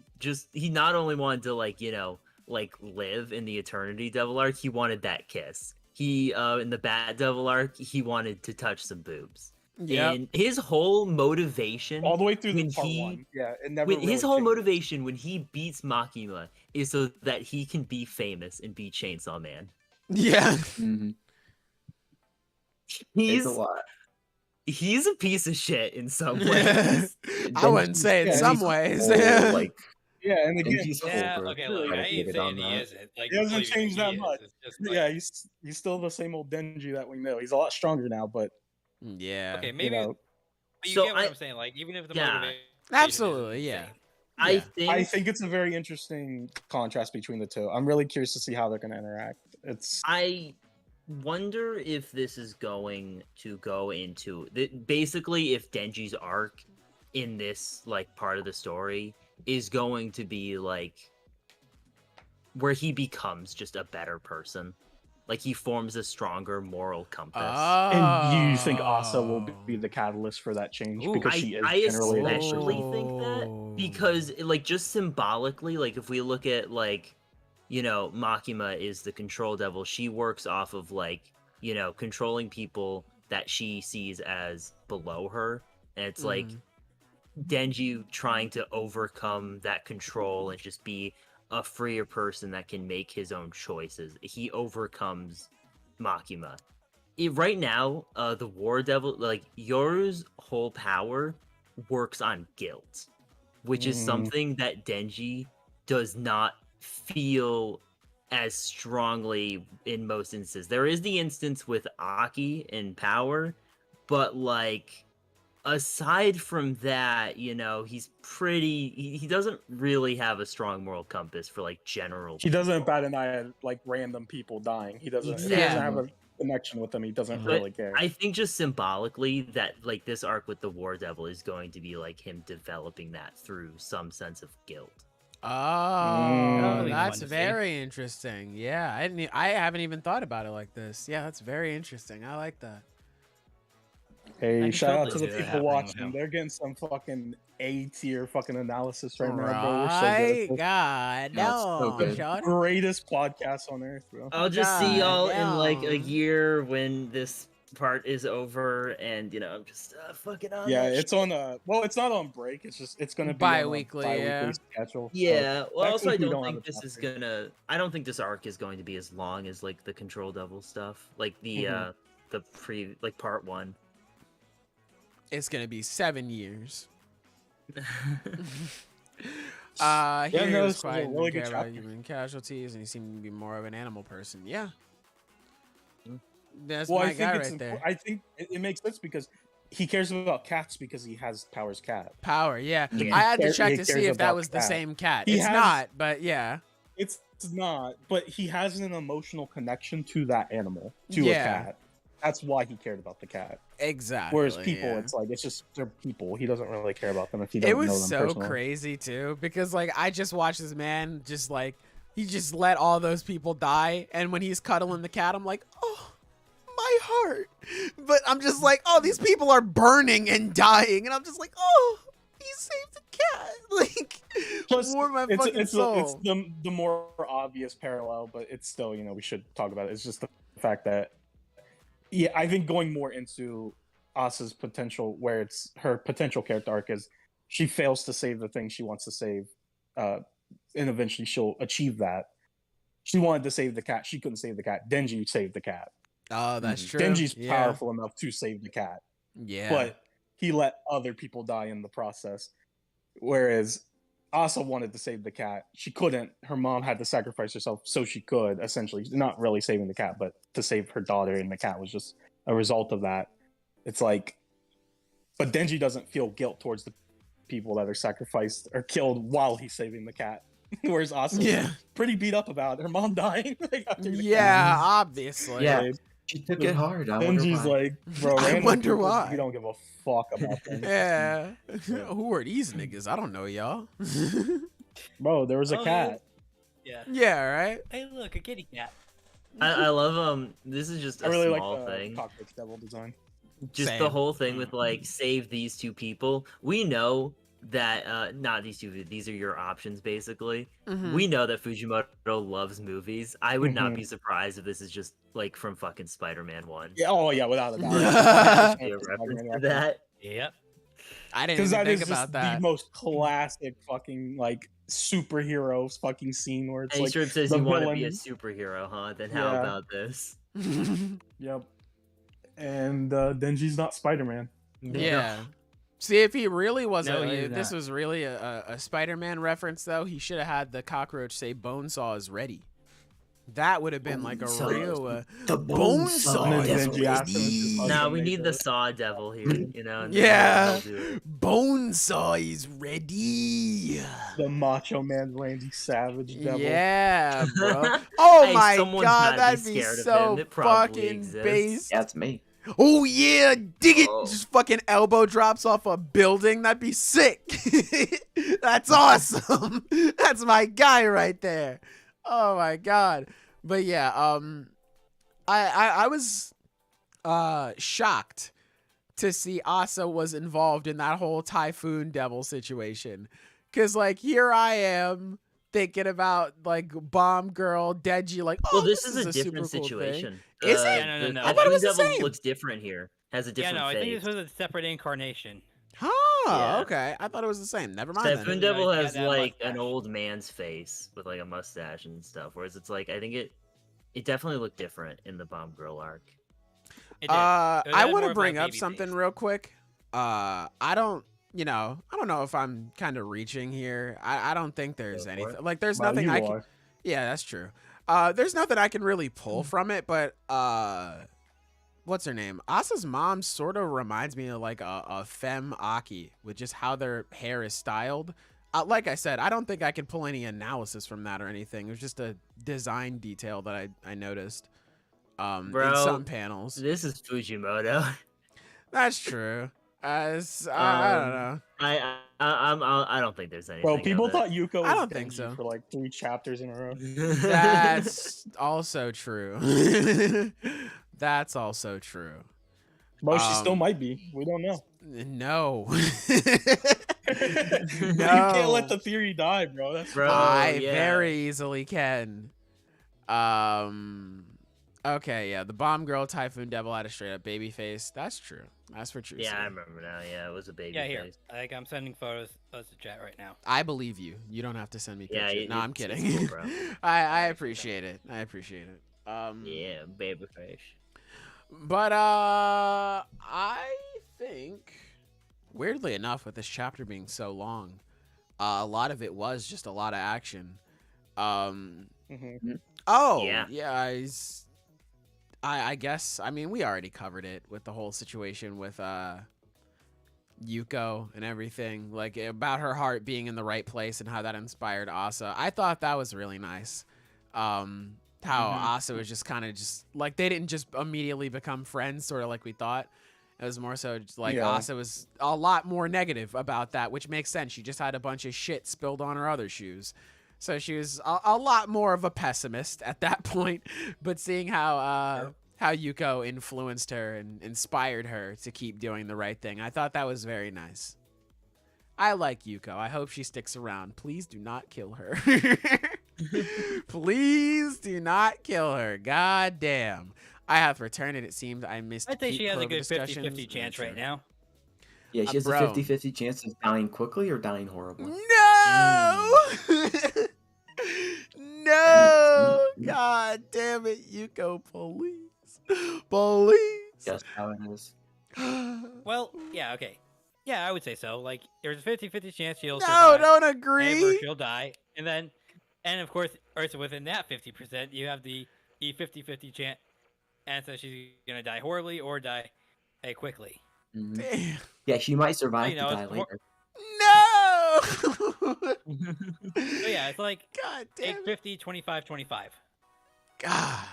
not only wanted to like, you know, like live in the Eternity Devil arc, he wanted that kiss. He in the Bat Devil arc, he wanted to touch some boobs. Yep. And his whole motivation All the way through the when part he- one. Yeah, it never. his really whole changed. motivation when he beats Makima is so that he can be famous and be Chainsaw Man. Yeah. Mhm. He's It's a lot. he's a piece of shit in some ways. I wouldn't say in Yeah, some Denji's ways. whole, like Yeah, and again, Denji's Yeah, whole okay, growth look, I ain't predicated saying on he that. isn't. Like, He hasn't believe me, changed that he is. much. It's just like, yeah, he's still the same old Denji that we know. He's a lot stronger now, but Yeah. okay, you maybe. know, But you So get what I- I'm saying. Like, even if the Yeah. motivation Absolutely, isn't yeah. insane. I Yeah. think I think it's a very interesting contrast between the two. I'm really curious to see how they're going to interact. It's I wonder if this is going to go into basically if Denji's arc in this like part of the story is going to be like where he becomes just a better person. Like he forms a stronger moral compass. and you think Asa will be the catalyst for that change Ooh, because she is I generally a good especially person. think that because like just symbolically, like if we look at like, you know, Makima is the control devil, she works off of like, you know, controlling people that she sees as below her, and it's like Denji trying to overcome that control and just be a freer person that can make his own choices. He overcomes Makima. Right now, the War Devil, like Yoru's whole power works on guilt, which is something that Denji does not feel as strongly in most instances. There is the instance with Aki in power, but like aside from that, you know, he's pretty he doesn't really have a strong moral compass for like general He doesn't people. bat an eye at like random people dying. He doesn't. He Exactly. doesn't have a connection with them. He doesn't But really care. I think just symbolically that like this arc with the War Devil is going to be like him developing that through some sense of guilt. Oh, That'll be that's fun to see. very interesting. Yeah, I haven't even thought about it like this. Yeah, that's very interesting. I like that. I Hey, can shout out totally to the see that people happening with watching. him. They're getting some fucking A tier fucking analysis right now, bro. We're so good. Right? God, No, it's so no, good. Sean. Greatest podcast on earth, bro. I'll just see God y'all in like a damn. year when this part is over, and I'm just fucking on. Yeah, that it's on well, it's not on break. It's gonna be Bi-weekly, on a yeah. bi-weekly schedule. So Yeah, well, next also I week we don't have think a this is chapter. gonna. I don't think this arc is going to be as long as like the Control Devil stuff, like the part 1. It's gonna be 7 years. Yeah, He no, was this is a quiet and really didn't good care about chapter. human casualties, and he seemed to be more of an animal person. Yeah. That's Well, my I think guy it's right there. I think it makes sense because he cares about cats because he has Power's cat. Power, yeah. Yeah. I had to He check to cares see if that about was the cat. same cat. He It's has- not, but yeah. It's not, but he has an emotional connection to that animal, to a Yeah. cat. That's why he cared about the cat. Exactly. Whereas people, yeah. it's like it's just they're people. He doesn't really care about them if he doesn't It know them was so personally. crazy too, because like I just watched this man just like he just let all those people die, and when he's cuddling the cat, I'm like, oh, my heart. But I'm just like, oh, these people are burning and dying, and I'm just like, oh, he saved the cat. Like, Plus, warm my fucking it's soul. the more obvious parallel, but it's still, we should talk about it. It's just the fact that, yeah, I think going more into Asa's potential, where it's her potential character arc is she fails to save the thing she wants to save, and eventually she'll achieve that. She wanted to save the cat. She couldn't save the cat. Denji saved the cat. Oh, that's true. Denji's Yeah. powerful enough to save the cat, Yeah. but he let other people die in the process. Whereas Asa wanted to save the cat. She couldn't. Her mom had to sacrifice herself so she could, essentially, not really saving the cat, but to save her daughter, and the cat was just a result of that. It's like, but Denji doesn't feel guilt towards the people that are sacrificed or killed while he's saving the cat. Whereas Asa's Yeah. pretty beat up about her mom dying. Like, after the cat Yeah, obviously. Yeah. died. She took it hard. I wonder Denji's why. like, bro, I random wonder people, why. You don't give a fuck about them. Yeah. Who are these niggas? I don't know, y'all. Bro, there was a Oh, cat. Yeah. Yeah, right? Hey, look, a kitty cat. I love this is just a I really small like the thing. cockroach devil design. Just the Same. whole thing with like save these two people. We know that not these two, these are your options basically. Mhm. We know that Fujimoto loves movies. I would not Mhm. be surprised if this is just like from fucking Spider-Man 1. Yeah, oh yeah, without a Yeah. Be a reference to that. Yep. I didn't Because even that think is about just that. the most classic fucking like superhero fucking scene where it's And like Strip says the you want to be a villain- superhero, huh? Then how Yeah. about this? Yep. And Denji's not Spider-Man. Yeah. See, if he really was No, he if is this not. was really a Spider-Man reference, though, he should have had the cockroach say "Bonesaw is ready." That would have been like a Bonesaw. real The Bonesaw And then is Denji asked him ready. to No, fucking we make need the her- Saw Devil here, you know? and then Yeah. he'll do it. Bonesaw is ready. the Macho Man Randy Savage devil. Yeah, bro. Oh Hey, my someone's god, gotta be that'd be scared of so him. It probably fucking exists. based. Yeah, it's me. Oh yeah, dig it! Oh. Just fucking elbow drops off a building. That'd be sick. That's awesome. That's my guy right there. Oh my god. But yeah, I was shocked to see Asa was involved in that whole Typhoon Devil situation. Cause like here I am thinking about like Bomb Girl, Denji, like, oh, Well, this is a super different cool thing. situation. Is it? Yeah, no. I thought it was the Devil same. looks different here. Has a Yeah, different no, I think face. this was a separate incarnation. Oh, Yeah. okay. I thought it was the same. Never mind. Typhoon Then. Devil Yeah, has that like mustache. an old man's face with like a mustache and stuff, whereas it's like I think it definitely looked different in the Bomb Girl arc. It did. I It had want more to of, bring like, up baby something face. real quick. I don't know if I'm kind of reaching here. I don't think there's Go for anything it. like there's Well, nothing you I can. are. Yeah, that's true. There's nothing I can really pull from it, but what's her name? Asa's mom sort of reminds me of like a femme Aki with just how their hair is styled. Like I said, I don't think I can pull any analysis from that or anything. It was just a design detail that I noticed in Bro, some panels. This is Fujimoto. That's true. I don't know. I don't think there's anything. Bro, of people it. thought Yuko was I don't think Denji so. for like 3 chapters in a row. That's also true. That's also true. Bro, she still Um, might be. We don't know. No. You can't let No. the theory die, bro. That's Bro, I yeah. very easily can. Okay, yeah, the bomb girl Typhoon Devil had a straight up baby face. That's true. That's for true. Yeah, I remember now. Yeah, it was a baby Yeah, here. face. Like I'm sending photos to chat right now. I believe you. You don't have to send me Yeah, pictures. No, I'm it's kidding. cool, bro. I appreciate it. I appreciate it. Yeah, baby face. But I think weirdly enough, with this chapter being so long, a lot of it was just a lot of action. Mhm. Oh, Yeah. I guess, I mean, we already covered it with the whole situation with Yuko and everything, like about her heart being in the right place and how that inspired Asa. I thought that was really nice. How Asa was just kind of just like, they didn't just immediately become friends, sort of like we thought. It was more so just like Asa was a lot more negative about that, which makes sense. She just had a bunch of shit spilled on her other shoes. So she was a lot more of a pessimist at that point. But seeing how Yuko influenced her and inspired her to keep doing the right thing, I thought that was very nice. I like Yuko. I hope she sticks around. Please do not kill her. Please do not kill her. God damn. I have returned and it seems I missed. I'd say she has a good discussions. 50-50 chance right now. Yeah, she has a Bro. 50-50 chance of dying quickly or dying horribly. No! No! God damn it, Yuko, police. Police. That's how it is. Well, yeah, okay. Yeah, I would say so. Like, there's a 50-50 chance she'll No, survive. don't Or agree. she'll die. And of course, also within that 50%, you have the 50-50 chance. And so she's going to die horribly or die quickly. Mhm. Damn. Yeah, she might survive You know, to die it's later. No! So yeah, it's like God damn it. 50, 25, 25. God,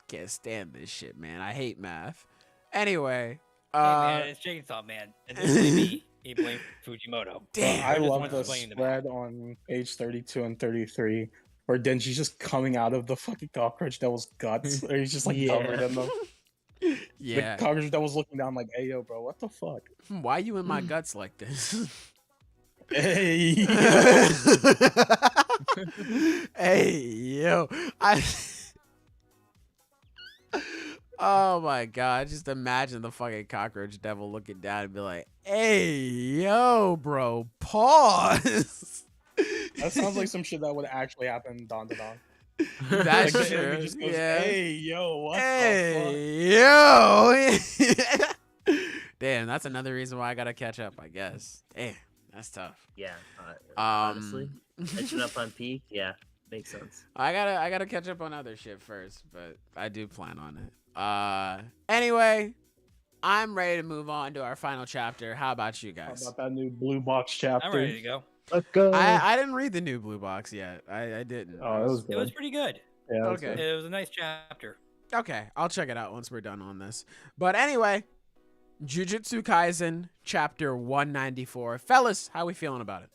can't stand this shit, man. I hate math. Anyway, Hey man, it's Chainsaw Man. And this is me. He blamed Fujimoto. damn. I just love wanted to the explain to spread on page 32 and 33 where Denji's just coming out of the fucking cockroach devil's guts. Or he's just like covered in them. Yeah. The cockroach devil's looking down like, hey yo, bro, what the fuck? Why you in my guts like this? Hey. Hey, yo. Oh my god, just imagine the fucking cockroach devil looking down and be like, hey, yo, bro, pause. That sounds like some shit that would actually happen in Don to Don. That's Like, the enemy true. just goes, Yeah. hey yo, what the Hey, yo. Damn, that's another reason why I gotta catch up, I guess. Damn, that's tough. Yeah. Honestly, catching up on Peak. Yeah, makes sense. I gotta catch up on other shit first, but I do plan on it. Anyway, I'm ready to move on to our final chapter. How about you fuck? How guys? about that new blue box chapter? I'm ready to go. Let's go. I didn't read the new blue box yet. I didn't. Oh, it was It good. was pretty good. Yeah, it was Okay. good. It was a nice chapter. Okay, I'll check it out once we're done on this. But anyway, Jujutsu Kaisen chapter 194. Fellas, how we feeling about it?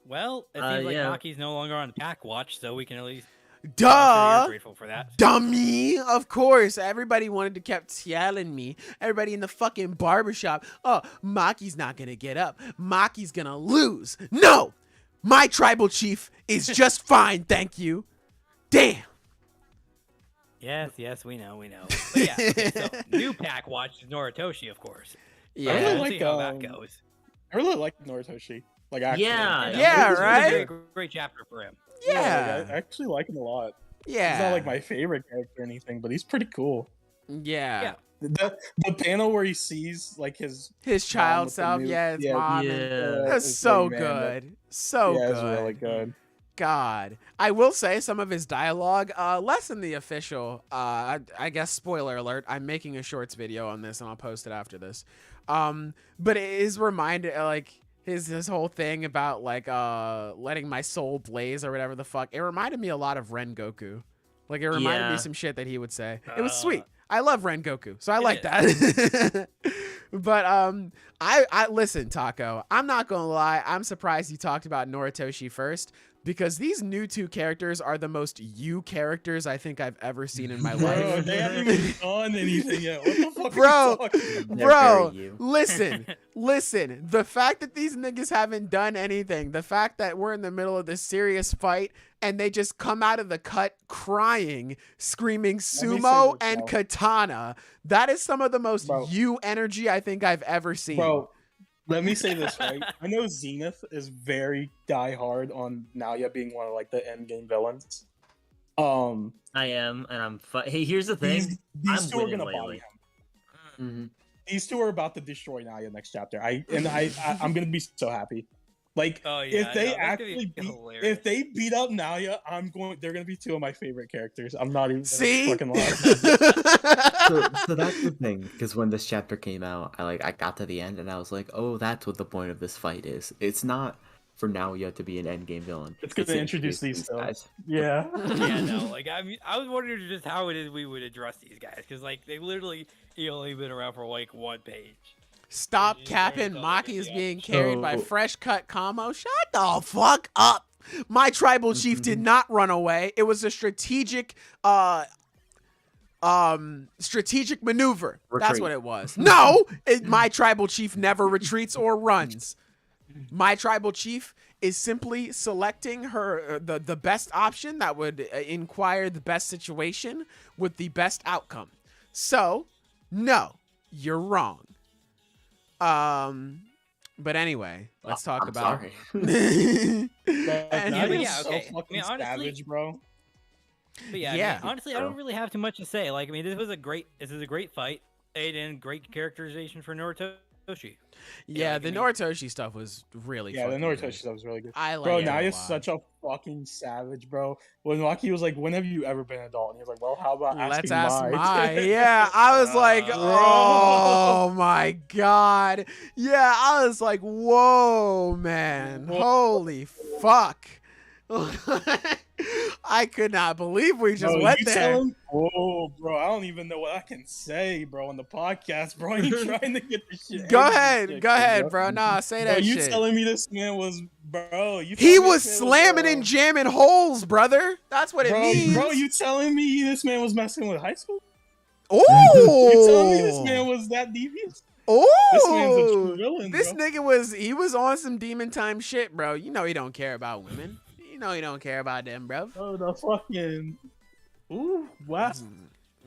Well, it seems like yeah. Maki's no longer on pack watch, so we can at least I'm Duh! grateful for that. Dummy! Of course. Everybody wanted to kept telling me. Everybody in the fucking barbershop. Oh, Maki's not gonna get up. Maki's gonna lose. No! My tribal chief is just fine, thank you. Damn. Yes, we know. But yeah, okay, so new pack watch is Noritoshi, of course. Yeah. really We'll like, see how that goes. I really like Noritoshi. Like, actually. Yeah, Yeah, This was a right? great chapter for him. Yeah. Like, I actually like him a lot. Yeah. He's not like my favorite character or anything, but he's pretty cool. Yeah. Yeah. The panel where he sees like his His mom child with the self. new- Yeah, his yeah, mom. yeah. And that's his so big man, that- good. So yeah, good. it's really good. God, I will say some of his dialogue, less than the official. I guess spoiler alert. I'm making a shorts video on this, and I'll post it after this. But it is reminded like his whole thing about like letting my soul blaze or whatever the fuck. It reminded me a lot of Rengoku. Like it reminded me Yeah. some shit that he would say. It was Uh, sweet. I love Rengoku, so I it like is. that. But I listen, Taco. I'm not gonna lie. I'm surprised you talked about Noritoshi first because these new two characters are the most you characters I think I've ever seen in my Bro, life. they haven't even done anything yet. What the fuck Bro, are you talking about? They're Bro, very you. listen. Listen, the fact that these niggas haven't done anything, the fact that we're in the middle of this serious fight and they just come out of the cut crying, screaming sumo this, and bro. katana, that is some of the most Bro. you energy I think I've ever seen. Bro, let me say this, right? I know Zenith is very diehard on Naoya being one of like the end game villains. I am, and I'm. Hey, here's the thing. These I'm two are winning gonna body lately. him. Mm-hmm. These two are about to destroy Naoya next chapter. I'm gonna be so happy. Like Oh, yeah, if they no, that's gonna actually be beat, hilarious. if they beat up Naoya, they're gonna be two of my favorite characters. I'm not even gonna See? fucking lie. So that's the thing, because when this chapter came out, I got to the end and I was like, oh, that's what the point of this fight is. It's not for Naoya to be an endgame villain. It's gonna introduce these two. guys. Yeah. Yeah, no, like I mean, I was wondering just how it is we would address these guys because like they literally only been around for like one page. Stop He's capping. very Maki solid, is yeah. being carried by So- fresh cut Kamo. Shut the fuck up. My tribal chief did not run away. It was a strategic strategic maneuver. That's Retreat. what it was. No, my tribal chief never retreats or runs. My tribal chief is simply selecting her the best option that would inquire the best situation with the best outcome. So, no, you're wrong. But anyway, let's talk I'm about. sorry. And- Naoya's yeah, so okay. fucking I mean, honestly- savage, bro. But yeah, Yeah. I mean, honestly, I don't really have too much to say. Like, I mean, this is a great fight. And great characterization for Noritoshi. yeah, like, the I mean- Noritoshi stuff was really Yeah, the fucking Noritoshi good. stuff was really good. I like Bro, it a Naoya's lot. such a fucking savage, bro. When Maki was like, "When have you ever been an adult?" and he was like, "Well, how about Let's asking ask Mai?" my. Yeah, I was like, Bro. oh my god. Yeah, I was like, whoa, man. Whoa. Holy fuck. I could not believe we just Bro, went you there. tell him, oh, bro, I don't even know what I can say, bro, on the podcast, bro. You trying to get this shit? Go ended, ahead, shit, go ahead, bro. Nah, say Bro, that you shit. telling me this man was, bro? You He telling me was this man slamming and jamming holes, brother. That's what it bro, means. bro, you telling me this man was messing with high school? Ooh. You telling me this man was that devious? Ooh. This man's a true villain, This bro. nigga he was on some demon time shit, bro. You know he don't care about women. You know he don't care about them, bro. Oh, the fucking. Ooh, wow. God,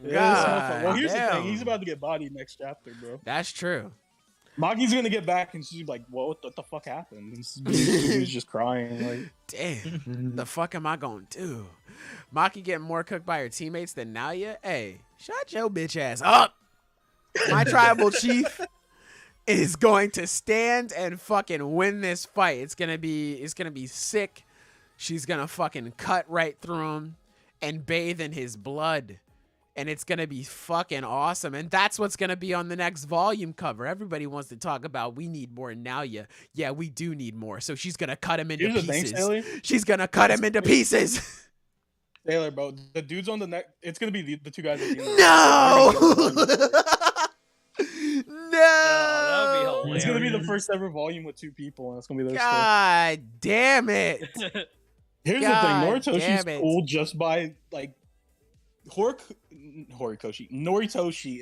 Yeah, well, here's the damn. thing. He's about to get bodied next chapter, bro. That's true. Maki's gonna get back, and she's like, "What the fuck happened?" And he's just crying, like, Damn, the fuck am I gonna do? Maki getting more cooked by her teammates than Naoya? Hey, shut your bitch ass up. My tribal chief is going to stand and fucking win this fight. It's gonna be sick. She's gonna fucking cut right through him and bathe in his blood. And it's gonna be fucking awesome. And that's what's gonna be on the next volume cover. Everybody wants to talk about we need more Naoya. Yeah, we do need more. So she's gonna cut him into here's the thing, pieces. Taylor. She's gonna cut him into pieces. Taylor, bro, the dudes on the neck. It's gonna be the two guys. At the end. No. that would be No. It's gonna be the hilarious. first ever volume with two people, and it's gonna be those two. God damn it. Here's God the thing: damn Noritoshi's it. cool just by like Noritoshi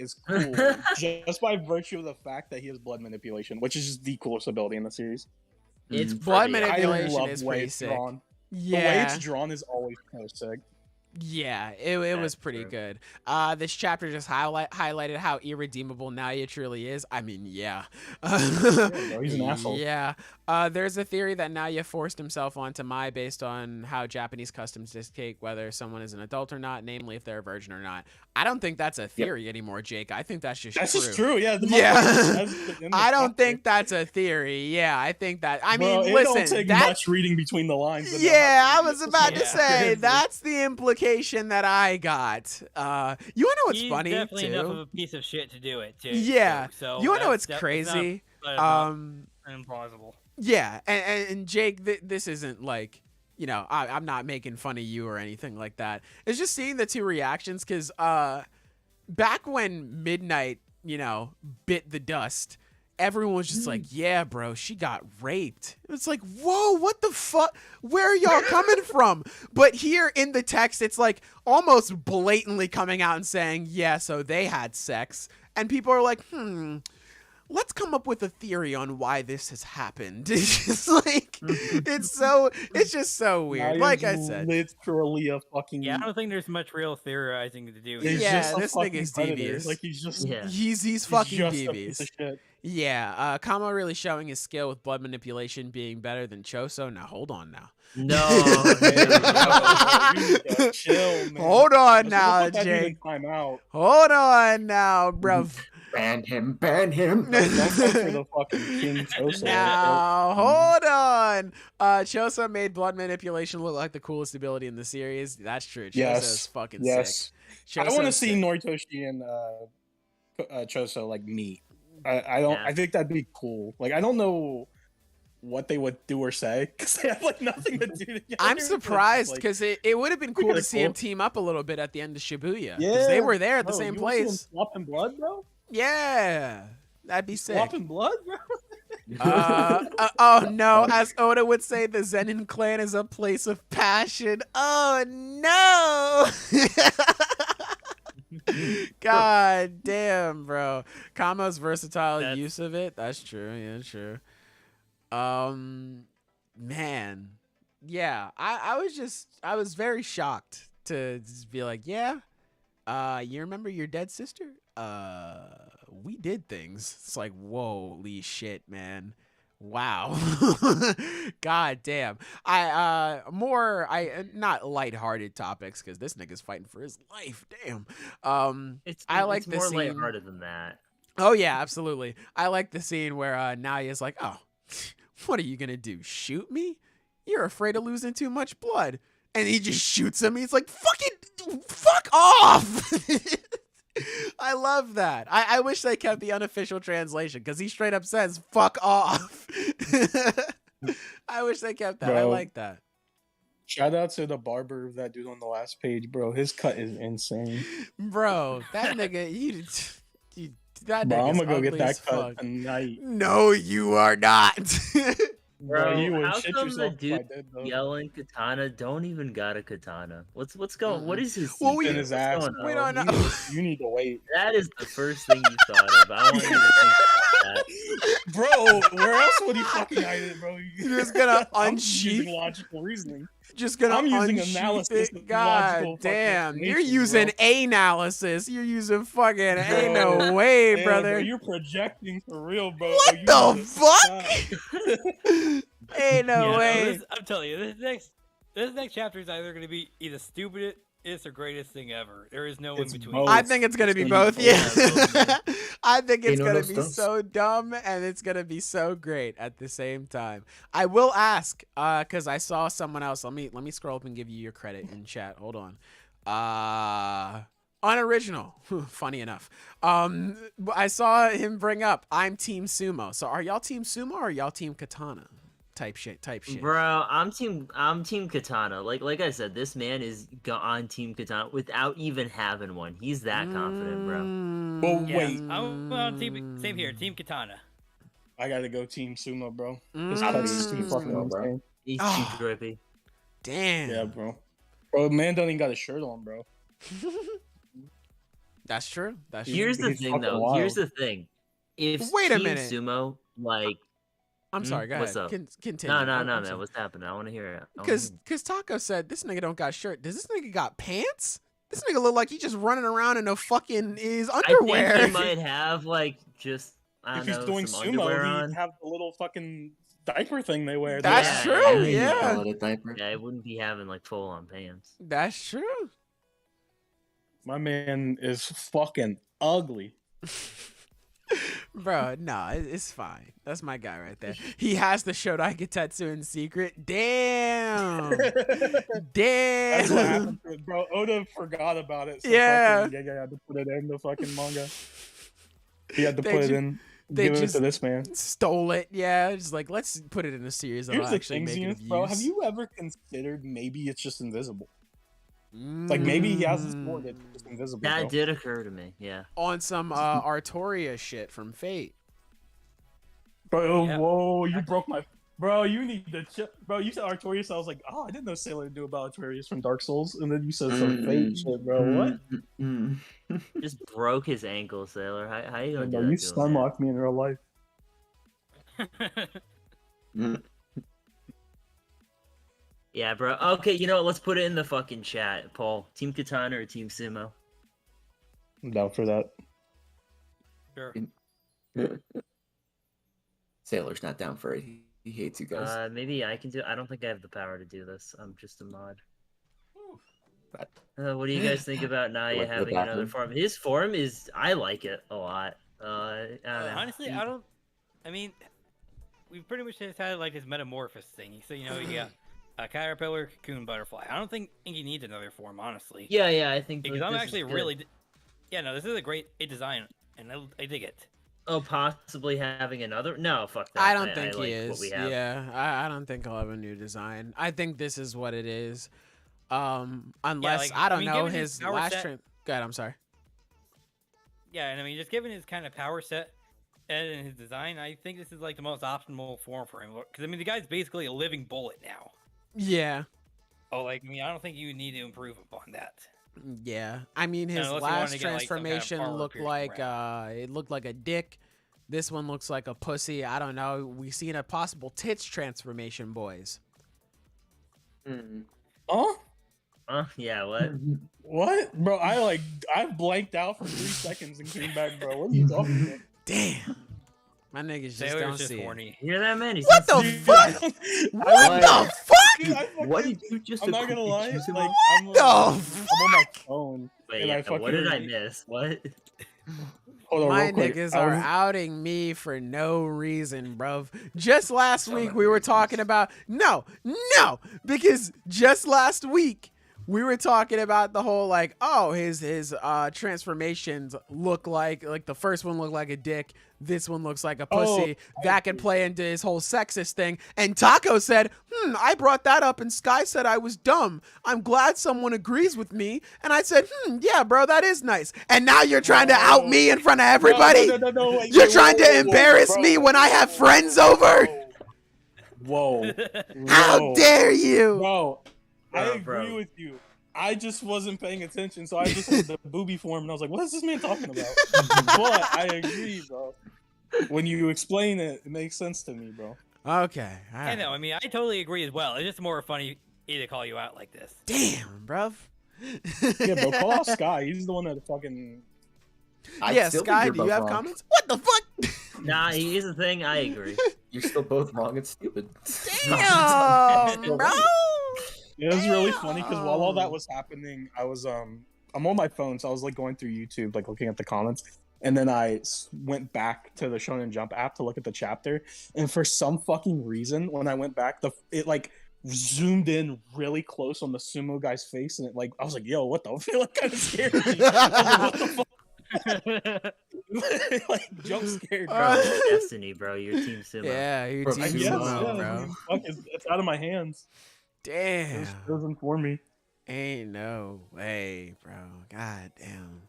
is cool just by virtue of the fact that he has blood manipulation, which is just the coolest ability in the series. It's Blood pretty- manipulation I love is the way pretty it's sick. drawn. The way Yeah. it's drawn is always so sick. Yeah, it was That's pretty true. good. This chapter just highlighted how irredeemable Naoya truly is. I mean, yeah. bro, he's an asshole. Yeah. There's a theory that Naoya forced himself onto Mai based on how Japanese customs dictate whether someone is an adult or not, namely if they're a virgin or not. I don't think that's a theory anymore, Jake. I think that's just That's true. just true. Yeah. the Yeah. motherfucker says it in the I don't chapter. think that's a theory. Yeah, I think that. I Bro, mean, it listen, don't take that's much reading between the lines. to know yeah, how I to was read about it. to Yeah. say that's the implication that I got. You wanna know what's He's funny definitely enough of too? a piece of shit to do it too. Yeah. So You wanna know what's that's crazy? not Um, implausible. yeah, and Jake, this isn't like, you know, I'm not making fun of you or anything like that. It's just seeing the two reactions because back when Midnight, you know, bit the dust, everyone was just like, yeah, bro, she got raped. It's like, whoa, what the fuck? Where are y'all coming from? But here in the text, it's like almost blatantly coming out and saying, yeah, so they had sex. And people are like, let's come up with a theory on why this has happened. It's just like, it's just so weird. Like I said, literally a fucking. Yeah, I don't think there's much real theorizing to do. He's Yeah, just a this fucking nigga's predator. devious. Like he's just. Yeah. he's fucking just a piece devious. of shit. Yeah, Kamo really showing his skill with blood manipulation being better than Choso. Now hold on now. No. Chill, man. Hold on Let's now, put that dude in Jake. timeout. Hold on now, bruv. Ban him, ban him. That's for the fucking King Choso. Now, hold on. Choso made blood manipulation look like the coolest ability in the series. That's true. Choso's Yes. fucking Yes. sick. I want to Choso's see sick. Noritoshi and Choso like meet. I don't. Yeah. I think that'd be cool. Like I don't know what they would do or say because they have like nothing to do together. I'm but, surprised like, because it would have been cool kinda to see him cool. team up a little bit at the end of Shibuya. Because they were there at the bro, same you wanna see them place. Swapping blood, bro. Yeah. That'd be sick. Swapping blood, bro. Oh no, as Oda would say, the Zenin clan is a place of passion. Oh no. God damn, bro. Kamo's versatile That's- use of it. That's true. Yeah, true. Man. Yeah, I was very shocked to just be like, yeah. You remember your dead sister? We did things. It's like, whoa, shit, man. Wow. God damn. Not lighthearted topics because this nigga's fighting for his life. Damn. I like it's the more scene. lighthearted than that. Oh yeah, absolutely. I like the scene where Nalia's like, "Oh, what are you gonna do? Shoot me? You're afraid of losing too much blood." And he just shoots him. He's like, fuck off. I love that. I wish they kept the unofficial translation because he straight up says, fuck off. I wish they kept that. I Bro. like that. Shout out to the barber of that dude on the last page, bro. His cut is insane. Bro, that nigga, that Bro, I'm nigga's gonna go get ugly that as cut fuck. tonight. No, you are not. Bro, you would how shit come the yourself if I dude did, though. yelling katana don't even got a katana? What's going? What is his? Well, we- secret? In his What's ass, going we on? don't know. You need to wait. That is the first thing you thought of. I want you to think about that. Bro, where else would he fucking hide it, bro? You're just gonna I'm just using unsheath. logical reasoning. Just gonna I'm using unsheath analysis it. of God logical fucking damn, you're explanations, using bro. analysis. You're using fucking ain't Bro, no way, Damn, brother. Bro, you're projecting for real, bro. What You the need to fuck? stop. Ain't no Yeah, way. I'm telling you, this next chapter is either going to be either stupidest or greatest thing ever. There is no It's in between. both. I think it's gonna be It's both. gonna be Yeah, both, I think it's Ain't no gonna no be stunts. so dumb and it's gonna be so great at the same time. I will ask, cause I saw someone else. Let me scroll up and give you your credit in chat. Hold on. Unoriginal. Funny enough. I saw him bring up, I'm Team Sumo. So are y'all Team Sumo or are y'all Team Katana? Type shit. Bro, I'm team katana. Like I said, this man is on team katana without even having one. He's that confident, bro. Well, Yeah, wait. I'm on team. Same here, Team Katana. I gotta go Team Sumo, bro. His Mm. cut is too fucking Sumo, bro. insane. He's Oh. too drippy. Damn. Yeah, bro. Bro, man don't even got a shirt on, bro. That's true. That's He's- true. Here's the he's thing, fucking though. wild. Here's the thing. If Wait a Team minute. Sumo, like, I'm sorry. Go what's ahead. up? Continue. no, I'm man. sorry. What's happening? I want to hear it. I wanna hear Cause Taco said this nigga don't got shirt. Does this nigga got pants? This nigga look like he just running around in a fucking his it. underwear. I think he might have like just I If don't he's know doing some sumo, underwear he'd on. have the little fucking diaper thing they wear. That's Yeah, true. yeah, Yeah, Call it a diaper. Yeah, it wouldn't be having like full on pants. that's true. My man is fucking ugly. Bro, nah, it's fine. That's my guy right there. He has the Shodai Getetsu in secret. Damn. That's what Damn. happened to it, bro. Oda forgot about it. So Yeah. fucking Gege had to put it in the fucking manga. He had to They put it ju- in. they Give it just- to this man. Stole it. Yeah, just like let's put it in a series that'll Here's the actually thing, make it of Zenith, bro. Have use. you ever considered maybe it's just invisible? Like maybe he has this sword that's just invisible. That bro. did occur to me. Yeah. on some Artoria shit from Fate. Bro, Yeah. whoa, you broke my Bro, you need to chill. Bro, you said Artorias. I was like, oh, I didn't know Sailor knew about Artorias from Dark Souls. And then you said some fake shit, bro. What? Just broke his ankle, Sailor. How you gonna Bro, do you that to him, stun man? locked me in real life. Yeah, bro. Okay, you know what? Let's put it in the fucking chat, Paul. Team Katana or Team Sumo? I'm down for that. Sure. Sailor's not down for it. He hates you guys. Maybe I can do. I don't think I have the power to do this. I'm just a mod. But What do you guys think about Naya Went to the having another bathroom. form? His form is. I like it a lot. I don't know. Honestly, I don't. I mean, we pretty much just had like this metamorphosis thing. So you know, you got a caterpillar, cocoon, butterfly. I don't think Inky needs another form, honestly. Yeah, I think Because like, I'm this actually is good. really. Yeah, no, this is a great design, and I dig it. Oh, possibly having another? No, fuck that. I don't think like he is. What we have. Yeah, I don't think he'll have a new design. I think this is what it is. Unless like, I don't I mean, know given his his power last set- train. Go ahead. I'm sorry. Yeah, and I mean, just given his kind of power set and his design, I think this is like the most optimal form for him. Because I mean, the guy's basically a living bullet now. Yeah. Oh, like I mean, I don't think you need to improve upon that. Yeah, I mean his unless you wanted last to get, like, some kind of transformation armor looked piercing like round. it looked like a dick. This one looks like a pussy. I don't know. We seen a possible tits transformation, boys. Oh? Yeah, what? What? Bro, I blanked out for 3 seconds and came back, bro. What are you talking about? Damn, my niggas just Sailor's don't just see it. horny. You hear that, man? He's What the Dude, fuck? What the fuck? Dude, I fucking- What did you just I'm not gonna lie. accuse him Like, of? I'm The on my phone. Wait, and yeah, I fucking, what did I miss? What? Hold on, My real quick. niggas I are was- outing me for no reason, bruv. Just last Some week of we the were reasons. talking about no, because just last week we were talking about the whole like, oh, his transformations look like the first one looked like a dick, this one looks like a pussy. That could play into his whole sexist thing. And Taco said, I brought that up and Sky said I was dumb. I'm glad someone agrees with me. And I said, yeah, bro, that is nice. And now you're trying to out me in front of everybody? No, wait, You're wait, trying whoa, to whoa, embarrass bro. me when I have friends over? Whoa. How Whoa. dare you? Bro, I Bro, agree bro. with you. I just wasn't paying attention, so I just said the booby form, and I was like, what is this man talking about? But I agree, bro. When you explain it, it makes sense to me, bro. Okay. All I right. know. I mean, I totally agree as well. It's just more funny to call you out like this. Damn, bruv. Yeah, bro, call out Sky. He's the one that fucking... Yeah, still think Sky, you're do you both have wrong. comments? What the fuck? Nah, here's the thing. I agree. You're still both wrong and stupid. Damn, bro. It was really funny, because while all that was happening, I was, I'm on my phone, so I was, like, going through YouTube, like, looking at the comments. And then I went back to the Shonen Jump app to look at the chapter. And for some fucking reason, when I went back, it like zoomed in really close on the sumo guy's face. And I was like, yo, what the fuck? It like, kind of scared me. I was like, what the fuck? Like, jump scared, bro. Destiny, bro. Your team Sumo. Yeah, you Bro, team I I guess, guess, sumo, yeah, I bro. mean, fuck, it's out of my hands. It Damn. doesn't for me. Ain't no way, bro. God damn.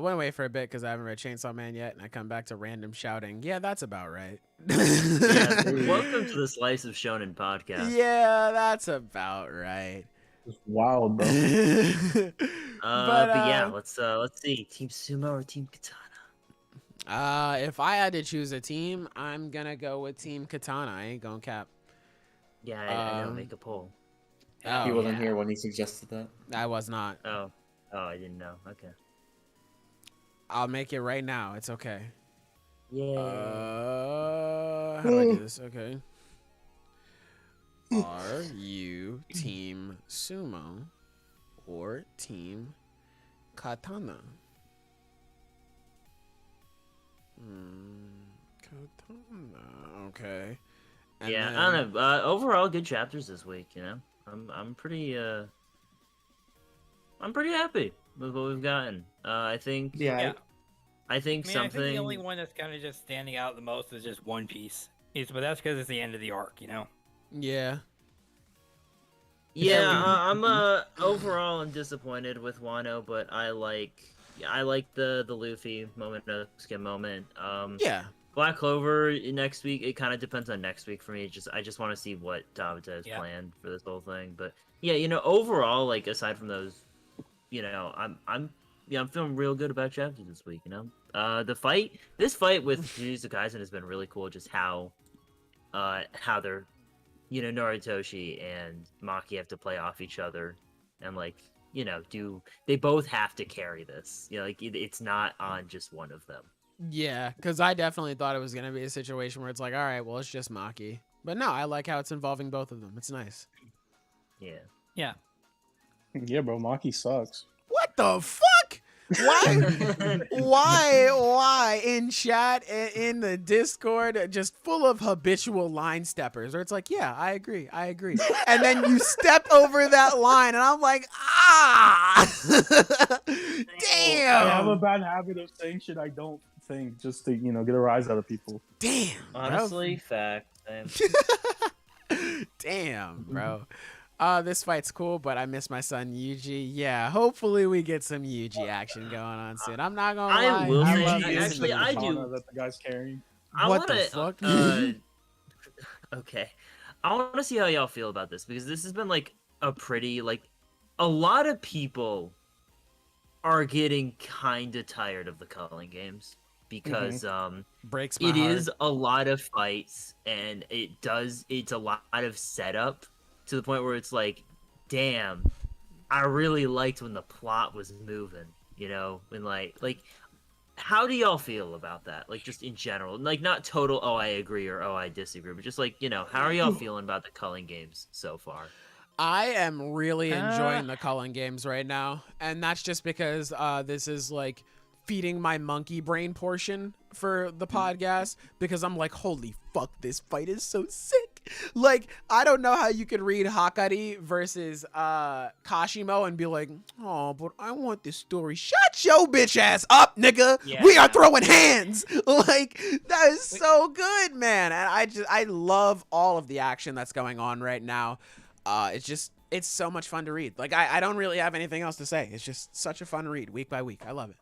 Went away for a bit because I haven't read Chainsaw Man yet, and I come back to random shouting. Yeah, that's about right. Yeah, welcome to the Slice of Shonen podcast. Yeah, that's about right. It's wild, bro. But yeah, let's see. Team Sumo or Team Katana? If I had to choose a team, I'm gonna go with Team Katana. I ain't gonna cap. Yeah, I gotta Um, make a poll. Oh, He wasn't yeah. here when he suggested that. I was not. Oh, I didn't know. Okay. I'll make it right now. It's okay. Yeah. How do I do this? Okay. Are you Team Sumo or Team Katana? Katana. Okay. And Yeah, then- I don't know. Overall, good chapters this week. You know, I'm pretty happy with what we've gotten. I think. Yeah. I think I mean, something. I think the only one that's kind of just standing out the most is just One Piece. But that's because it's the end of the arc, you know? Yeah. Yeah, I'm overall I'm disappointed with Wano, but I like the Luffy moment, no skin moment. Yeah. Black Clover next week. It kind of depends on next week for me. I just want to see what Tabata has planned for this whole thing. But yeah, overall, like aside from those, I'm feeling real good about chapters this week. This fight with Jujutsu Kaisen has been really cool. Just how they're, Noritoshi and Maki have to play off each other, and they both have to carry this. It's not on just one of them. Yeah, because I definitely thought it was going to be a situation where it's like, all right, well, it's just Maki. But no, I like how it's involving both of them. It's nice. Yeah. Yeah. Yeah, bro, Maki sucks. What the fuck? Why in chat, in the Discord, just full of habitual line steppers, where it's like, yeah, I agree. And then you step over that line, and I'm like, damn. I have a bad habit of saying shit I don't think, just to, get a rise out of people. Damn. Honestly, fact. Damn, bro. This fight's cool, but I miss my son Yuji. Yeah, hopefully we get some Yuji action going on soon. I'm not gonna lie. I will say, love actually, I do. That the guy's carrying. What the fuck? Okay. I want to see how y'all feel about this, because this has been like a pretty, a lot of people are getting kind of tired of the culling games, because breaks my it heart. is a lot of fights, and it's a lot of setup, to the point where it's like, damn, I really liked when the plot was moving, when how do y'all feel about that? Just in general, not total, oh, I agree or oh, I disagree, but just how are y'all feeling about the culling games so far? I am really enjoying the culling games right now, and that's just because this is feeding my monkey brain portion for the podcast, because I'm like, holy fuck, this fight is so sick. I don't know how you could read Hakari versus Kashimo and be like, oh, but I want this story. Shut your bitch ass up, nigga. Yeah. We are throwing hands. That is so good, man. And I love all of the action that's going on right now. It's so much fun to read. I don't really have anything else to say. It's just such a fun read week by week. I love it.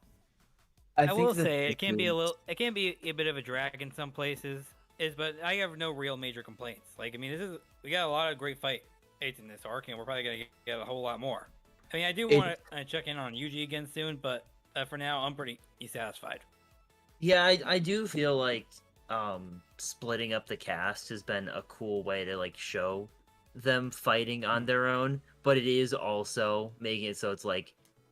I will say it can be a bit of a drag in some places, but I have no real major complaints. We got a lot of great fights in this arc, and we're probably gonna get a whole lot more. I do want to check in on Yuji again soon, but for now, I'm pretty satisfied. Yeah, I do feel like splitting up the cast has been a cool way to show them fighting on their own, but it is also making it so it's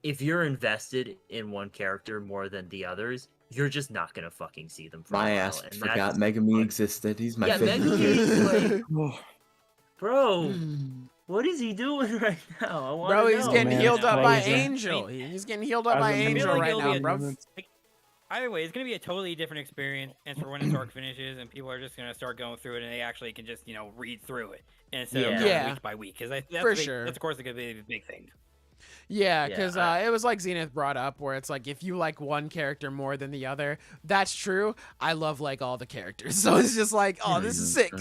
if you're invested in one character more than the others, you're just not gonna fucking see them for a while. My ass forgot Megami existed. He's my favorite. Megami, bro, what is he doing right now? Bro, he's getting healed up by crazy. Angel. He's getting healed up by Angel right now, bro. Either way, it's gonna be a totally different experience, and for when this arc finishes, and people are just gonna start going through it, and they actually can just read through it instead of going week by week, because that's of course gonna be a big thing. Yeah, because it was like Zenith brought up, where it's if you like one character more than the other, that's true. I love all the characters, so it's just oh, this is sick.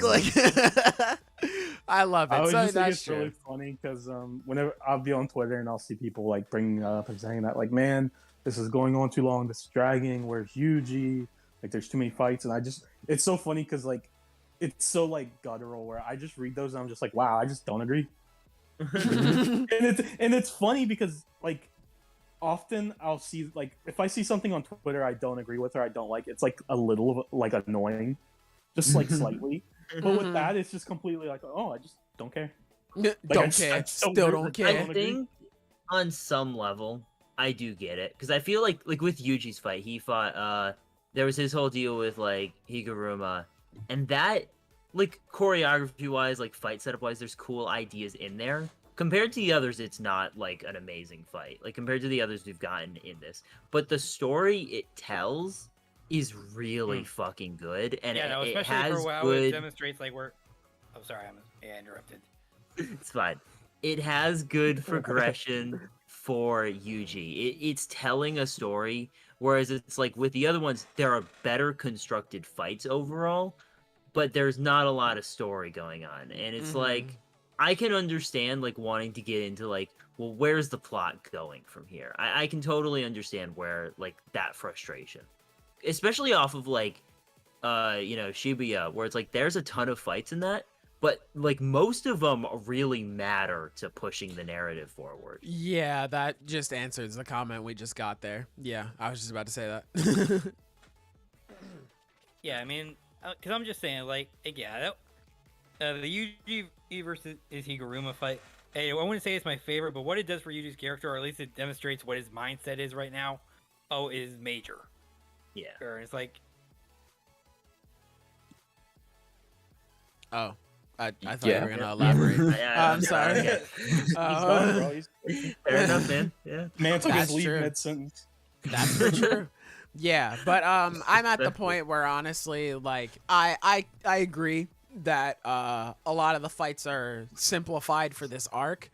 I love it. I always So just think that's it's true. really funny, because whenever I'll be on Twitter and I'll see people bringing it up and saying that man, this is going on too long, this is dragging, where's Yuji, there's too many fights, and it's so funny because it's so guttural, where I just read those and I'm just wow, I just don't agree. and it's funny because often I'll see if I see something on Twitter I don't agree with or I don't like, it's a little annoying, just slightly. But with that, it's just completely oh, I just don't care. Don't care. Still don't care. I think on some level I do get it, because I feel like with Yuji's fight, he fought there was his whole deal with Higuruma, and that choreography wise, fight setup wise, there's cool ideas in there. Compared to the others, it's not an amazing fight. Compared to the others we've gotten in this, but the story it tells is really fucking good, and especially it has for WoW, good. it demonstrates we're. Oh, sorry, I interrupted. It's fine. It has good progression for Yuji. It's telling a story, whereas it's with the other ones, there are better constructed fights overall, but there's not a lot of story going on, and it's I can understand wanting to get into well, where's the plot going from here? I can totally understand where that frustration, especially off of Shibuya, where it's like there's a ton of fights in that, but like most of them really matter to pushing the narrative forward. Yeah, that just answers the comment we just got there. Yeah, I was just about to say that. Yeah, I mean, because I'm just saying, like, yeah, the Yuji versus Higuruma fight, hey, I wouldn't say it's my favorite, but what it does for Yuji's character, or at least it demonstrates what his mindset is right now, is major. Yeah. Or it's like, Oh, I thought Yeah. you were gonna elaborate. I'm sorry. Okay. He's done, bro. Fair enough, man. Yeah. Man took That's his leave true. mid-sentence. That's for true. Yeah, but I'm at the point where honestly, like, I agree that a lot of the fights are simplified for this arc,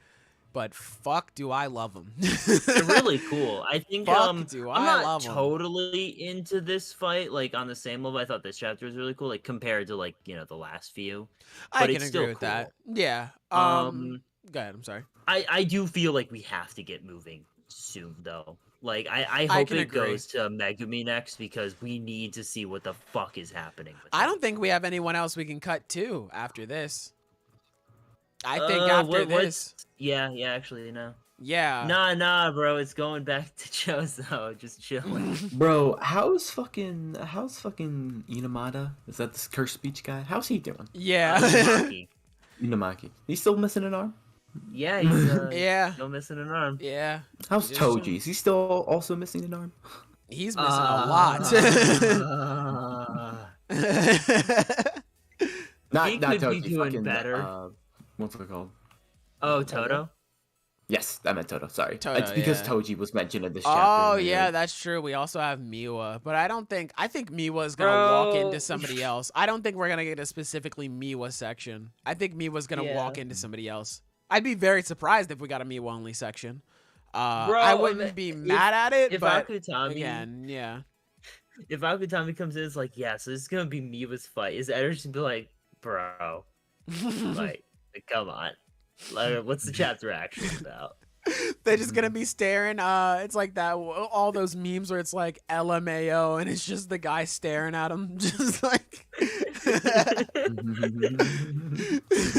but fuck, do I love them? They're really cool. I think Fuck, do I'm I not love 'em. totally into this fight like on the same level. I thought this chapter was really cool, like compared to like the last few. I but can it's agree still with that. Yeah. Um, Go ahead. I'm sorry. I do feel like we have to get moving soon though. Like I hope can it agree. goes to Megumi next because we need to see what the fuck is happening. With I him. don't think we have anyone else we can cut to after this. I think after this, Yeah, actually, no. yeah. Nah, bro. It's going back to Chozo. Just chilling. Bro, how's fucking Inamada? Is that this cursed speech guy? How's he doing? Yeah. Maki. Inamaki. He's still missing an arm? Yeah, he's Yeah. still missing an arm. Yeah. How's Just Toji? Is he still also missing an arm? He's missing a lot. Not He not could be Toji, doing fucking, better. What's it called? Oh, Toto. Yes, I meant Toto. Sorry, Toto, it's because yeah. Toji was mentioned in this chapter. Oh and yeah, like- that's true. We also have Miwa, but I think Miwa's gonna walk into Bro. somebody else. I don't think we're gonna get a specifically Miwa section. I think Miwa's gonna Yeah. walk into somebody else. I'd be very surprised if we got a Miwa only section. Bro, I wouldn't be mad at it, if but Akutami, again, yeah. if Akutami comes in, it's like, yeah, so this is gonna be Miwa's fight. His energy be like, bro, like, come on, like, what's the chapter actually about? They're just gonna be staring. It's like that. All those memes where it's like LMAO, and it's just the guy staring at him, just like.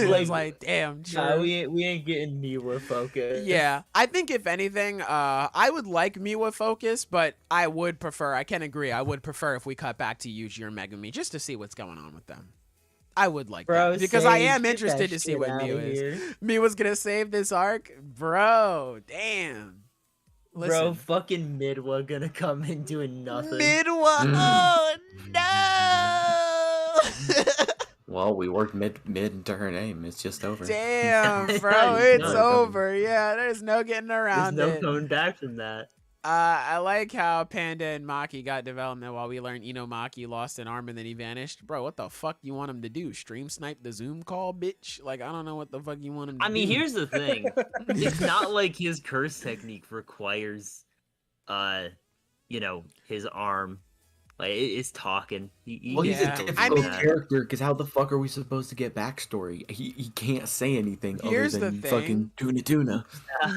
It's like, damn. Nah, True. we ain't getting Miwa focused. Yeah, I think if anything, I would like Miwa focus, but I would prefer. I can agree. I would prefer if we cut back to Yuji or Megumi just to see what's going on with them. I would like Bro, that because I Sage, am get interested that to see shit what outta Miwa is. here. Miwa's gonna save this arc, bro. Damn. Bro, Listen. fucking Midwa gonna come in doing nothing. Midwa. Oh no. Well, we worked mid into her name. It's just over. Damn, bro, it's No. over. Yeah, there's no getting There's around no it. coming back from that. I like how Panda and Maki got development while we learned Maki lost an arm and then he vanished. Bro, what the fuck you want him to do? Stream snipe the Zoom call, bitch? Like, I don't know what the fuck you want him to I mean, do. here's the thing. It's not like his curse technique requires, his arm. Like, it's talking. Well, he's Yeah. a I difficult mean- character because how the fuck are we supposed to get backstory? He can't say anything Here's other the than thing. fucking tuna.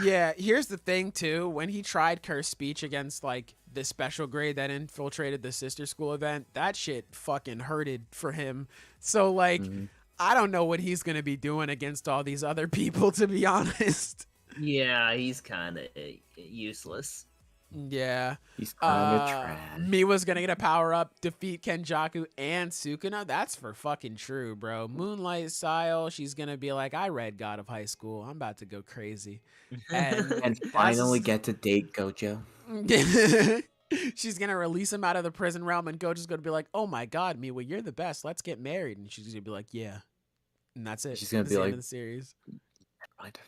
Yeah, here's the thing, too. When he tried curse speech against, like, the special grade that infiltrated the sister school event, that shit fucking hurted for him. So, like, Mhm. I don't know what he's going to be doing against all these other people, to be honest. Yeah, he's kind of useless. Yeah. He's kind of trash. Miwa's gonna get a power up, defeat Kenjaku and Sukuna. That's for fucking true, bro. Moonlight Style, she's gonna be like, I read God of High School. I'm about to go crazy. And And finally get to date Gojo. she's gonna release him out of the prison realm, and Gojo's gonna be like, oh my god, Miwa, you're the best. Let's get married. And she's gonna be like, yeah. And that's it. She's gonna That's be the end like- of the series. Right.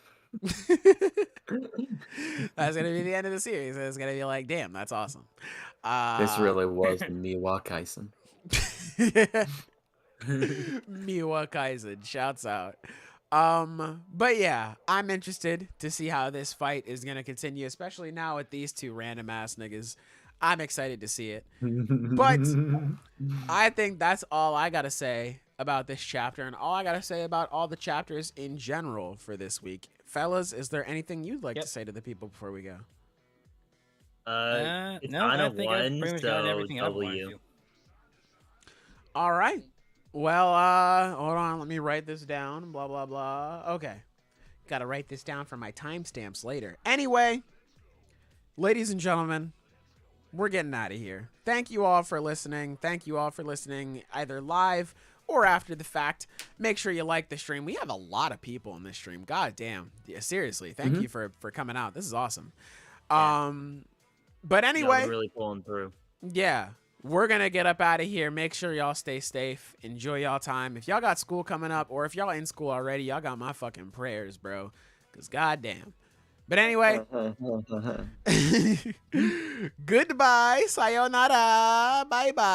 That's gonna be the end of the series. It's gonna be like, damn, that's awesome. This really was Miwa Kaisen. Miwa Kaisen, shouts out. But yeah, I'm interested to see how this fight is gonna continue, especially now with these two random ass niggas. I'm excited to see it. But I think that's all I gotta say about this chapter, and all I gotta say about all the chapters in general for this week. Fellas, is there anything you'd like Yep. to say to the people before we go? It's No, on I a think I've one, pretty much got so everything I wanted W. to. All right. Well, hold on. Let me write this down. Blah, blah, blah. Okay. Got to write this down for my timestamps later. Anyway, ladies and gentlemen, we're getting out of here. Thank you all for listening. Thank you all for listening either live or after the fact. Make sure you like the stream. We have a lot of people in this stream. God damn. Yeah, seriously. Thank you for coming out. This is awesome. But anyway, Y'all really pulling through. yeah, we're going to get up out of here. Make sure y'all stay safe. Enjoy y'all time. If y'all got school coming up or if y'all in school already, y'all got my fucking prayers, bro. Because goddamn. But anyway, goodbye. Sayonara. Bye-bye.